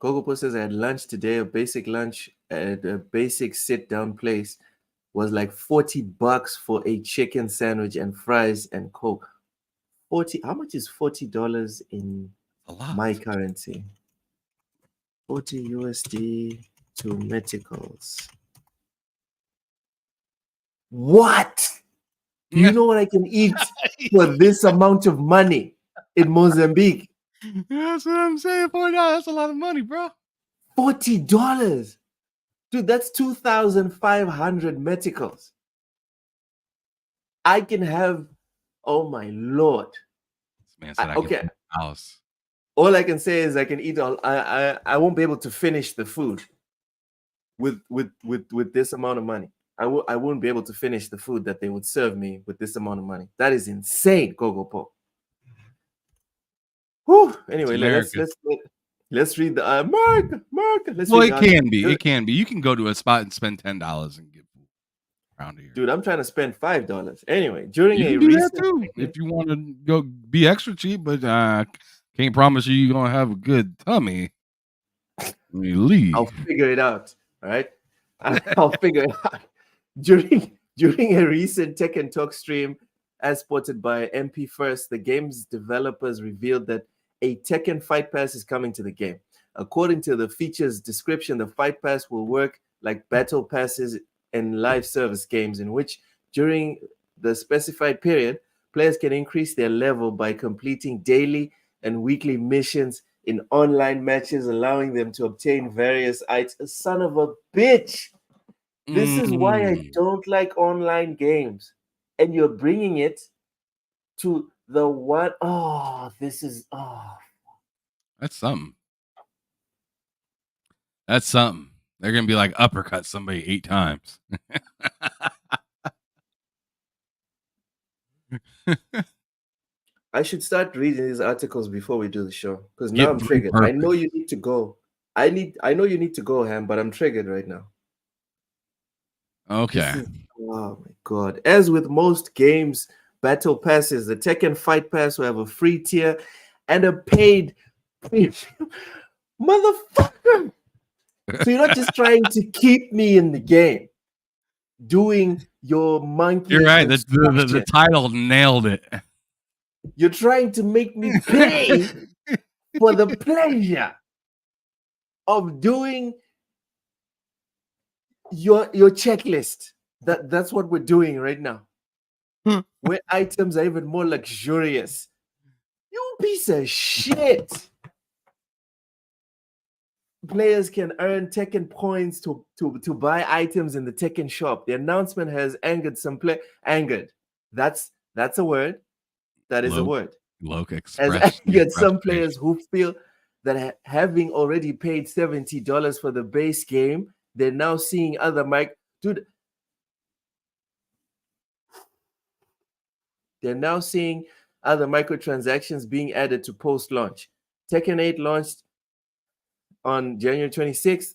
Gogopo says I had lunch today, a basic lunch at a basic sit-down place was like $40 for a chicken sandwich and fries and Coke. 40. How much is $40 in my currency? 40 USD to meticals. What? Do you know what I can eat for this amount of money in Mozambique? That's what I'm saying. $40. That's a lot of money, bro. $40. Dude, that's 2,500 meticals. I can have, oh my Lord. This man said okay. House. All I can say is I can eat all. I won't be able to finish the food with this amount of money. I wouldn't be able to finish the food that they would serve me with this amount of money. That is insane, Gogopo. Whew. Anyway, let's read the America. It can be. You can go to a spot and spend $10 and get food around here. Dude, I'm trying to spend $5. Anyway, during you a can do recent that too, if you want to go be extra cheap, but can't promise you're gonna have a good tummy when you leave. I'll figure it out. All right, I'll figure it out. During a recent Tekken Talk stream, as spotted by MP First, the game's developers revealed that a Tekken Fight Pass is coming to the game. According to the feature's description, the Fight Pass will work like battle passes in live service games, in which during the specified period, players can increase their level by completing daily and weekly missions in online matches, allowing them to obtain various items. Son of a bitch! This is why I don't like online games. And you're bringing it to the one. Oh, this is. Oh, that's something. That's something. They're gonna be like uppercut somebody 8 times. I should start reading these articles before we do the show because now I'm triggered. I know you need to go. I know you need to go, Ham, but I'm triggered right now. Okay. Oh my God! As with most games, battle passes, the Tekken Fight Pass will have a free tier and a paid motherfucker. So you're not just trying to keep me in the game, doing your monkey. You're right. The title nailed it. You're trying to make me pay for the pleasure of doing your checklist. That's what we're doing right now. Where items are even more luxurious. You piece of shit. Players can earn Tekken points to buy items in the Tekken shop. The announcement has angered some angered. That's a word. That is a word. Loke has angered some players who feel that having already paid $70 for the base game, they're now seeing other dude. They're now seeing other microtransactions being added to post-launch. Tekken 8 launched on January 26th,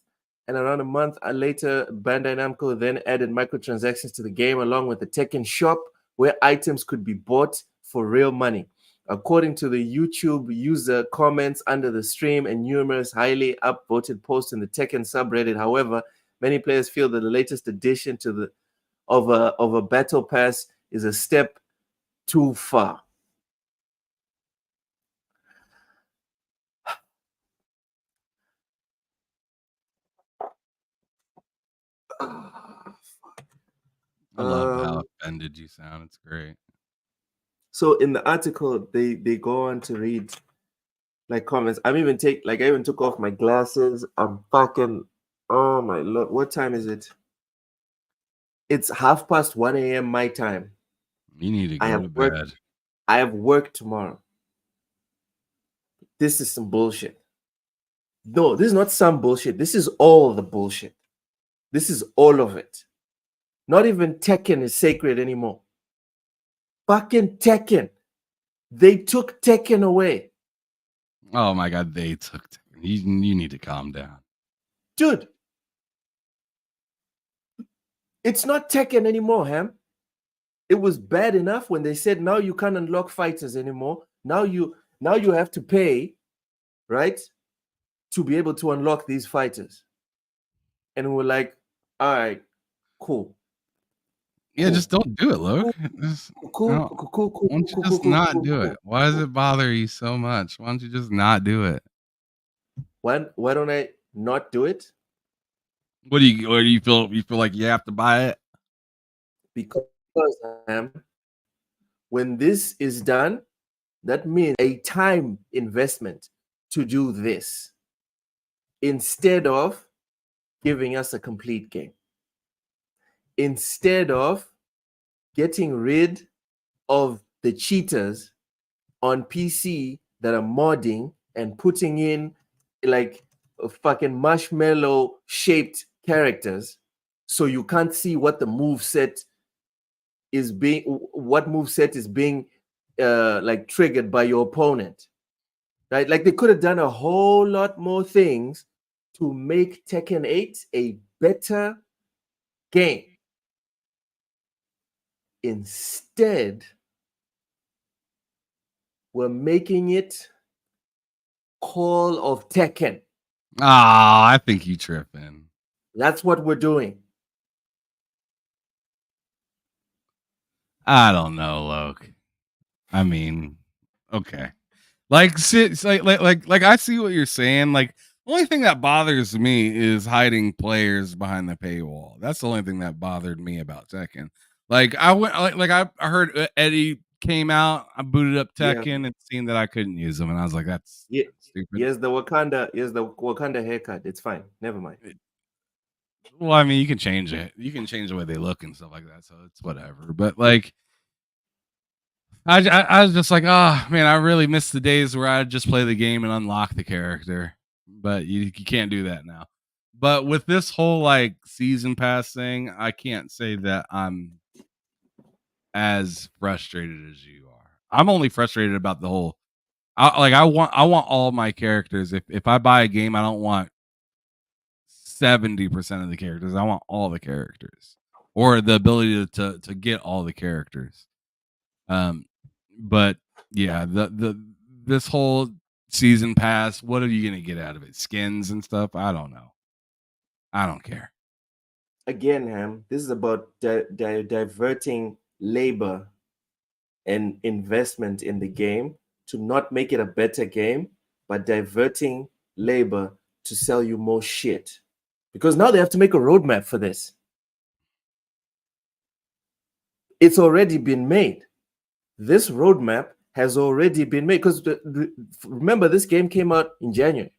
and around a month later, Bandai Namco then added microtransactions to the game along with the Tekken shop, where items could be bought for real money. According to the YouTube user comments under the stream and numerous highly upvoted posts in the Tekken subreddit, however, many players feel that the latest addition to of a battle pass is a step too far. I love how offended you sound. It's great. So in the article, they go on to read like comments. I even took off my glasses. I'm fucking, oh my Lord, what time is it? It's 1:30 a.m. my time. You need to go to bed. I have work tomorrow. This is some bullshit. No, this is not some bullshit. This is all the bullshit. This is all of it. Not even Tekken is sacred anymore. Fucking Tekken. They took Tekken away. Oh my God, they took Tekken. You need to calm down. Dude. It's not Tekken anymore, Ham. It was bad enough when they said now you can't unlock fighters anymore. Now you have to pay, right, to be able to unlock these fighters. And we're like, all right, cool. Yeah, just don't do it, Luke. Cool. Why don't you just not do it? Why does it bother you so much? Why don't you just not do it? Why don't I not do it? What do you feel? You feel like you have to buy it? Because when this is done, that means a time investment to do this instead of giving us a complete game. Instead of getting rid of the cheaters on PC that are modding and putting in like fucking marshmallow shaped characters so you can't see what the moveset is being like triggered by your opponent, right? Like they could have done a whole lot more things to make Tekken 8 a better game. Instead, we're making it Call of Tekken. I think you tripping. That's what we're doing. I don't know, Loke. I mean, okay. Like I see what you're saying. Like the only thing that bothers me is hiding players behind the paywall. That's the only thing that bothered me about Tekken. Like I heard Eddie came out, I booted up Tekken and seen that I couldn't use them, and I was like, that's stupid. Here's the Wakanda haircut. It's fine. Never mind. Well, I mean, you can change it. You can change the way they look and stuff like that, so it's whatever. But like, I was just like, oh man, I really miss the days where I'd just play the game and unlock the character. But you can't do that now. But with this whole like season pass thing, I can't say that I'm as frustrated as you are. I'm only frustrated about the whole. I want all my characters. If I buy a game, I don't want 70% of the characters. I want all the characters, or the ability to get all the characters. But yeah, this whole season pass, what are you gonna get out of it? Skins and stuff? I don't know. I don't care. Again, Ham, this is about diverting labor and investment in the game to not make it a better game, but diverting labor to sell you more shit. Because now they have to make a roadmap for this. It's already been made. This roadmap has already been made. Because remember, this game came out in January.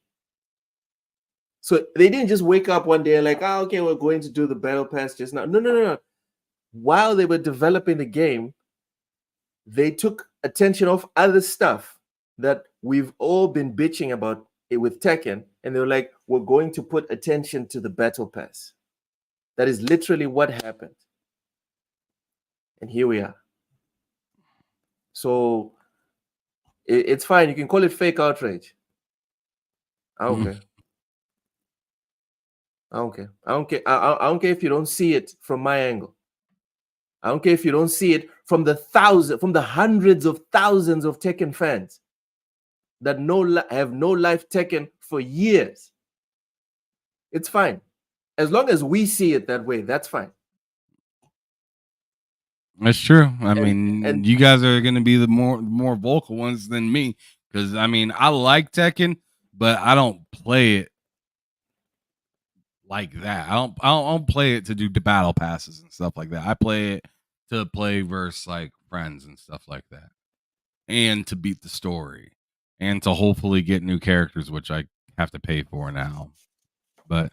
So they didn't just wake up one day like, okay, we're going to do the battle pass just now. No. While they were developing the game, they took attention off other stuff that we've all been bitching about with Tekken, and they were like, we're going to put attention to the battle pass. That is literally what happened. And here we are. So it's fine. You can call it fake outrage. I don't care. I don't care. I don't care. I don't care if you don't see it from my angle. I don't care if you don't see it from the hundreds of thousands of Tekken fans that have no life Tekken for years. It's fine. As long as we see it that way, that's fine. That's true. I mean, you guys are going to be the more vocal ones than me, because I mean, I like Tekken, but I don't play it like that. I don't play it to do the battle passes and stuff like that. I play it to play versus like friends and stuff like that, and to beat the story, and to hopefully get new characters, which I have to pay for now. But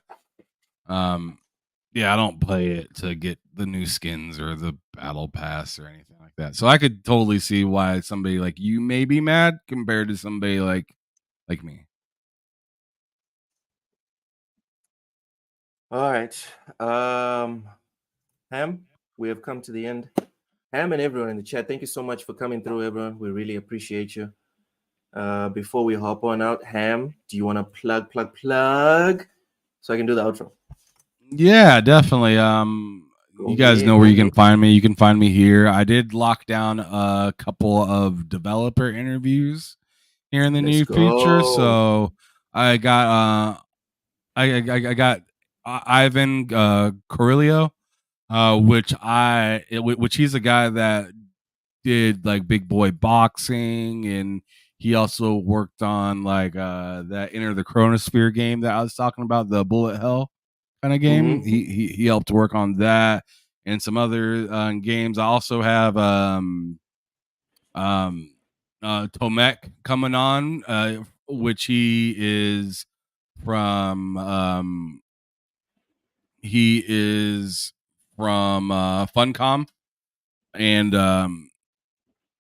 yeah, I don't play it to get the new skins or the battle pass or anything like that. So I could totally see why somebody like you may be mad compared to somebody like me. All right. Ham, we have come to the end. Ham and everyone in the chat, thank you so much for coming through, everyone. We really appreciate you. Before we hop on out, Ham, do you want to plug so I can do the outro? Yeah, definitely. You guys know where you can find me. You can find me here. I did lock down a couple of developer interviews here in the near future. So I got I got Ivan Carrillo, which he's a guy that did like Big Boy Boxing, and he also worked on like that Enter the Chronosphere game that I was talking about, the Bullet Hell kind of game. He helped work on that and some other games. I also have Tomek coming on, which he is from Funcom, and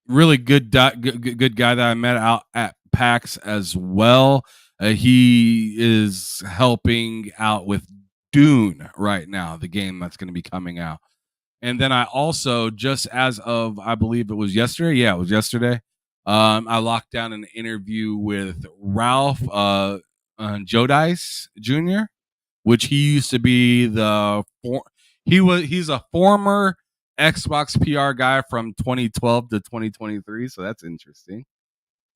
really good guy that I met out at PAX as well. He is helping out with Dune right now, the game that's going to be coming out. And then I also, just as of, I believe it was yesterday. Yeah, it was yesterday. I locked down an interview with Ralph Jodice Jr., which he used to be he's a former Xbox PR guy from 2012 to 2023. So that's interesting.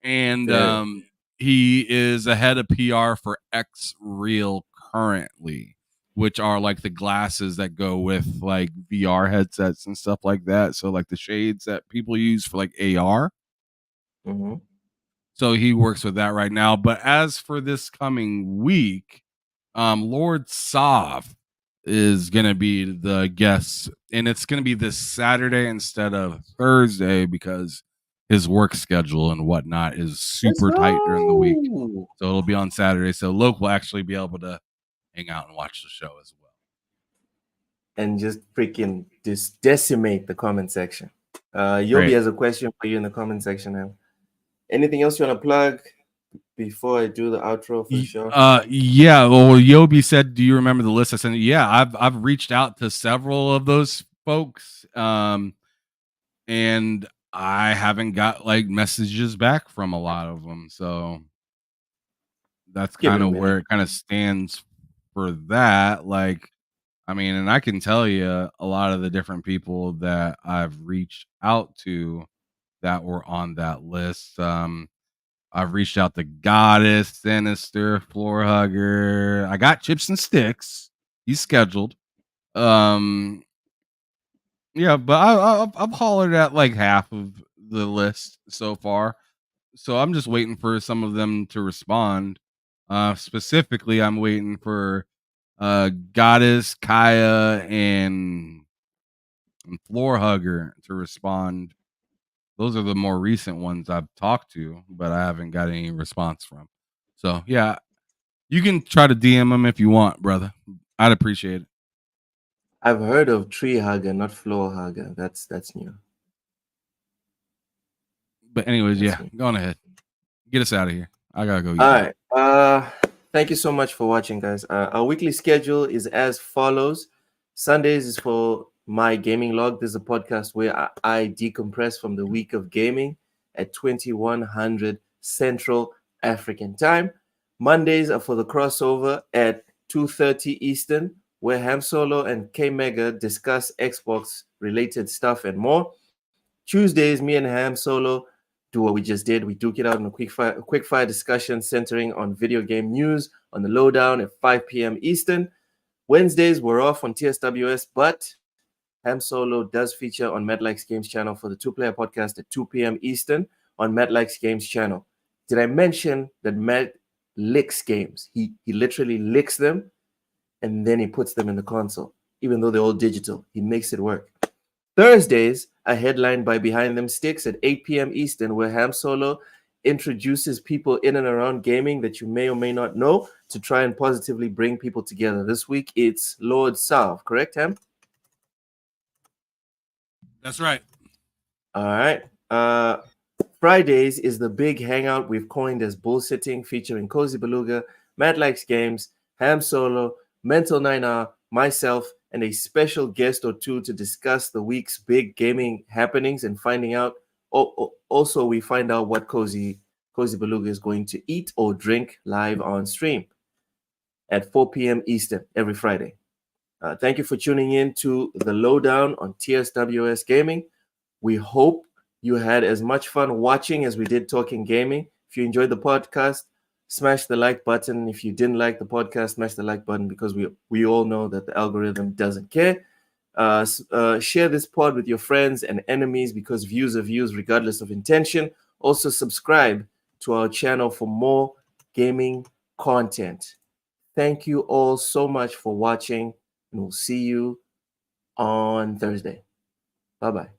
And he is a head of PR for X-Real currently, which are like the glasses that go with like VR headsets and stuff like that. So like the shades that people use for like AR. So he works with that right now. But as for this coming week, Lord Sov is going to be the guest, and it's going to be this Saturday instead of Thursday because his work schedule and whatnot is super tight during the week. So it'll be on Saturday. So Loke will actually be able to hang out and watch the show as well. And just freaking decimate the comment section. Yobi has a question for you in the comment section now. Anything else you want to plug before I do the outro for the show? Yeah. Well, Yobi said, "Do you remember the list I sent?" Yeah, I've reached out to several of those folks, and I haven't got like messages back from a lot of them. So that's kind of where it kind of stands for that. Like, I mean, and I can tell you a lot of the different people that I've reached out to that were on that list. I've reached out to Goddess, Sinister, Floor Hugger. I got Chips and Sticks. He's scheduled. Yeah, but I've hollered at like half of the list so far. So I'm just waiting for some of them to respond. Specifically, I'm waiting for Goddess, Kaya, and Floor Hugger to respond. Those are the more recent ones I've talked to, but I haven't got any response from. So yeah, you can try to DM them if you want, brother. I'd appreciate it. I've heard of Tree Hugger, not Floor Hugger. That's new. But anyways, yeah, go on ahead. Get us out of here. I gotta go. All right. Thank you so much for watching, guys. Our weekly schedule is as follows. Sundays is for my gaming log. This is a podcast where I decompress from the week of gaming at 2100 Central African time. Mondays are for the crossover at 2:30 Eastern, where Ham Solo and K Mega discuss Xbox related stuff and more. Tuesdays, me and Ham Solo do what we just did. We duke it out in a quickfire discussion centering on video game news on the lowdown at 5 p.m. Eastern. Wednesdays, we're off on TSWS, but Ham Solo does feature on Matt Likes Games channel for the two-player podcast at 2 p.m. Eastern on Matt Likes Games channel. Did I mention that Matt licks games? He literally licks them and then he puts them in the console, even though they're all digital. He makes it work. Thursdays are headlined by Behind Them Sticks at 8 p.m. Eastern, where Ham Solo introduces people in and around gaming that you may or may not know to try and positively bring people together. This week, it's Lord Salve, correct, Ham? That's right. All right. Fridays is the big hangout we've coined as bullsitting, featuring Cozy Beluga, Matt Likes Games, Ham Solo, Mental 9R, myself, and a special guest or two to discuss the week's big gaming happenings and finding out. Also, we find out what Cozy Beluga is going to eat or drink live on stream at 4 p.m. Eastern every Friday. Thank you for tuning in to the Lowdown on TSWS Gaming. We hope you had as much fun watching as we did talking gaming. If you enjoyed the podcast, smash the like button. If you didn't like the podcast, smash the like button, because we all know that the algorithm doesn't care. Share this pod with your friends and enemies, because views are views regardless of intention. Also, subscribe to our channel for more gaming content. Thank you all so much for watching, and we'll see you on Thursday. Bye-bye.